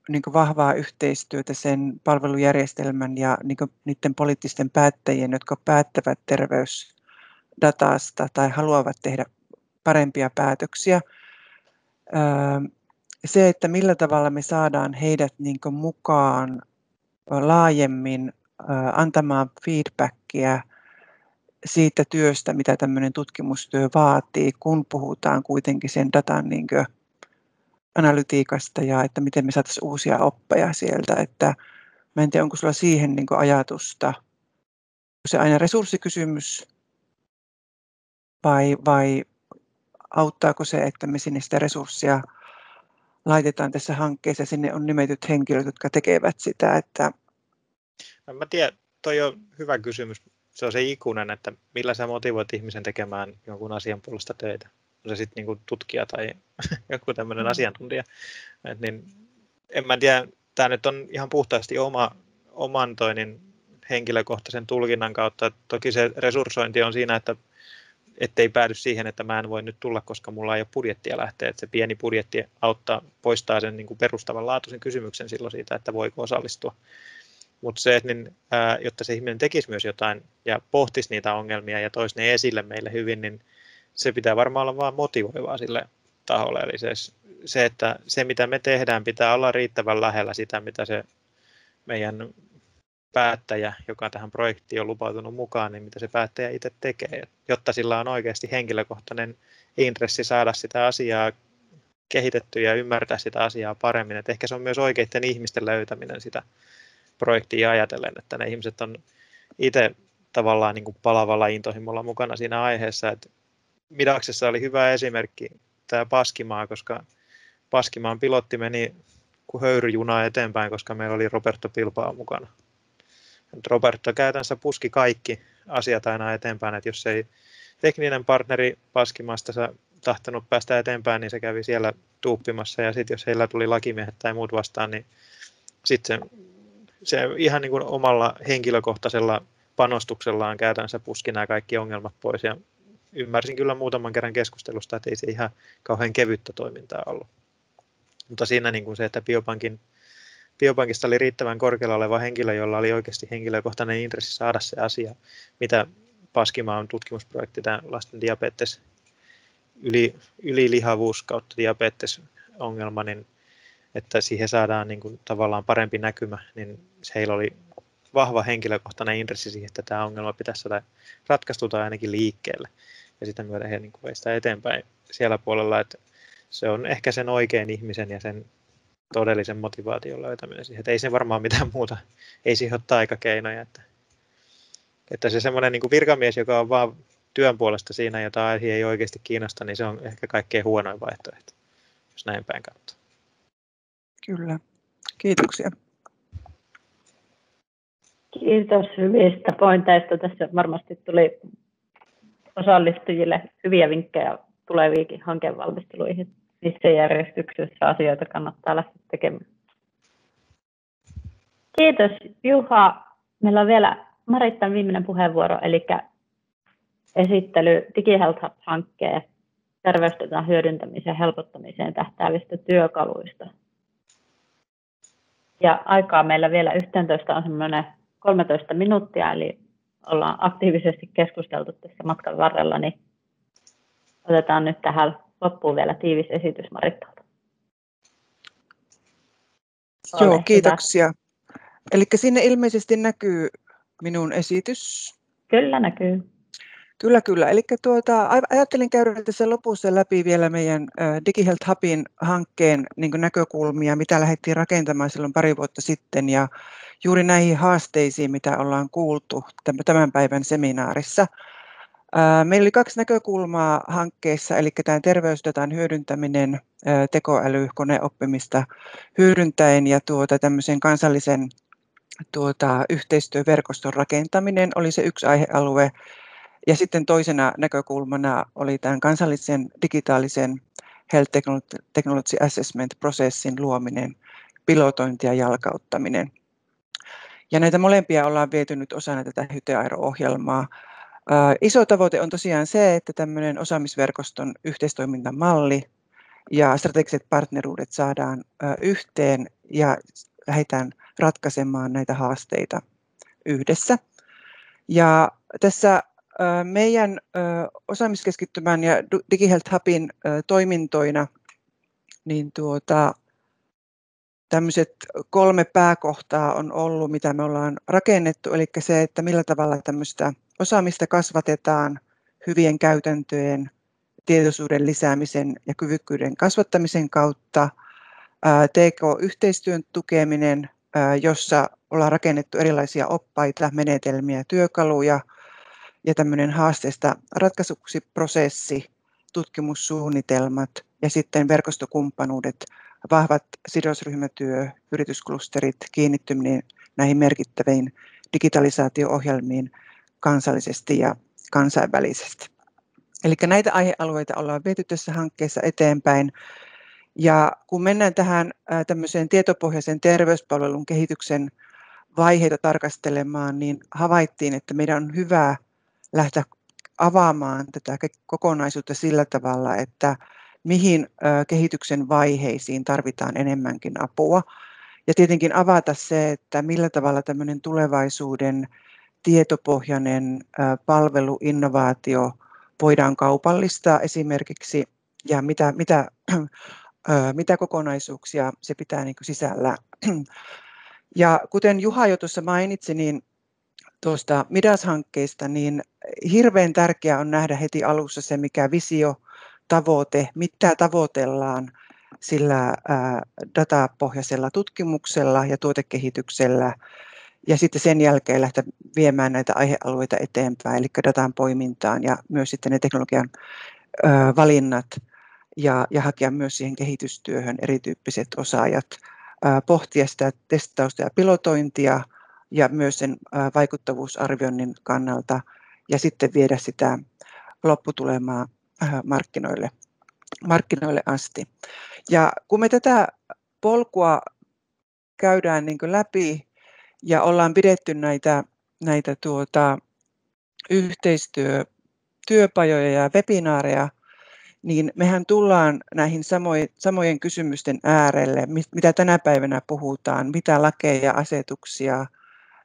niin kuin vahvaa yhteistyötä sen palvelujärjestelmän ja niin kuin niiden poliittisten päättäjien, jotka päättävät terveysdatasta tai haluavat tehdä parempia päätöksiä. Se, että millä tavalla me saadaan heidät niin kuin mukaan laajemmin antamaan feedbackia siitä työstä, mitä tämmöinen tutkimustyö vaatii, kun puhutaan kuitenkin sen datan niin kuin analytiikasta ja että miten me saataisiin uusia oppeja sieltä. Että mä en tiedä, onko sulla siihen niin kuin ajatusta, onko se aina resurssikysymys vai auttaako se, että me sinne sitä resurssia laitetaan tässä hankkeessa ja sinne on nimetyt henkilöt, jotka tekevät sitä. Että... Mä tiedän, toi on hyvä kysymys. Se on se ikuinen, että millä sä motivoit ihmisen tekemään jonkun asian puolesta töitä. On se sitten niin tutkija tai joku tämmöinen asiantuntija. Niin, en mä tiedä, tämä nyt on ihan puhtaasti oman henkilökohtaisen tulkinnan kautta. Toki se resurssointi on siinä, että ettei päädy siihen, että mä en voi nyt tulla, koska mulla ei ole budjettia lähteä. Että se pieni budjetti poistaa sen niin kuin perustavanlaatuisen kysymyksen silloin siitä, että voiko osallistua. Mutta se, että jotta se ihminen tekisi myös jotain ja pohtisi niitä ongelmia ja toisi ne esille meille hyvin, niin se pitää varmaan olla vaan motivoivaa sille taholle. Eli se, että se mitä me tehdään, pitää olla riittävän lähellä sitä, mitä se meidän päättäjä, joka tähän projektiin on lupautunut mukaan, niin mitä se päättäjä itse tekee, jotta sillä on oikeasti henkilökohtainen intressi saada sitä asiaa kehitettyä ja ymmärtää sitä asiaa paremmin. Et ehkä se on myös oikeiden ihmisten löytäminen sitä projektia ajatellen, että ne ihmiset on itse tavallaan niin kuin palavalla intohimolla mukana siinä aiheessa. Et Midaxissa oli hyvä esimerkki tämä Paskimaa, koska Paskimaan pilotti meni kuin höyryjuna eteenpäin, koska meillä oli Roberto Pilpaa mukana. Roberto käytännössä puski kaikki asiat aina eteenpäin, että jos ei tekninen partneri Paskimaasta tahtonut päästä eteenpäin, niin se kävi siellä tuuppimassa, ja sitten jos heillä tuli lakimiehet tai muut vastaan, niin sitten se ihan niin kuin omalla henkilökohtaisella panostuksellaan käytännössä puski nämä kaikki ongelmat pois, ja ymmärsin kyllä muutaman kerran keskustelusta, että ei se ihan kauhean kevyttä toimintaa ollut. Mutta siinä niin kuin se, että Biopankista oli riittävän korkealla oleva henkilö, jolla oli oikeasti henkilökohtainen intressi saada se asia, mitä Paskimaa on tutkimusprojekti, tämä lasten diabetes, ylilihavuus kautta diabetesongelma, niin että siihen saadaan niin kuin tavallaan parempi näkymä, niin heillä oli vahva henkilökohtainen intressi siihen, että tämä ongelma pitäisi saada ratkaistu tai ainakin liikkeelle. Ja sitä myötä he niin kuin veivät sitä eteenpäin siellä puolella, että se on ehkä sen oikean ihmisen ja sen todellisen motivaation löytäminen siihen. Että ei se varmaan mitään muuta, ei siihen ole taikakeinoja. Että se semmoinen niin kuin virkamies, joka on vaan työn puolesta siinä, jota aihe ei oikeasti kiinnosta, niin se on ehkä kaikkein huonoin vaihtoehto. jos näin päin katsoo. Kyllä, kiitoksia. Kiitos hyvistä pointeista. Tässä varmasti tuli osallistujille hyviä vinkkejä tuleviinkin hankevalmisteluihin. Missä järjestyksessä asioita kannattaa lähteä tekemään. Kiitos Juha. Meillä on vielä Marittan viimeinen puheenvuoro, eli esittely DigiHealth Hub-hankkeen terveysdatan hyödyntämisen helpottamiseen tähtäävistä työkaluista. Ja aikaa meillä vielä 11 on semmoinen 13 minuuttia, eli ollaan aktiivisesti keskusteltu tässä matkan varrella, niin otetaan nyt tähän loppuun vielä tiivis esitys Marittalta. Joo, kiitoksia. Eli sinne ilmeisesti näkyy minun esitys. Kyllä näkyy. Kyllä. Eli ajattelin käydä tässä lopussa läpi vielä meidän DigiHealth Hubin hankkeen näkökulmia, mitä lähdettiin rakentamaan silloin pari vuotta sitten, ja juuri näihin haasteisiin, mitä ollaan kuultu tämän päivän seminaarissa. Meillä oli 2 näkökulmaa hankkeessa, eli tämä terveysdatan hyödyntäminen, tekoäly, koneoppimista hyödyntäen ja tämmöisen kansallisen yhteistyöverkoston rakentaminen oli se yksi aihealue. Ja sitten toisena näkökulmana oli tämän kansallisen digitaalisen Health Technology Assessment-prosessin luominen, pilotointi ja jalkauttaminen. Ja näitä molempia ollaan viety nyt osana tätä HYTE-AIRO-ohjelmaa. Iso tavoite on tosiaan se, että tämmöinen osaamisverkoston yhteistoimintamalli ja strategiset partneruudet saadaan yhteen ja lähdetään ratkaisemaan näitä haasteita yhdessä. Ja tässä meidän osaamiskeskittymän ja DigiHealth Hubin toimintoina niin tämmöiset 3 pääkohtaa on ollut, mitä me ollaan rakennettu, eli se, että millä tavalla tämmöistä osaamista kasvatetaan hyvien käytäntöjen, tietoisuuden lisäämisen ja kyvykkyyden kasvattamisen kautta, TK-yhteistyön tukeminen, jossa ollaan rakennettu erilaisia oppaita, menetelmiä, työkaluja ja tämmöinen haasteesta ratkaisuksi prosessi, tutkimussuunnitelmat ja sitten verkostokumppanuudet, vahvat sidosryhmätyö, yritysklusterit, kiinnittyminen näihin merkittäviin digitalisaatio-ohjelmiin kansallisesti ja kansainvälisesti. Eli näitä aihealueita ollaan viety tässä hankkeessa eteenpäin. Ja kun mennään tähän tämmöiseen tietopohjaisen terveyspalvelun kehityksen vaiheita tarkastelemaan, niin havaittiin, että meidän on hyvä lähteä avaamaan tätä kokonaisuutta sillä tavalla, että mihin kehityksen vaiheisiin tarvitaan enemmänkin apua. Ja tietenkin avata se, että millä tavalla tämmöinen tulevaisuuden tietopohjainen palveluinnovaatio voidaan kaupallistaa esimerkiksi ja mitä kokonaisuuksia se pitää sisällään. Ja kuten Juha jo tuossa mainitsi, niin tuosta Midas-hankkeesta, niin hirveän tärkeää on nähdä heti alussa se, mikä visio, tavoite, mitä tavoitellaan sillä datapohjaisella tutkimuksella ja tuotekehityksellä, ja sitten sen jälkeen lähteä viemään näitä aihealueita eteenpäin, eli datan poimintaan ja myös sitten ne teknologian valinnat ja hakea myös siihen kehitystyöhön erityyppiset osaajat, pohtia sitä testausta ja pilotointia ja myös sen vaikuttavuusarvioinnin kannalta ja sitten viedä sitä lopputulemaa markkinoille asti. Ja kun me tätä polkua käydään läpi ja ollaan pidetty näitä yhteistyöpajoja ja webinaareja, niin mehän tullaan näihin samojen kysymysten äärelle, mitä tänä päivänä puhutaan, mitä lakeja ja asetuksia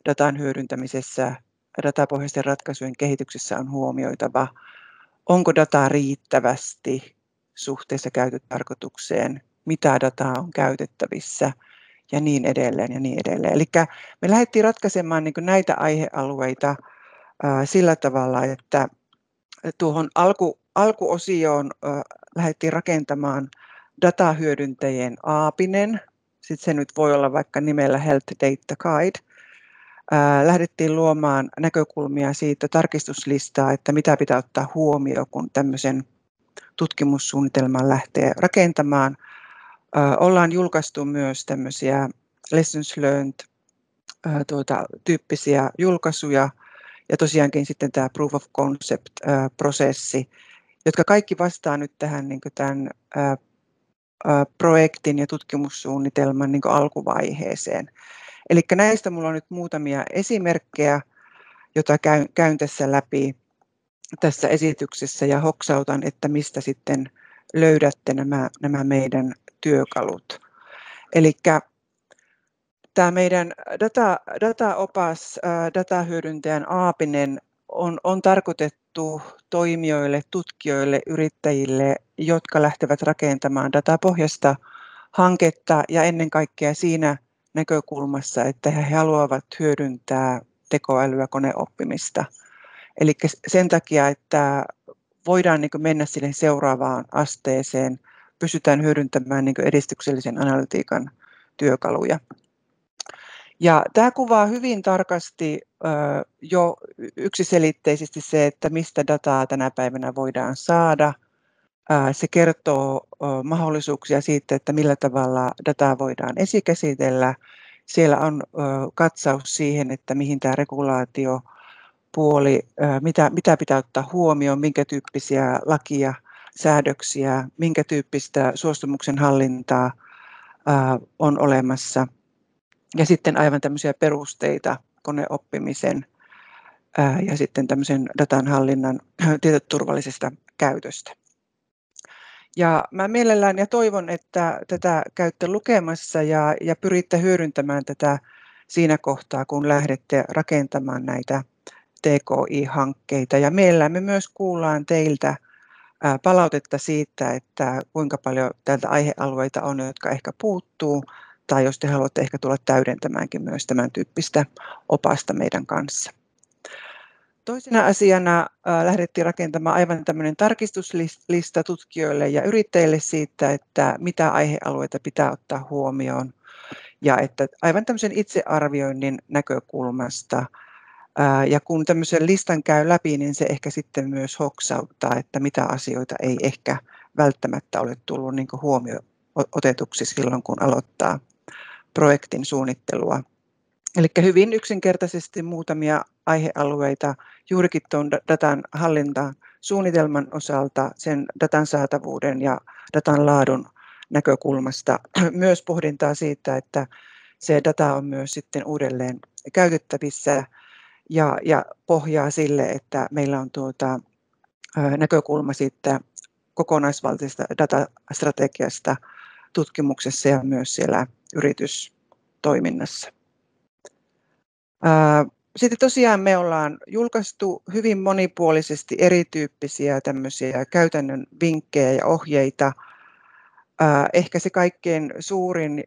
datan hyödyntämisessä, datapohjaisten ratkaisujen kehityksessä on huomioitava, onko dataa riittävästi suhteessa käytötarkoitukseen, mitä dataa on käytettävissä ja niin edelleen ja niin edelleen. Eli me lähdettiin ratkaisemaan näitä aihealueita sillä tavalla, että tuohon alkuosioon lähdettiin rakentamaan datahyödyntäjien aapinen, sitten se nyt voi olla vaikka nimellä Health Data Guide. Lähdettiin luomaan näkökulmia siitä tarkistuslistaa, että mitä pitää ottaa huomioon, kun tämmöisen tutkimussuunnitelman lähtee rakentamaan. Ollaan julkaistu myös tämmöisiä lessons learned tyyppisiä julkaisuja ja tosiaankin sitten tämä proof of concept-prosessi, jotka kaikki vastaa nyt tähän niin kuin tämän projektin ja tutkimussuunnitelman niin kuin alkuvaiheeseen. Eli näistä minulla on nyt muutamia esimerkkejä, joita käyn tässä läpi tässä esityksessä ja hoksautan, että mistä sitten löydätte nämä meidän työkalut. Eli tämä meidän dataopas, datahyödyntäjän Aapinen on tarkoitettu toimijoille, tutkijoille, yrittäjille, jotka lähtevät rakentamaan datapohjasta hanketta ja ennen kaikkea siinä näkökulmassa, että he haluavat hyödyntää tekoälyä, koneoppimista. Eli sen takia, että voidaan mennä sille seuraavaan asteeseen, pystytään hyödyntämään edistyksellisen analytiikan työkaluja. Ja tämä kuvaa hyvin tarkasti jo yksiselitteisesti se, että mistä dataa tänä päivänä voidaan saada. Se kertoo mahdollisuuksia siitä, että millä tavalla dataa voidaan esikäsitellä. Siellä on katsaus siihen, että mihin tämä regulaatiopuoli, mitä pitää ottaa huomioon, minkä tyyppisiä lakia, säädöksiä, minkä tyyppistä suostumuksen hallintaa on olemassa. Ja sitten aivan tämmöisiä perusteita koneoppimisen ja sitten tämmöisen datan hallinnan tietoturvallisesta käytöstä. Ja mä mielellään ja toivon, että tätä käytte lukemassa ja pyritte hyödyntämään tätä siinä kohtaa, kun lähdette rakentamaan näitä TKI-hankkeita. Ja mielellään me myös kuullaan teiltä palautetta siitä, että kuinka paljon täältä aihealueita on, jotka ehkä puuttuu, tai jos te haluatte ehkä tulla täydentämäänkin myös tämän tyyppistä opasta meidän kanssa. Toisena asiana lähdettiin rakentamaan aivan tämmöinen tarkistuslista tutkijoille ja yrittäjille siitä, että mitä aihealueita pitää ottaa huomioon. Ja että aivan tämmöisen itsearvioinnin näkökulmasta. Ja kun tämmöisen listan käy läpi, niin se ehkä sitten myös hoksauttaa, että mitä asioita ei ehkä välttämättä ole tullut niin kuin huomioon otetuksi silloin, kun aloittaa projektin suunnittelua. Eli hyvin yksinkertaisesti muutamia aihealueita juurikin tuon datan hallintasuunnitelman osalta, sen datan saatavuuden ja datan laadun näkökulmasta. Myös pohdintaa siitä, että se data on myös sitten uudelleen käytettävissä ja pohjaa sille, että meillä on näkökulma siitä kokonaisvaltaisesta datastrategiasta tutkimuksessa ja myös siellä yritystoiminnassa. Sitten tosiaan me ollaan julkaistu hyvin monipuolisesti erityyppisiä tämmöisiä käytännön vinkkejä ja ohjeita. Ehkä se kaikkein suurin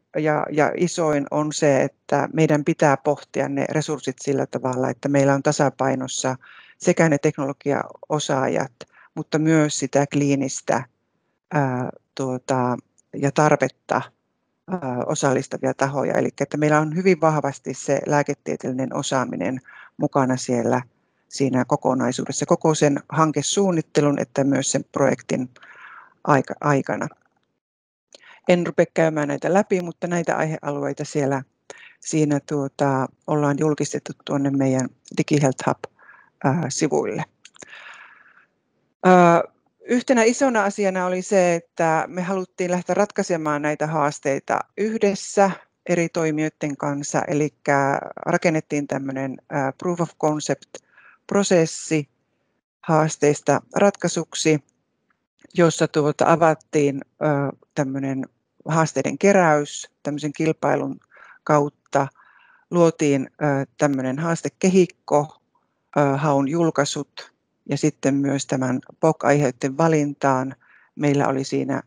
ja isoin on se, että meidän pitää pohtia ne resurssit sillä tavalla, että meillä on tasapainossa sekä ne teknologiaosaajat, mutta myös sitä kliinistä ja tarvetta osallistavia tahoja. Eli että meillä on hyvin vahvasti se lääketieteellinen osaaminen mukana siinä kokonaisuudessa, koko sen hankesuunnittelun että myös sen projektin aikana. En rupea käymään näitä läpi, mutta näitä aihealueita siinä ollaan julkistettu tuonne meidän DigiHealth Hub-sivuille. Yhtenä isona asiana oli se, että me haluttiin lähteä ratkaisemaan näitä haasteita yhdessä eri toimijoiden kanssa, eli rakennettiin tämmöinen proof of concept-prosessi haasteista ratkaisuksi, jossa avattiin tämmöinen haasteiden keräys tämmöisen kilpailun kautta, luotiin tämmöinen haastekehikko, haun julkaisut ja sitten myös tämän POC-aiheiden valintaan. Meillä oli siinä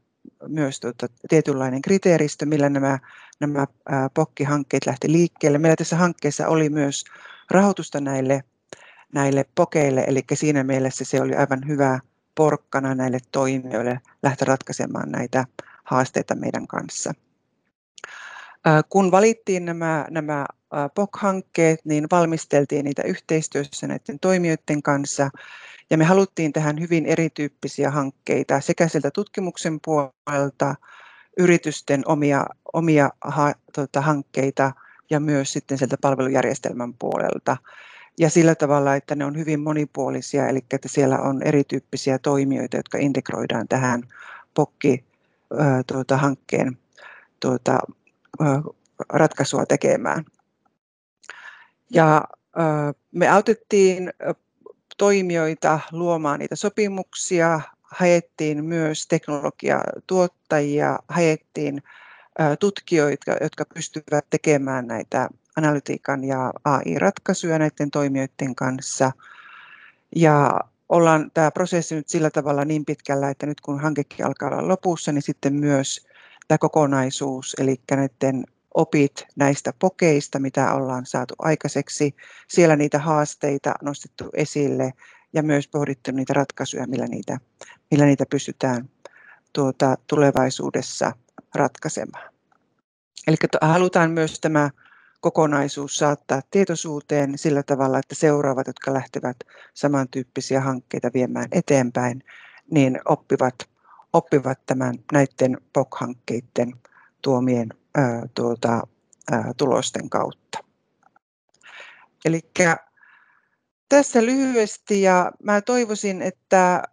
myös tietynlainen kriteeristö, millä nämä POC-hankkeet lähti liikkeelle. Meillä tässä hankkeessa oli myös rahoitusta näille POCeille, eli siinä mielessä se oli aivan hyvä porkkana näille toimijoille lähteä ratkaisemaan näitä haasteita meidän kanssa. Kun valittiin nämä POC-hankkeet, niin valmisteltiin niitä yhteistyössä näiden toimijoiden kanssa ja me haluttiin tähän hyvin erityyppisiä hankkeita sekä sieltä tutkimuksen puolelta, yritysten omia hankkeita ja myös sitten sieltä palvelujärjestelmän puolelta. Ja sillä tavalla, että ne on hyvin monipuolisia, eli että siellä on erityyppisiä toimijoita, jotka integroidaan tähän POC-hankkeen ratkaisua tekemään. Ja me autettiin toimijoita luomaan niitä sopimuksia, haettiin myös teknologiatuottajia, haettiin tutkijoita, jotka pystyvät tekemään näitä analytiikan ja AI-ratkaisuja näiden toimijoiden kanssa. Ja ollaan tämä prosessi nyt sillä tavalla niin pitkällä, että nyt kun hankekin alkaa olla lopussa, niin sitten myös tämä kokonaisuus, eli näiden opit näistä pokeista, mitä ollaan saatu aikaiseksi, siellä niitä haasteita nostettu esille ja myös pohdittu niitä ratkaisuja, millä niitä pystytään tulevaisuudessa ratkaisemaan. Eli halutaan myös tämä kokonaisuus saattaa tietoisuuteen sillä tavalla, että seuraavat, jotka lähtevät samantyyppisiä hankkeita viemään eteenpäin, niin oppivat näiden POC-hankkeiden tuomien tulosten kautta. Eli tässä lyhyesti, ja mä toivoisin, että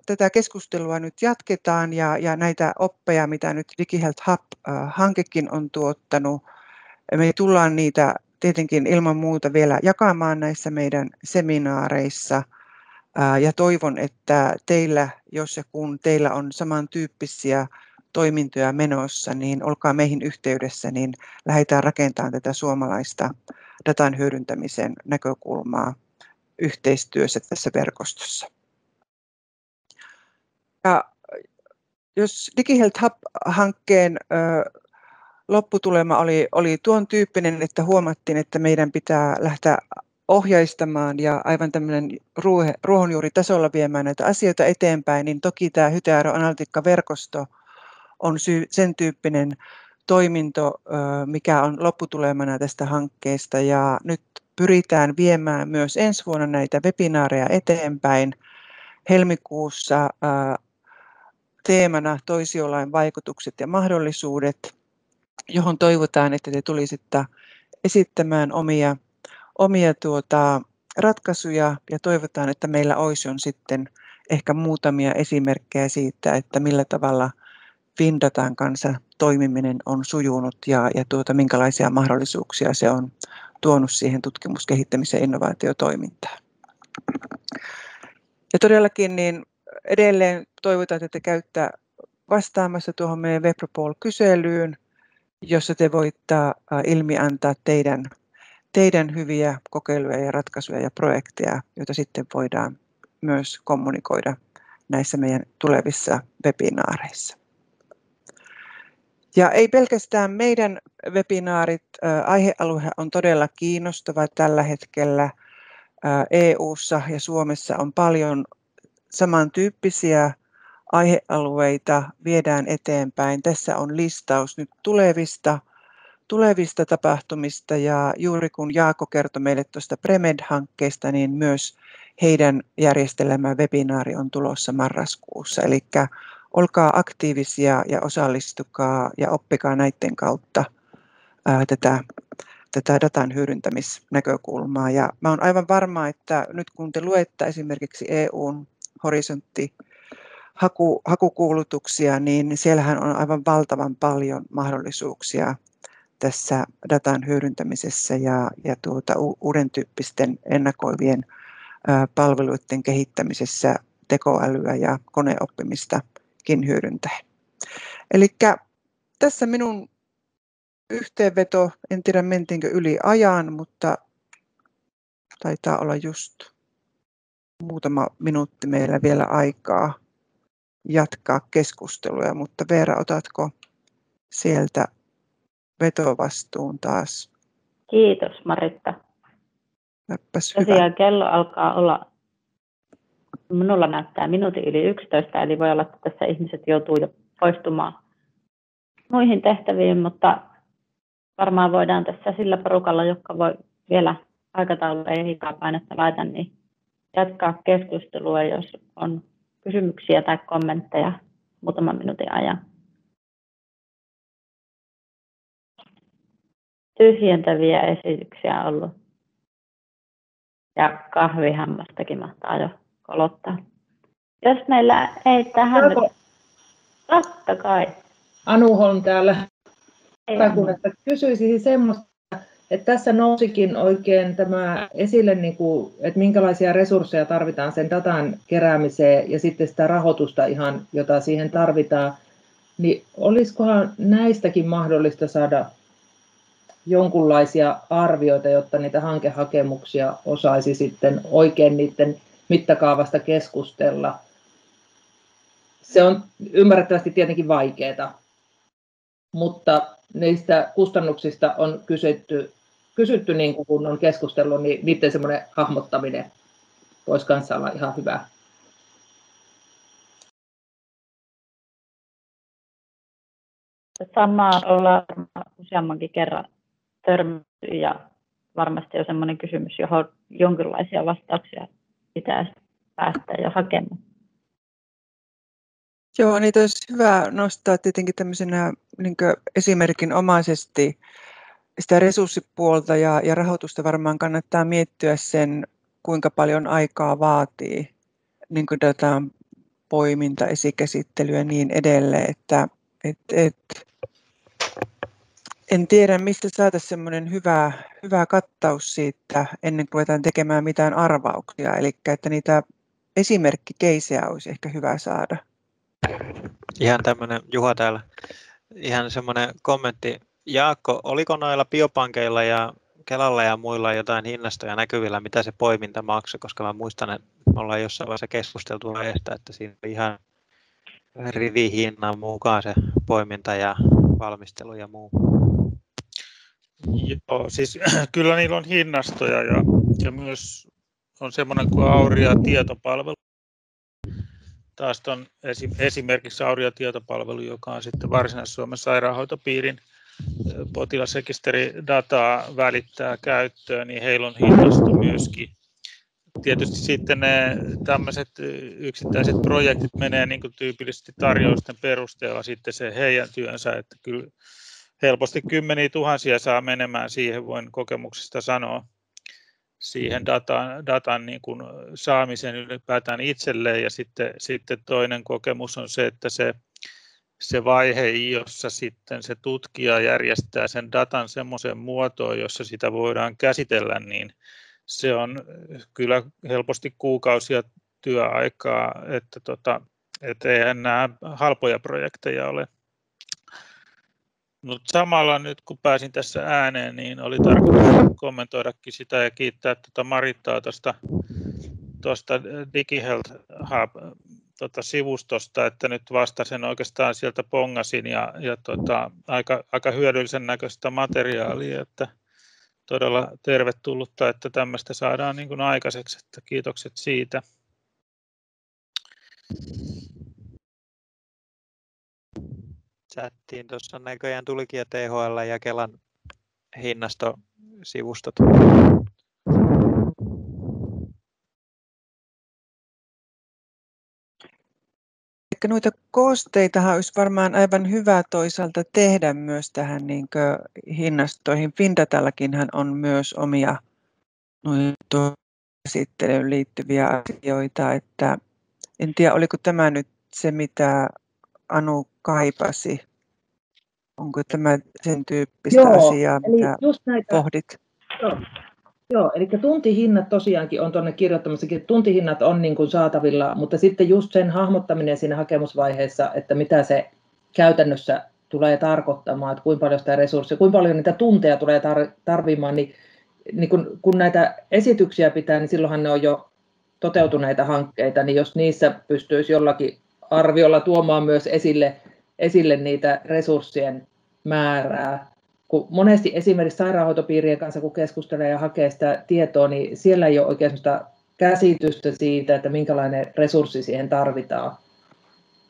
tätä keskustelua nyt jatketaan ja näitä oppeja, mitä nyt DigiHealth Hub-hankekin on tuottanut, me tullaan niitä tietenkin ilman muuta vielä jakamaan näissä meidän seminaareissa, ja toivon, että teillä, jos ja kun teillä on samantyyppisiä toimintoja menossa, niin olkaa meihin yhteydessä, niin lähdetään rakentamaan tätä suomalaista datan hyödyntämisen näkökulmaa yhteistyössä tässä verkostossa. Ja jos DigiHealth Hub-hankkeen lopputulema oli tuon tyyppinen, että huomattiin, että meidän pitää lähteä ohjeistamaan ja aivan tämmöinen ruohonjuuritasolla viemään näitä asioita eteenpäin, niin toki tämä Hytearo Analytiikka-verkosto on sen tyyppinen toiminto, mikä on lopputulemana tästä hankkeesta, ja nyt pyritään viemään myös ensi vuonna näitä webinaareja eteenpäin. Helmikuussa teemana toisiolain vaikutukset ja mahdollisuudet, johon toivotaan, että te tulisitte esittämään omia ratkaisuja, ja toivotaan, että meillä olisi sitten ehkä muutamia esimerkkejä siitä, että millä tavalla Findatan kanssa toimiminen on sujunut ja minkälaisia mahdollisuuksia se on tuonut siihen tutkimus-, kehittämis- ja innovaatiotoimintaan. Ja todellakin niin edelleen toivotaan, että te käytte vastaamassa tuohon meidän WebPropol-kyselyyn, jossa te voitte ilmiantaa teidän hyviä kokeiluja ja ratkaisuja ja projekteja, joita sitten voidaan myös kommunikoida näissä meidän tulevissa webinaareissa. Ja ei pelkästään meidän webinaarit, aihealue on todella kiinnostava tällä hetkellä. EU:ssa ja Suomessa on paljon samantyyppisiä aihealueita, viedään eteenpäin. Tässä on listaus nyt tulevista tapahtumista, ja juuri kun Jaakko kertoi meille tuosta Premed-hankkeesta, niin myös heidän järjestelemä webinaari on tulossa marraskuussa. Eli olkaa aktiivisia ja osallistukaa ja oppikaa näiden kautta tätä datan hyödyntämisnäkökulmaa. Ja mä olen aivan varma, että nyt kun te luette esimerkiksi EU:n horisontti-hakukuulutuksia, niin siellähän on aivan valtavan paljon mahdollisuuksia tässä datan hyödyntämisessä ja uuden tyyppisten ennakoivien palveluiden kehittämisessä tekoälyä ja koneoppimistakin hyödyntäen. Eli tässä minun yhteenveto. En tiedä mentiinkö yli ajan, mutta taitaa olla just muutama minuutti meillä vielä aikaa jatkaa keskustelua. Mutta Veera, otatko sieltä vetovastuun taas? Kiitos Maritta. Tosiaan kello alkaa olla, minulla näyttää minuutin yli 11, eli voi olla, että tässä ihmiset joutuu jo poistumaan muihin tehtäviin, mutta varmaan voidaan tässä sillä porukalla, joka voi vielä aikataululla ei hikaa painetta laita, niin jatkaa keskustelua, jos on kysymyksiä tai kommentteja muutaman minuutin ajan. tyhjentäviä esityksiä ollut. Ja kahvihammastakin mahtaa jo kolottaa. Jos meillä ei tähän nyt... Totta kai. Anu Holm täällä. Kysyisin semmoista, että tässä nousikin oikein tämä esille, että minkälaisia resursseja tarvitaan sen datan keräämiseen ja sitten sitä rahoitusta ihan, jota siihen tarvitaan. Niin olisikohan näistäkin mahdollista saada jonkunlaisia arvioita, jotta niitä hankehakemuksia osaisi sitten oikein niiden mittakaavasta keskustella? Se on ymmärrettävästi tietenkin vaikeaa, mutta niistä kustannuksista on kysytty niin kun on keskustellut, niin niiden semmoinen hahmottaminen voisi kanssa olla ihan hyvä. Samaan ollaan useammankin kerran törmätty ja varmasti on semmoinen kysymys, johon jonkinlaisia vastauksia pitäisi päästä jo hakemaan. Joo, niitä olisi hyvä nostaa tietenkin tämmöisenä niin esimerkinomaisesti sitä resurssipuolta ja rahoitusta varmaan kannattaa miettiä sen, kuinka paljon aikaa vaatii niin datan poiminta, esikäsittely ja niin edelleen, että en tiedä, mistä saataisiin semmoinen hyvä kattaus siitä ennen kuin ruvetaan tekemään mitään arvauksia, eli että niitä esimerkkikeisejä olisi ehkä hyvä saada. Ihan tämmöinen, Juha täällä, ihan semmoinen kommentti. Jaakko, oliko noilla biopankeilla ja Kelalla ja muilla jotain hinnastoja näkyvillä, mitä se poiminta maksoi, koska mä muistan, että me ollaan jossain vaiheessa keskusteltu aiheesta, että siinä on ihan rivihinnan mukaan se poiminta ja valmistelu ja muu. Joo, siis kyllä niillä on hinnastoja ja myös on semmoinen kuin Auria-tietopalvelu. Taas on esimerkiksi Auria-tietopalvelu, joka on sitten Varsinais-Suomen sairaanhoitopiirin potilasrekisteridataa välittää käyttöön, niin heillä on hinnasto myöskin. Tietysti sitten ne tämmöiset yksittäiset projektit menee niin kuin tyypillisesti tarjousten perusteella sitten se heidän työnsä, että kyllä helposti kymmeniä tuhansia saa menemään siihen, voin kokemuksesta sanoa, siihen datan niin kuin saamisen ylipäätään itselleen, ja sitten toinen kokemus on se, että se vaihe, jossa sitten se tutkija järjestää sen datan semmoiseen muotoon, jossa sitä voidaan käsitellä, niin se on kyllä helposti kuukausia työaikaa, että eihän nämä halpoja projekteja ole. Mutta samalla nyt kun pääsin tässä ääneen, niin oli tarkoitus kommentoidakin sitä ja kiittää Marittaa tuosta DigiHealth Hub-sivustosta, että nyt vasta sen oikeastaan sieltä pongasin ja aika hyödyllisen näköistä materiaalia, että todella tervetullutta, että tämmöistä saadaan niin kuin aikaiseksi, että kiitokset siitä. Chattiin tuossa näköjään tulikin ja THL ja Kelan hinnastosivustot. Ehkä noita koosteitahan olisi varmaan aivan hyvä toisaalta tehdä myös tähän niin hinnastoihin. Findatallakinhan on myös omia käsittelyyn liittyviä asioita, että en tiedä oliko tämä nyt se mitä Anu kaipasi. Onko tämä sen tyyppistä asiaa, mitä pohdit? Joo, eli tuntihinnat tosiaankin on tuonne kirjoittamassakin, että tuntihinnat on niin kuin saatavilla, mutta sitten just sen hahmottaminen siinä hakemusvaiheessa, että mitä se käytännössä tulee tarkoittamaan, että kuinka paljon sitä resursseja, kuinka paljon niitä tunteja tulee tarvimaan, niin kun näitä esityksiä pitää, niin silloinhan ne on jo toteutuneita hankkeita, niin jos niissä pystyisi jollakin arviolla tuomaan myös esille niitä resurssien määrää. Kun monesti esimerkiksi sairaanhoitopiirien kanssa, kun keskustelee ja hakee sitä tietoa, niin siellä ei ole oikein sellaista käsitystä siitä, että minkälainen resurssi siihen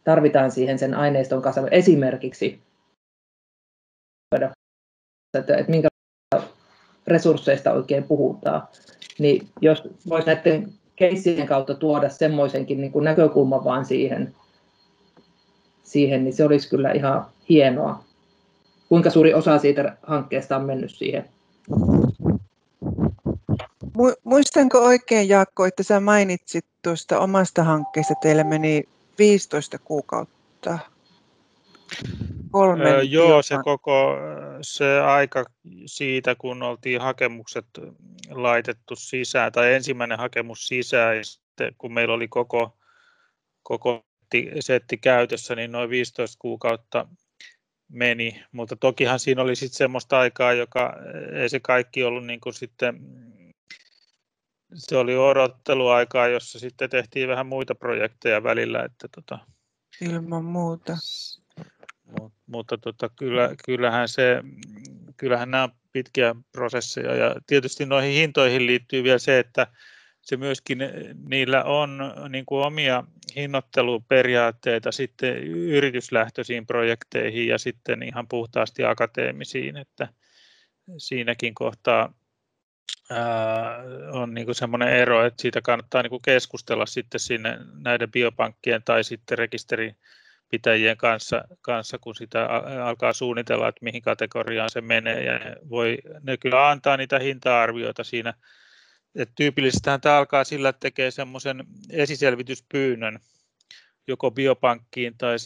tarvitaan siihen sen aineiston kanssa. Esimerkiksi, että minkälaisista resursseista oikein puhutaan. Niin jos voisi näiden keissien kautta tuoda semmoisenkin niin kuin näkökulman vaan siihen, niin se olisi kyllä ihan hienoa. kuinka suuri osa siitä hankkeesta on mennyt siihen? Muistanko oikein, Jaakko, että sä mainitsit tuosta omasta hankkeesta, teillä meni 15 kuukautta? Joo, se aika siitä, kun oltiin hakemukset laitettu sisään, tai ensimmäinen hakemus sisään, ja sitten kun meillä oli koko setti käytössä, niin noin 15 kuukautta meni, mutta tokihan siinä oli sitten semmoista aikaa, joka ei se kaikki ollut niin kuin sitten, se oli odotteluaikaa, jossa sitten tehtiin vähän muita projekteja välillä, että Ilman muuta. Mutta kyllähän nämä on pitkiä prosesseja, ja tietysti noihin hintoihin liittyy vielä se, että se myöskin niillä on niin kuin omia hinnoitteluperiaatteita sitten yrityslähtöisiin projekteihin ja sitten ihan puhtaasti akateemisiin, että siinäkin kohtaa on niin kuin semmoinen ero, että siitä kannattaa niin kuin keskustella sitten sinne näiden biopankkien tai sitten rekisterinpitäjien kanssa, kun sitä alkaa suunnitella, että mihin kategoriaan se menee, ja ne kyllä antaa niitä hinta-arvioita siinä. Tyypillisestihän tämä alkaa sillä, että tekee semmoisen esiselvityspyynnön joko biopankkiin tai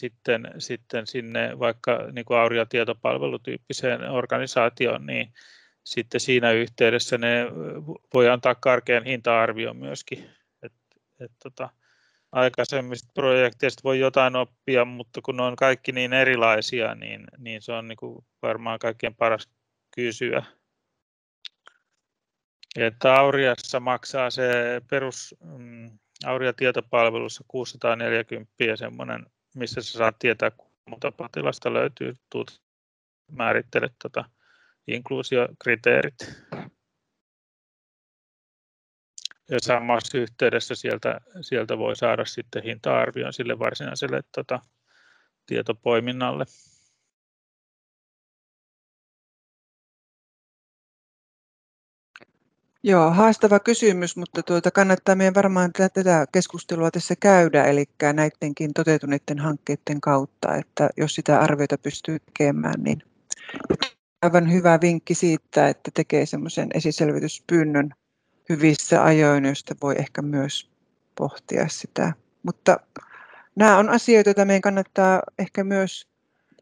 sitten sinne vaikka niin kuin Auria tietopalvelutyyppiseen organisaatioon, niin sitten siinä yhteydessä ne voi antaa karkean hinta-arvion myöskin. Aikaisemmista projekteista voi jotain oppia, mutta kun ne on kaikki niin erilaisia, niin se on niin kuin varmaan kaikkein paras kysyä. Että Auriassa maksaa se perus Auria tietopalvelussa 640 semmoinen, missä sä saat tietää, kuinka monta potilasta löytyy, määrittelet inkluusiokriteerit. Ja samassa yhteydessä sieltä voi saada sitten hinta-arvion sille varsinaiselle tietopoiminnalle. Joo, haastava kysymys, mutta kannattaa meidän varmaan tätä keskustelua tässä käydä, eli näidenkin toteutuneiden hankkeiden kautta, että jos sitä arviota pystyy tekemään, niin aivan hyvä vinkki siitä, että tekee semmoisen esiselvityspyynnön hyvissä ajoin, josta voi ehkä myös pohtia sitä. Mutta nämä on asioita, joita meidän kannattaa ehkä myös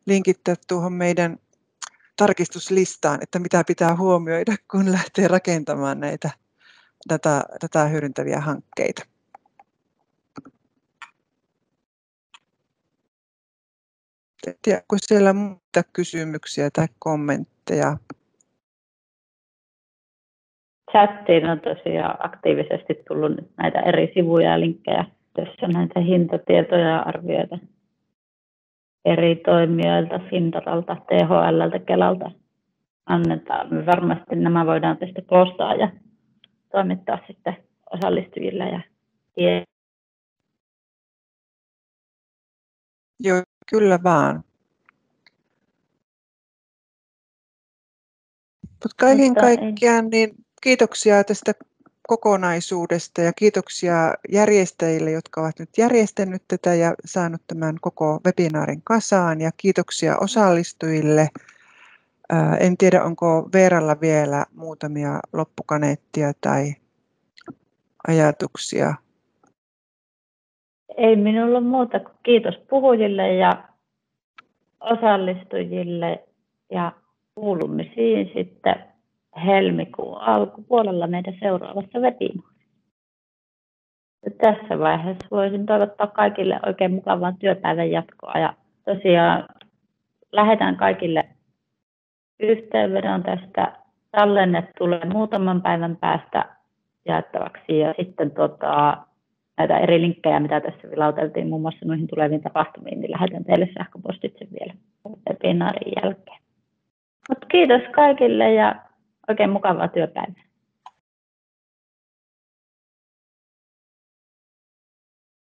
linkittää tuohon meidän tarkistuslistaan, että mitä pitää huomioida, kun lähtee rakentamaan näitä dataa hyödyntäviä hankkeita. Onko siellä muita kysymyksiä tai kommentteja? Chattiin on tosiaan aktiivisesti tullut nyt näitä eri sivuja ja linkkejä, jossa näitä hintatietoja ja arvioita eri toimijoilta, Findaralta, THL:ltä, Kelalta annetaan. Me varmasti nämä voidaan tästä koostaa ja toimittaa sitten osallistujille ja Joo, kyllä vaan. Mutta kaiken kaikkiaan niin kiitoksia tästä kokonaisuudesta ja kiitoksia järjestäjille, jotka ovat nyt järjestänyt tätä ja saanut tämän koko webinaarin kasaan, ja kiitoksia osallistujille. En tiedä, onko Veeralla vielä muutamia loppukaneettia tai ajatuksia. Ei minulla muuta kuin kiitos puhujille ja osallistujille ja kuulumisiin sitten helmikuun alkupuolella meidän seuraavassa webinaarissa. Tässä vaiheessa voisin toivottaa kaikille oikein mukavaa työpäivän jatkoa ja tosiaan lähetän kaikille yhteenvedon tästä. Tallenne tulee muutaman päivän päästä jaettavaksi ja sitten näitä eri linkkejä, mitä tässä vilauteltiin muun muassa noihin tuleviin tapahtumiin, niin lähetän teille sähköpostitse vielä webinaarin jälkeen. Mut kiitos kaikille ja oikein mukavaa työpäivää.